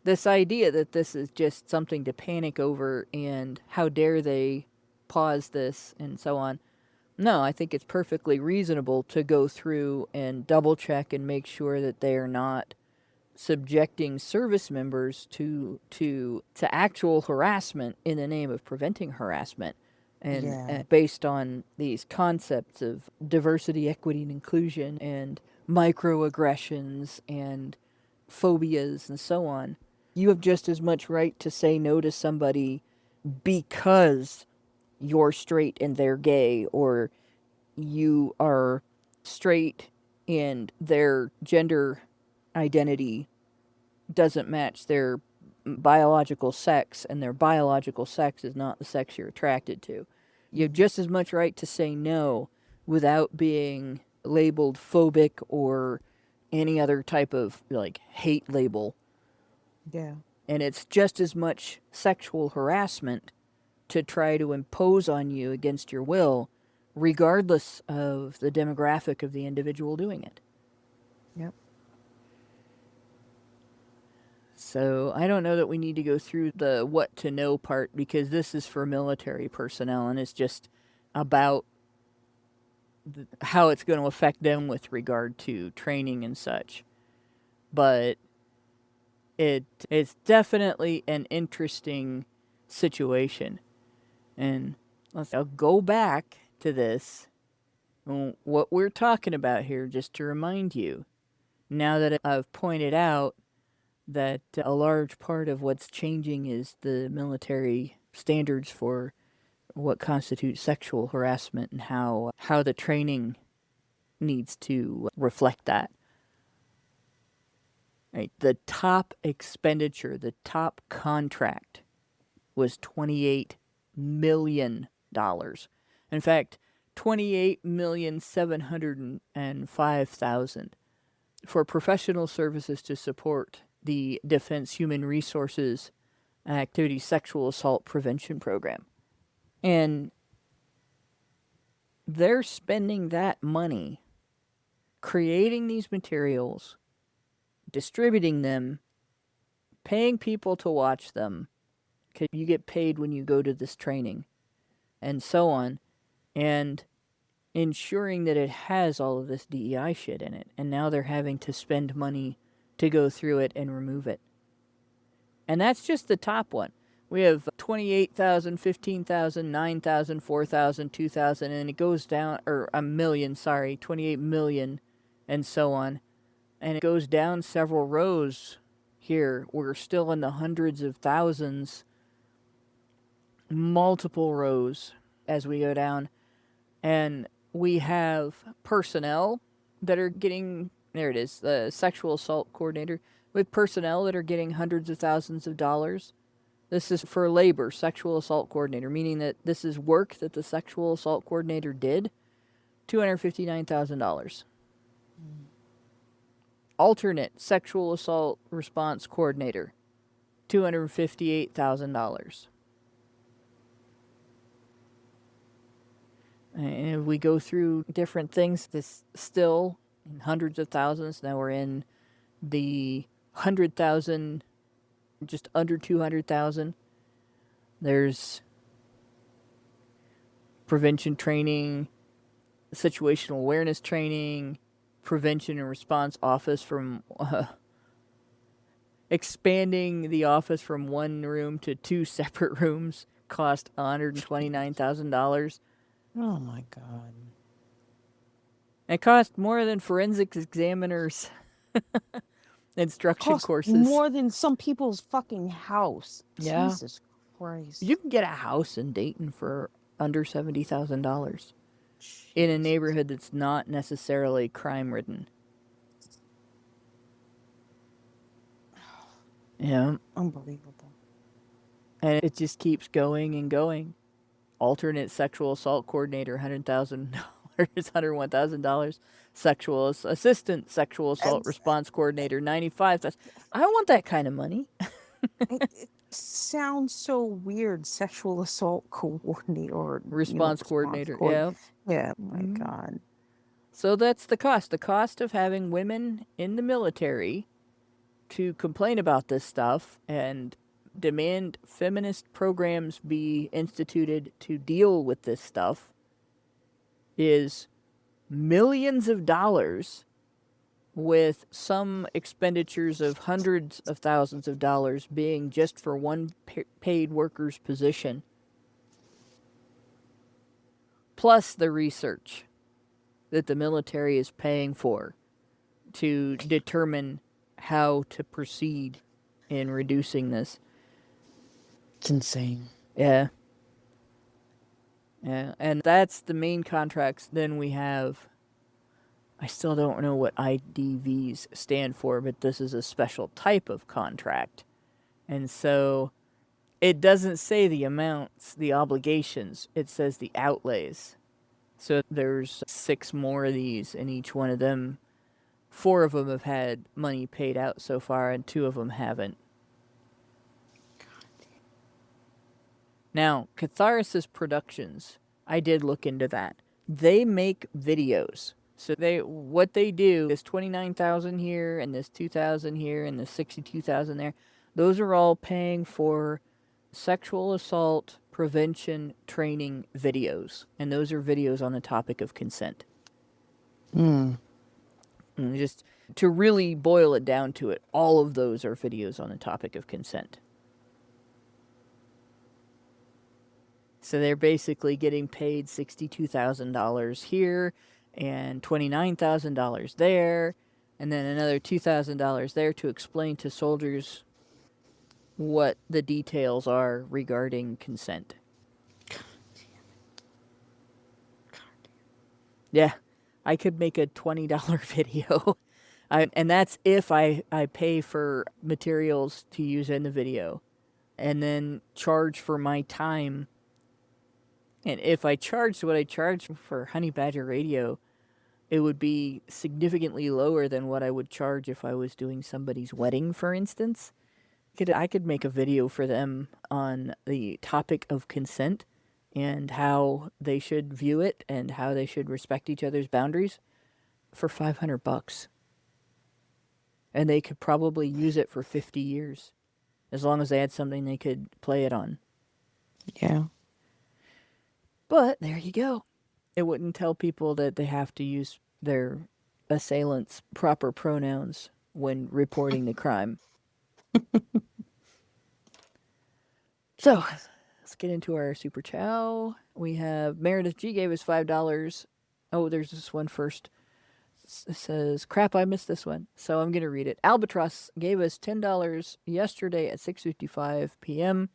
this idea that this is just something to panic over and how dare they pause this and so on. No, I think it's perfectly reasonable to go through and double check and make sure that they are not subjecting service members to actual harassment in the name of preventing harassment, and Yeah. based on these concepts of diversity, equity, and inclusion, and microaggressions and phobias and so on. You have just as much right to say no to somebody because you're straight and they're gay, or you are straight and their gender identity doesn't match their biological sex, and their biological sex is not the sex you're attracted to. You have just as much right to say no without being labeled phobic or any other type of like hate label. Yeah. And it's just as much sexual harassment to try to impose on you against your will, regardless of the demographic of the individual doing it. Yep. So I don't know that we need to go through the what to know part, because this is for military personnel and it's just about how it's going to affect them with regard to training and such. But it's definitely an interesting situation. And I'll go back to this. What we're talking about here, just to remind you, now that I've pointed out that a large part of what's changing is the military standards for what constitutes sexual harassment and how the training needs to reflect that. Right? The top expenditure, the top contract was $28 million. In fact, 28,705,000 for professional services to support the Defense Human Resources and Activity Sexual Assault Prevention Program. And they're spending that money creating these materials, distributing them, paying people to watch them, because you get paid when you go to this training, and so on, and ensuring that it has all of this DEI shit in it. And now they're having to spend money to go through it and remove it. And that's just the top one. We have 28,000, 15,000, 9,000, 4,000, 2,000, and it goes down, or a million, sorry, 28 million, and so on. And it goes down several rows here. We're still in the hundreds of thousands, multiple rows as we go down. And we have personnel that are getting, there it is, the sexual assault coordinator, with personnel that are getting hundreds of thousands of dollars. This is for labor, sexual assault coordinator, meaning that this is work that the sexual assault coordinator did, $259,000. Alternate sexual assault response coordinator, $258,000. And if we go through different things, this still in hundreds of thousands. Now we're in the 100,000, just under 200,000. There's prevention training, situational awareness training, prevention and response office from expanding the office from one room to 2 separate rooms cost $129,000. Oh my God. It cost more than forensics examiners instruction Cost courses. more than some people's fucking house. Yeah. Jesus Christ. You can get a house in Dayton for under $70,000 in a neighborhood that's not necessarily crime-ridden. Yeah. Unbelievable. And it just keeps going and going. Alternate sexual assault coordinator, $100,000, $101,000. Sexual assistant sexual assault response coordinator, $95,000. I want that kind of money. It sounds so weird. Sexual assault coordinator or Response coordinator, yeah. Yeah, my God. So that's the cost. The cost of having women in the military to complain about this stuff and demand feminist programs be instituted to deal with this stuff is millions of dollars, with some expenditures of hundreds of thousands of dollars being just for one paid worker's position, plus the research that the military is paying for to determine how to proceed in reducing this. It's insane. Yeah. Yeah, and that's the main contracts. Then we have, I still don't know what IDVs stand for, but this is a special type of contract. And so it doesn't say the amounts, the obligations, it says the outlays. So there's 6 more of these, and each one of them, 4 of them have had money paid out so far, and 2 of them haven't. Now, Catharsis Productions, I did look into that. They make videos. So what they do is 29,000 here and this 2,000 here and this 62,000 there. Those are all paying for sexual assault prevention training videos, and those are videos on the topic of consent. And just to really boil it down to it, all of those are videos on the topic of consent. So they're basically getting paid $62,000 here and $29,000 there, and then another $2,000 there to explain to soldiers what the details are regarding consent. God damn it. God damn. Yeah, I could make a $20 video. And that's if I pay for materials to use in the video, and then charge for my time. And if I charged what I charged for Honey Badger Radio, it would be significantly lower than what I would charge if I was doing somebody's wedding, for instance. I could make a video for them on the topic of consent and how they should view it and how they should respect each other's boundaries for $500. And they could probably use it for 50 years as long as they had something they could play it on. Yeah. But there you go. It wouldn't tell people that they have to use their assailant's proper pronouns when reporting the crime. So, let's get into our super chow. We have Meredith G gave us $5. Oh, there's this one first. It says, crap, I missed this one. So I'm going to read it. Albatross gave us $10 yesterday at 6:55 p.m.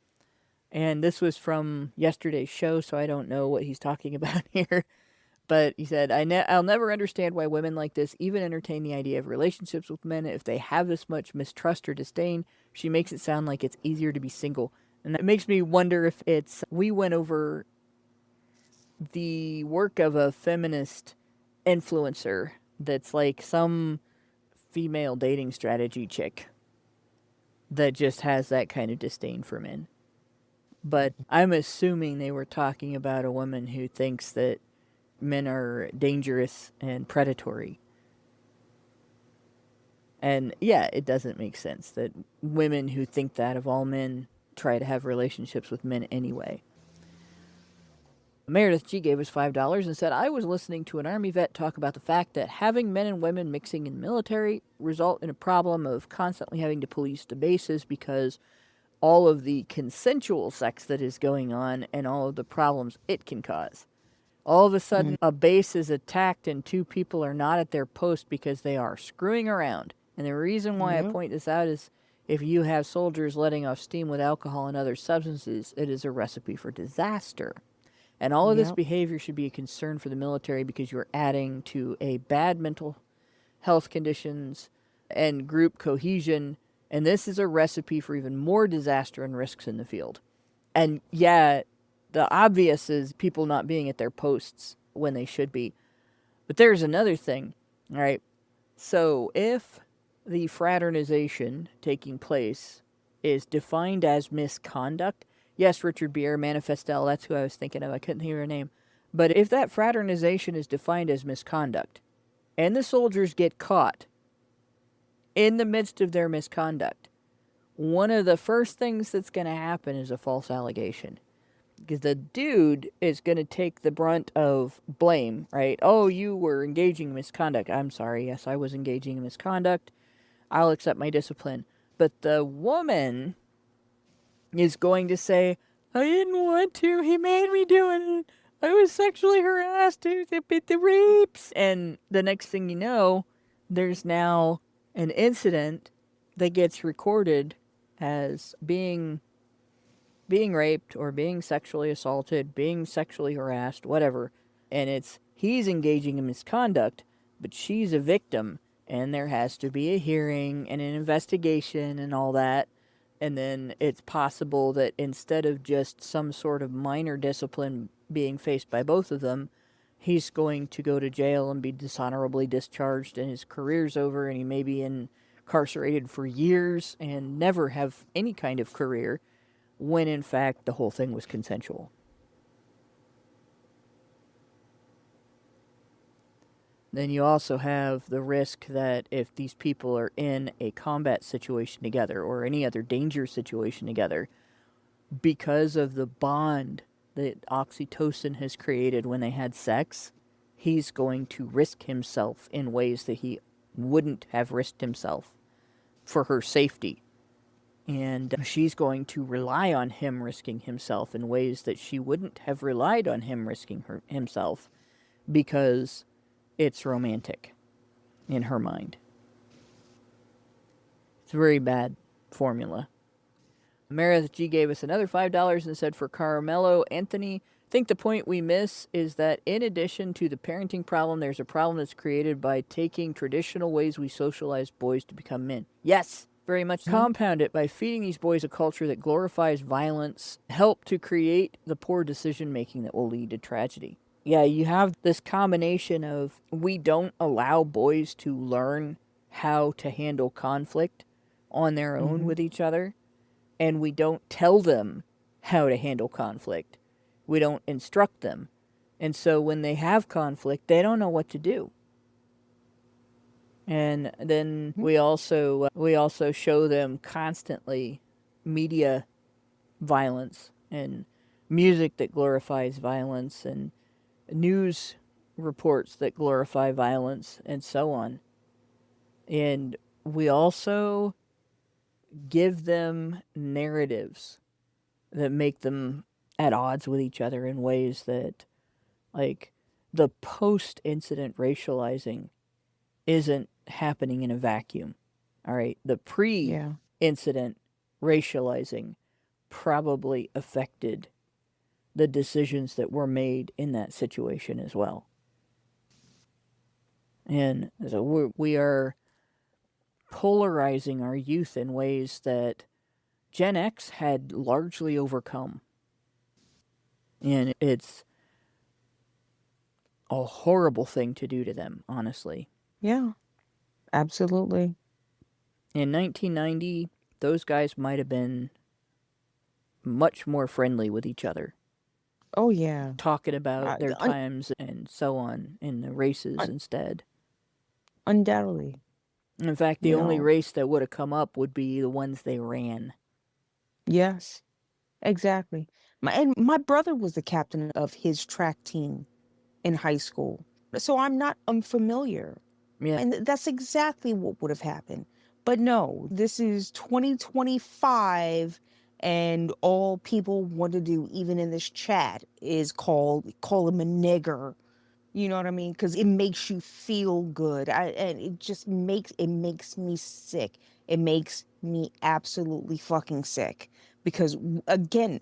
And this was from yesterday's show, so I don't know what he's talking about here. But he said, I'll never understand why women like this even entertain the idea of relationships with men if they have this much mistrust or disdain. She makes it sound like it's easier to be single. And that makes me wonder if we went over the work of a feminist influencer that's like some female dating strategy chick that just has that kind of disdain for men. But I'm assuming they were talking about a woman who thinks that men are dangerous and predatory. And yeah, it doesn't make sense that women who think that of all men try to have relationships with men anyway. Meredith G gave us $5 and said, I was listening to an Army vet talk about the fact that having men and women mixing in the military result in a problem of constantly having to police the bases because all of the consensual sex that is going on and all of the problems it can cause. All of a sudden, a base is attacked and two people are not at their post because they are screwing around. And the reason why I point this out is if you have soldiers letting off steam with alcohol and other substances, it is a recipe for disaster. And all of this behavior should be a concern for the military because you're adding to a bad mental health conditions and group cohesion. And this is a recipe for even more disaster and risks in the field. And yeah, the obvious is people not being at their posts when they should be. But there's another thing, all right? So if the fraternization taking place is defined as misconduct, yes, Richard Bier, Manifestel, that's who I was thinking of. I couldn't hear her name. But if that fraternization is defined as misconduct, and the soldiers get caught in the midst of their misconduct, one of the first things that's going to happen is a false allegation. Because the dude is going to take the brunt of blame, right? Oh, you were engaging in misconduct. I'm sorry. Yes, I was engaging in misconduct. I'll accept my discipline. But the woman is going to say, I didn't want to. He made me do it. I was sexually harassed. The rapes. And the next thing you know, there's now an incident that gets recorded as being raped or being sexually assaulted, being sexually harassed, whatever. And he's engaging in misconduct, but she's a victim. And there has to be a hearing and an investigation and all that. And then it's possible that instead of just some sort of minor discipline being faced by both of them, he's going to go to jail and be dishonorably discharged and his career's over and he may be incarcerated for years and never have any kind of career when in fact the whole thing was consensual. Then you also have the risk that if these people are in a combat situation together or any other danger situation together, because of the bond that oxytocin has created when they had sex, he's going to risk himself in ways that he wouldn't have risked himself for her safety. And she's going to rely on him risking himself in ways that she wouldn't have relied on him risking himself because it's romantic in her mind. It's a very bad formula. Meredith G gave us another $5 and said, for Carmelo Anthony, I think the point we miss is that in addition to the parenting problem, there's a problem that's created by taking traditional ways we socialize boys to become men. Yes, very much. Compound it by feeding these boys a culture that glorifies violence, help to create the poor decision-making that will lead to tragedy. Yeah, you have this combination of we don't allow boys to learn how to handle conflict on their own Mm-hmm. with each other, and we don't tell them how to handle conflict. We don't instruct them. And so when they have conflict, they don't know what to do. And then we also show them constantly media violence and music that glorifies violence and news reports that glorify violence and so on. And we also give them narratives that make them at odds with each other in ways that, like, the post incident racializing isn't happening in a vacuum. All right. The pre Yeah. incident racializing probably affected the decisions that were made in that situation as well. And so we are polarizing our youth in ways that Gen X had largely overcome. And it's a horrible thing to do to them, honestly. Yeah. Absolutely. In 1990, those guys might have been much more friendly with each other, Oh yeah. talking about their Un- times and so on in the races un- instead. undoubtedly. In fact, the You only know. race that would have come up would be the ones they ran. Yes. Exactly. My brother was the captain of his track team in high school. So I'm not unfamiliar. Yeah. And that's exactly what would have happened. But no, this is 2025 and all people want to do even in this chat is call him a nigger. You know what I mean? Cuz it makes you feel good. And it just makes me sick. It makes me absolutely fucking sick because again,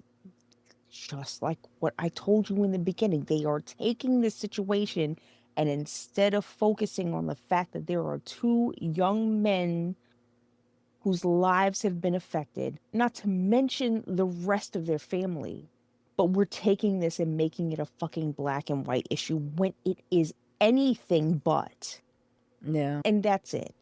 just like what I told you in the beginning, they are taking this situation and instead of focusing on the fact that there are two young men whose lives have been affected, not to mention the rest of their family, but we're taking this and making it a fucking black and white issue when it is anything but. Yeah. And that's it.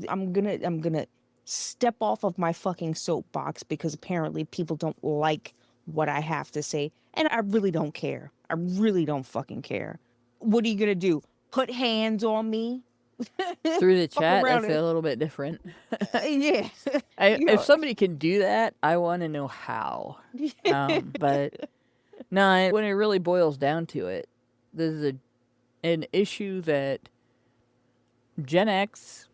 I'm gonna step off of my fucking soapbox because apparently people don't like what I have to say, and I really don't care. I really don't fucking care. What are you gonna do? Put hands on me? Through the Fuck chat, I around it. feel a little bit different. Yeah. you If know. somebody can do that, I want to know how. But no, when it really boils down to it, this is an issue that Gen X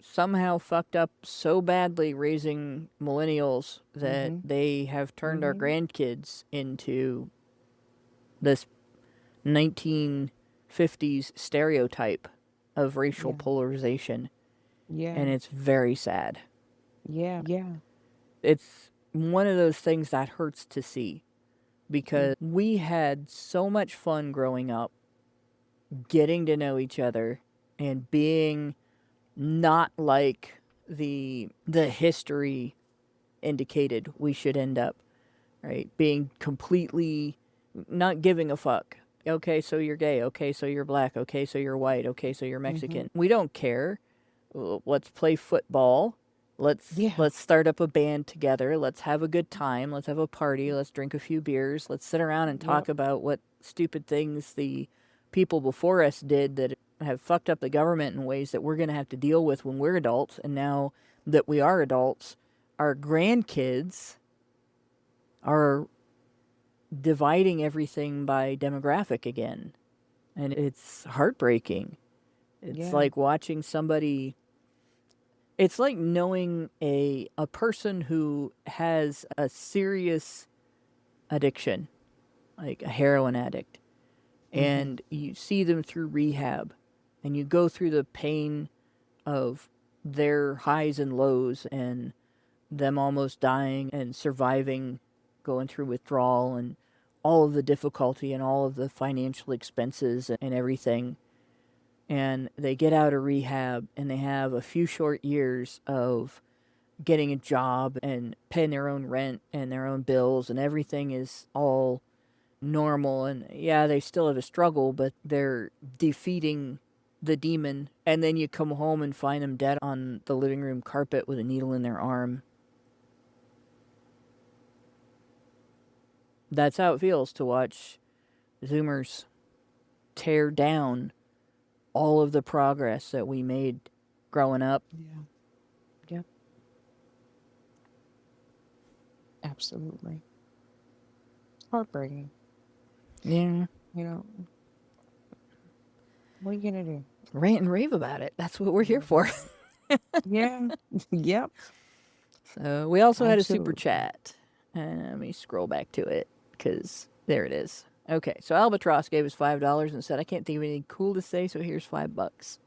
somehow fucked up so badly raising millennials that Mhm. they have turned our Mhm. grandkids into this 1950s stereotype of racial Yeah. polarization, Yeah. and it's very sad. Yeah. Yeah. It's one of those things that hurts to see because we had so much fun growing up, getting to know each other and being not like the history indicated we should end up, right? Being completely not giving a fuck. Okay, so you're gay. Okay, so you're black. Okay, so you're white. Okay, so you're Mhm. Mexican. We don't care. Let's play football. Yeah. Let's start up a band together. Let's have a good time. Let's have a party. Let's drink a few beers. Let's sit around and talk Yep. about what stupid things the people before us did that have fucked up the government in ways that we're going to have to deal with when we're adults. And now that we are adults, our grandkids are dividing everything by demographic again. And it's heartbreaking. It's Yeah. like watching somebody, it's like knowing a person who has a serious addiction, like a heroin addict, Mhm. and you see them through rehab and you go through the pain of their highs and lows and them almost dying and surviving, going through withdrawal and all of the difficulty and all of the financial expenses and everything. And they get out of rehab and they have a few short years of getting a job and paying their own rent and their own bills, and everything is all normal, and yeah, they still have a struggle, but they're defeating the demon. And then you come home and find them dead on the living room carpet with a needle in their arm. That's how it feels to watch Zoomers tear down all of the progress that we made growing up. Yeah. Yep. Absolutely. Heartbreaking. Yeah. You know, what are you gonna do? Rant and rave about it. That's what we're here for. Yeah. Yep. So we also had a super Absolutely. chat. Let me scroll back to it because there it is. Okay, so Albatross gave us $5 and said, "I can't think of anything cool to say, so here's $5."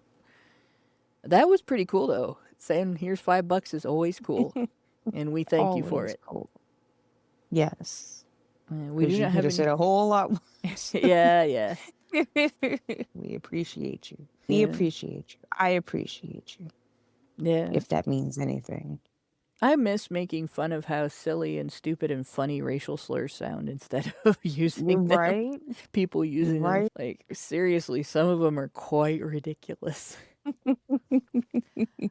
That was pretty cool though. Saying here's $5 is always cool, and we thank you for Always it. cool. Yes. We Because do you not could have have any. said a whole lot worse. Yeah. We appreciate you. We Yeah. appreciate you. I appreciate you. Yeah. If that means anything. I miss making fun of how silly and stupid and funny racial slurs sound instead of using them. Right? People using them. Right? Like, seriously, some of them are quite ridiculous.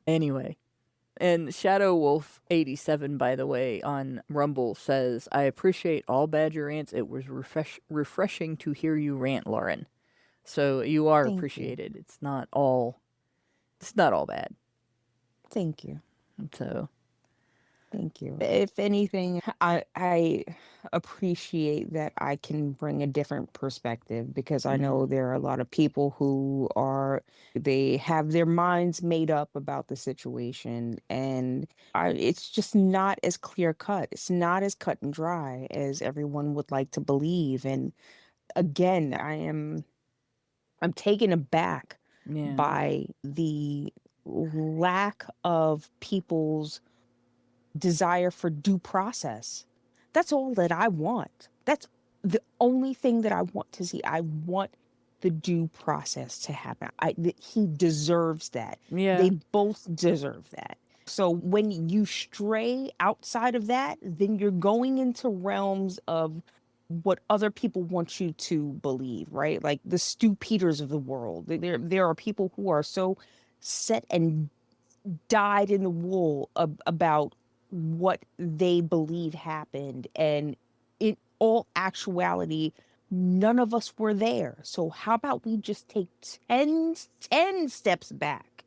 Anyway. And Shadow Wolf 87, by the way, on Rumble says, "I appreciate all Badger rants. It was refreshing to hear you rant, Lauren." So you are Thank you. appreciated. It's not all bad. Thank you. So Thank you. If anything, I appreciate that I can bring a different perspective because I know there are a lot of people who they have their minds made up about the situation, and it's just not as clear cut. It's not as cut and dry as everyone would like to believe. And again, I'm taken aback yeah. by the lack of people's desire for due process. That's all that I want. That's the only thing that I want to see. I want the due process to happen. He deserves that. Yeah. They both deserve that. So when you stray outside of that, then you're going into realms of what other people want you to believe, right? Like the Stu Peters of the world. There are people who are so set and dyed in the wool about what they believe happened. And in all actuality, none of us were there. So how about we just take 10 steps back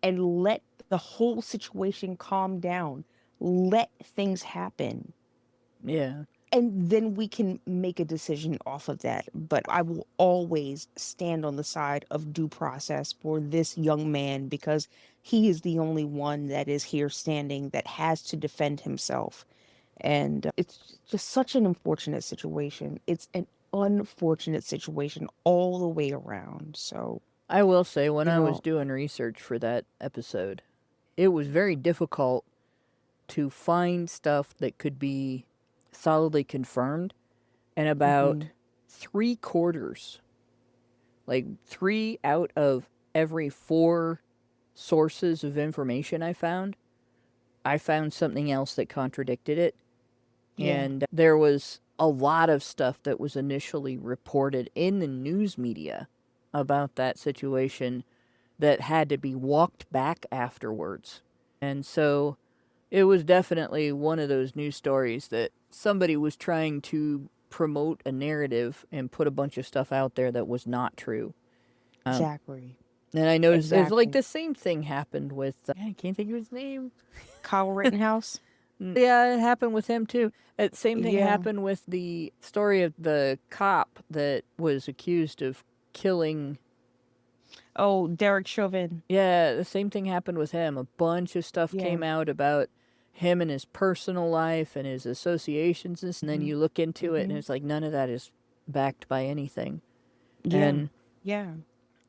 and let the whole situation calm down, let things happen, Yeah. and then we can make a decision off of that. But I will always stand on the side of due process for this young man because he is the only one that is here standing that has to defend himself. And it's just such an unfortunate situation. It's an unfortunate situation all the way around. So, I will say, when you I was know, doing research for that episode, it was very difficult to find stuff that could be solidly confirmed. And about mhm, 3/4, like 3 out of every 4 sources of information I found something else that contradicted it. yeah, And there was a lot of stuff that was initially reported in the news media about that situation that had to be walked back afterwards. And so it was definitely one of those news stories that somebody was trying to promote a narrative and put a bunch of stuff out there that was not true. exactly. And I noticed it's like Exactly. the same thing happened with, I can't think of his name. Kyle Rittenhouse. Yeah, it happened with him too. Same thing Yeah. happened with the story of the cop that was accused of killing. Oh, Derek Chauvin. Yeah, the same thing happened with him. A bunch of stuff Yeah. came out about him and his personal life and his associations, and then Mhm. you look into it and Mhm. it's like none of that is backed by anything. Yeah. And Yeah.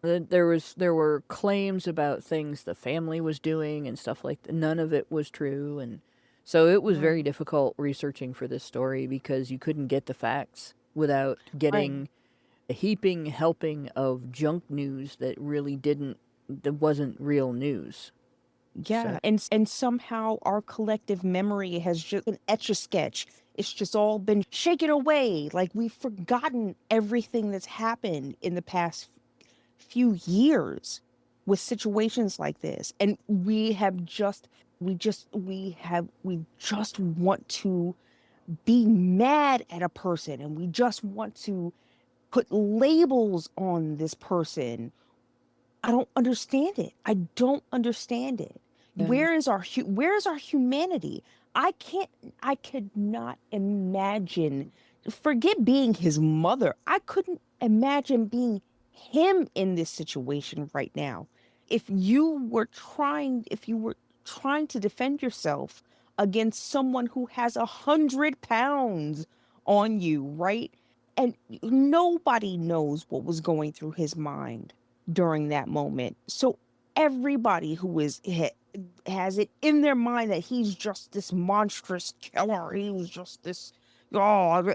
there were claims about things the family was doing and stuff like that. None of it was true, and so it was very Right. difficult researching for this story because you couldn't get the facts without Right. getting a heaping helping of junk news that really didn't that wasn't real news. Yeah, and somehow our collective memory has just been etch-a-sketch. It's just all been shaken away. Like we've forgotten everything that's happened in the past few years with situations like this. And we just want to be mad at a person, and we just want to put labels on this person. I don't understand it. I don't understand it. And Where is our humanity? I can't I could not imagine, forget being his mother. I couldn't imagine being him in this situation right now. If you were trying to defend yourself against someone who has 100 pounds on you, right? And nobody knows what was going through his mind during that moment. So everybody who has it in their mind that he's just this monstrous killer, he was just this, oh,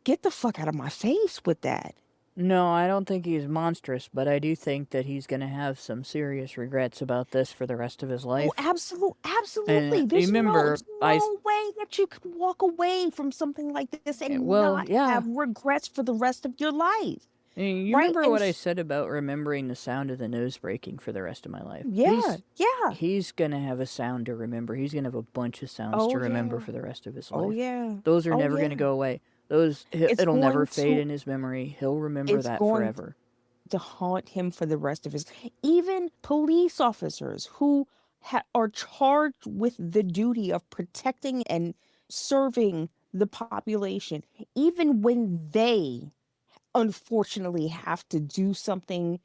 get the fuck out of my face with that. no, I don't think he's monstrous, but I do think that he's going to have some serious regrets about this for the rest of his Oh, life. And absolutely. remember, There's no way that you could walk away from something like this and well, not yeah. have regrets for the rest of your life. You Right? remember And what I said about remembering the sound of the nose breaking for the rest of my life? yeah, yeah. He's gonna have a sound to remember. He's gonna have a bunch of sounds Oh to remember yeah. for the rest of his Oh life. yeah. Those are Oh never gonna yeah. go away. It's It'll never going fade to in his memory. He'll remember it's that going forever. to haunt him for the rest of his, even police officers who are charged with the duty of protecting and serving the population, even when they unfortunately have to do something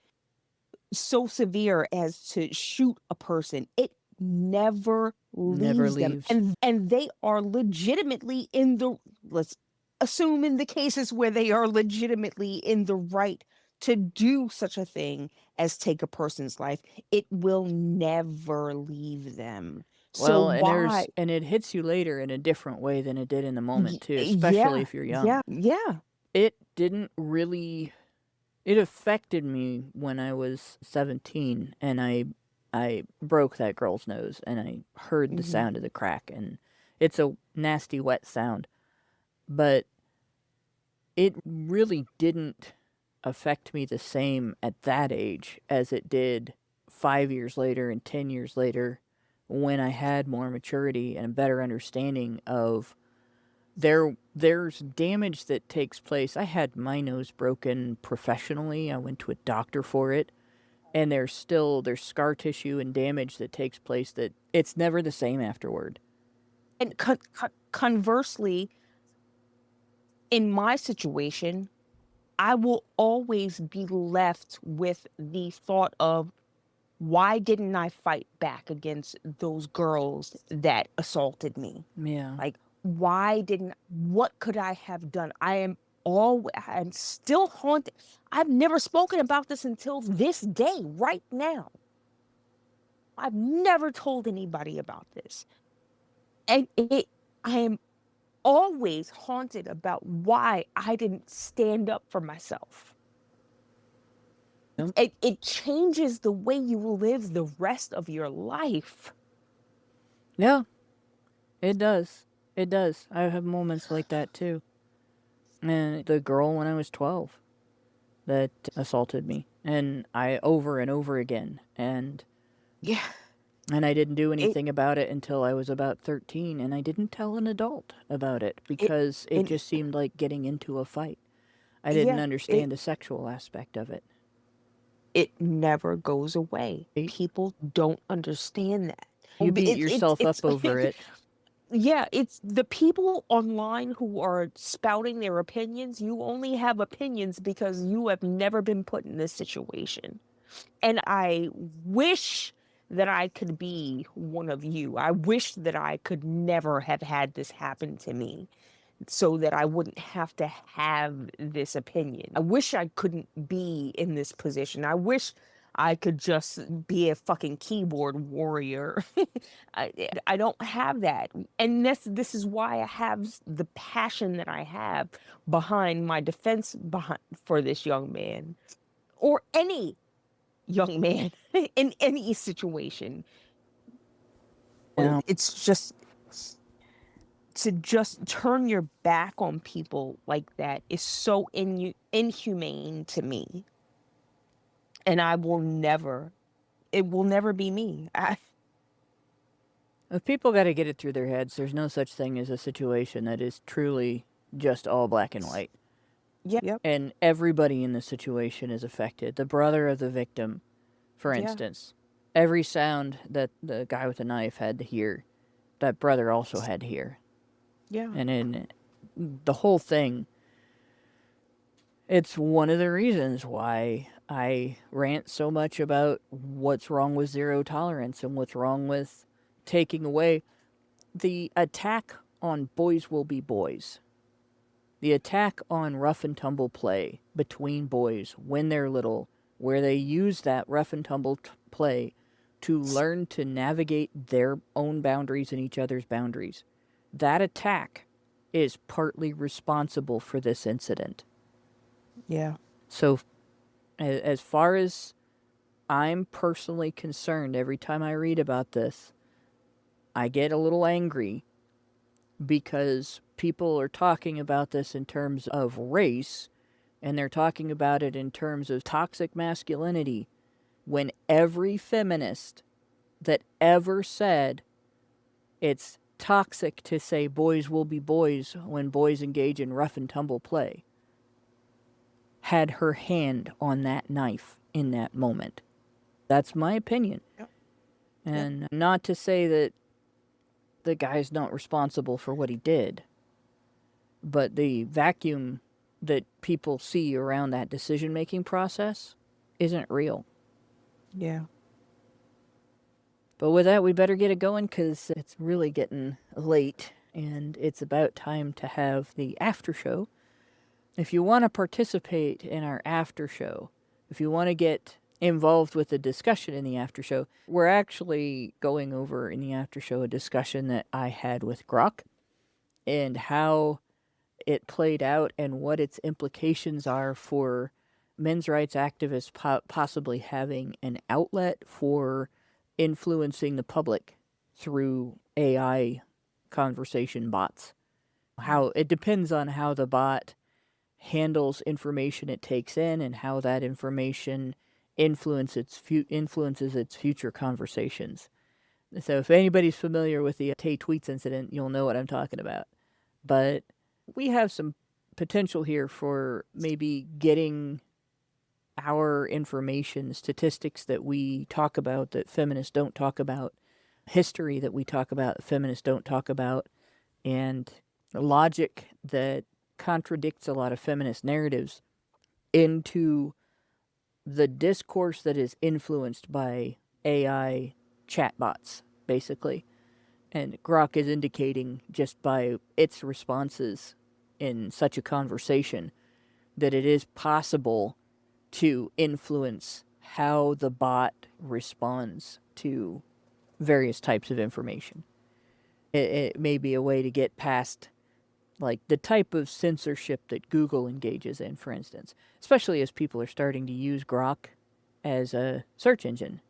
so severe as to shoot a person, it never Never leaves them. leaves. And they are legitimately in the, let's assume in the cases where they are legitimately in the right to do such a thing as take a person's life, it will never leave them. So Well, why? and it hits you later in a different way than it did in the moment too, especially Yeah, if you're young. yeah, yeah. It didn't really it affected me when I was 17 and I broke that girl's nose and I heard the Hmm. sound of the crack, and it's a nasty wet sound, but it really didn't affect me the same at that age as it did 5 years later and 10 years later, when I had more maturity and a better understanding of there's damage that takes place. I had my nose broken professionally. I went to a doctor for it, and there's scar tissue and damage that takes place that it's never the same afterward. And conversely, in my situation, I will always be left with the thought of, why didn't I fight back against those girls that assaulted me? Yeah. Like, what could I have done? I'm still haunted. I've never spoken about this until this day, right now. I've never told anybody about this. And I am always haunted about why I didn't stand up for myself. Yep. It changes the way you live the rest of your life. Yeah, it does. It does. I have moments like that too. And the girl when I was 12 that assaulted me, and I over and over again, Yeah. and I didn't do It anything about it until I was about 13, and I didn't tell an adult about it it because it and just seemed like getting into a fight. I didn't yeah, understand the sexual aspect of it. it never goes away. Right? People don't understand that. You But beat yourself it's up over it. yeah, it's the people online who are spouting their opinions. You only have opinions because you have never been put in this situation. And I wish that I could be one of you. I wish that I could never have had this happen to me, so that I wouldn't have to have this opinion. I wish I couldn't be in this position. I wish I could just be a fucking keyboard warrior. I don't have that. And this is why I have the passion that I have behind my defense behind for this young man, or any young man in any situation. Yeah. It's just to just turn your back on people like that is so inhumane to me. And it will never be me. If people got to get it through their heads, there's no such thing as a situation that is truly just all black and white. Yep. And everybody in the situation is affected. The brother of the victim, for Yeah. instance, every sound that the guy with the knife had to hear, that brother also had to hear. Yeah. And in the whole thing, it's one of the reasons why I rant so much about what's wrong with zero tolerance and what's wrong with taking away the attack on boys will be boys. The attack on rough and tumble play between boys when they're little, where they use that rough and tumble play to learn to navigate their own boundaries and each other's boundaries. That attack is partly responsible for this incident. Yeah. So, as far as I'm personally concerned, every time I read about this, I get a little angry because people are talking about this in terms of race and they're talking about it in terms of toxic masculinity when every feminist that ever said it's toxic to say boys will be boys when boys engage in rough and tumble play had her hand on that knife in that moment. That's my opinion. Yep. And not to say that the guy's not responsible for what he did, but the vacuum that people see around that decision-making process isn't real. Yeah. But with that, we better get it going because it's really getting late and it's about time to have the after show. If you want to participate in our after show, if you want to get involved with the discussion in the after show, we're actually going over in the after show a discussion that I had with Grok and how it played out and what its implications are for men's rights activists possibly having an outlet for influencing the public through AI conversation bots. How it depends on how the bot handles information it takes in and how that information influences its future conversations. So if anybody's familiar with the Tay Tweets incident, you'll know what I'm talking about. But we have some potential here for maybe getting our information, statistics that we talk about that feminists don't talk about, history that we talk about that feminists don't talk about, and logic that contradicts a lot of feminist narratives into the discourse that is influenced by AI chatbots, basically. And Grok is indicating just by its responses in such a conversation that it is possible to influence how the bot responds to various types of information. It may be a way to get past like the type of censorship that Google engages in, for instance, especially as people are starting to use Grok as a search engine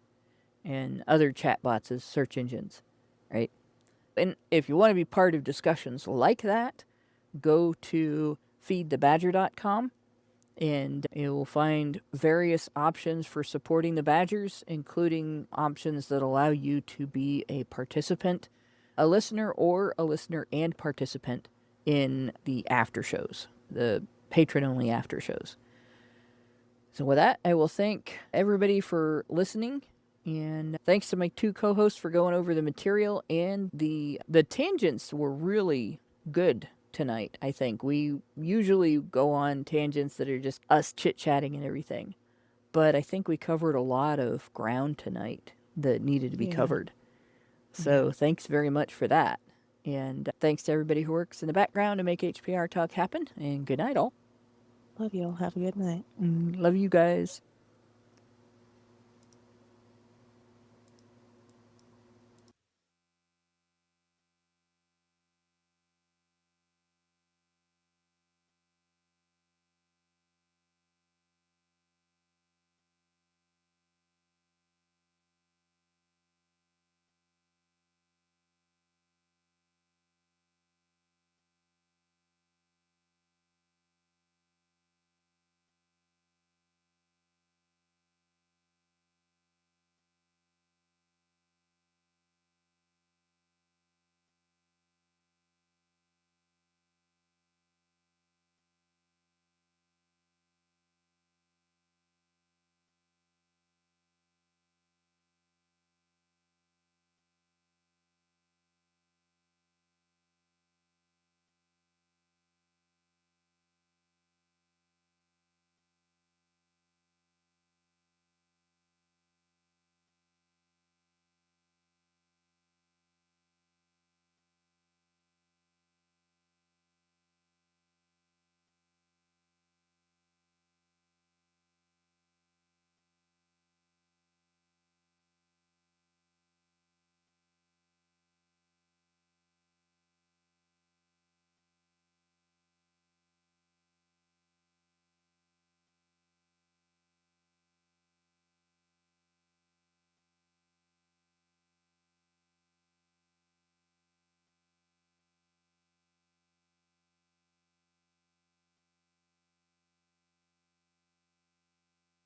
and other chatbots as search engines, right? And if you want to be part of discussions like that, go to feedthebadger.com and you will find various options for supporting the Badgers, including options that allow you to be a participant, a listener, or a listener and participant in the after shows, the patron-only after shows. So with that, I will thank everybody for listening, and thanks to my two co-hosts for going over the material, and the tangents were really good tonight, I think. We usually go on tangents that are just us chit-chatting and everything, but I think we covered a lot of ground tonight that needed to be covered. So thanks very much for that. And thanks to everybody who works in the background to make HBR Talk happen. And good night, all. Love you all. Have a good night. Love you guys.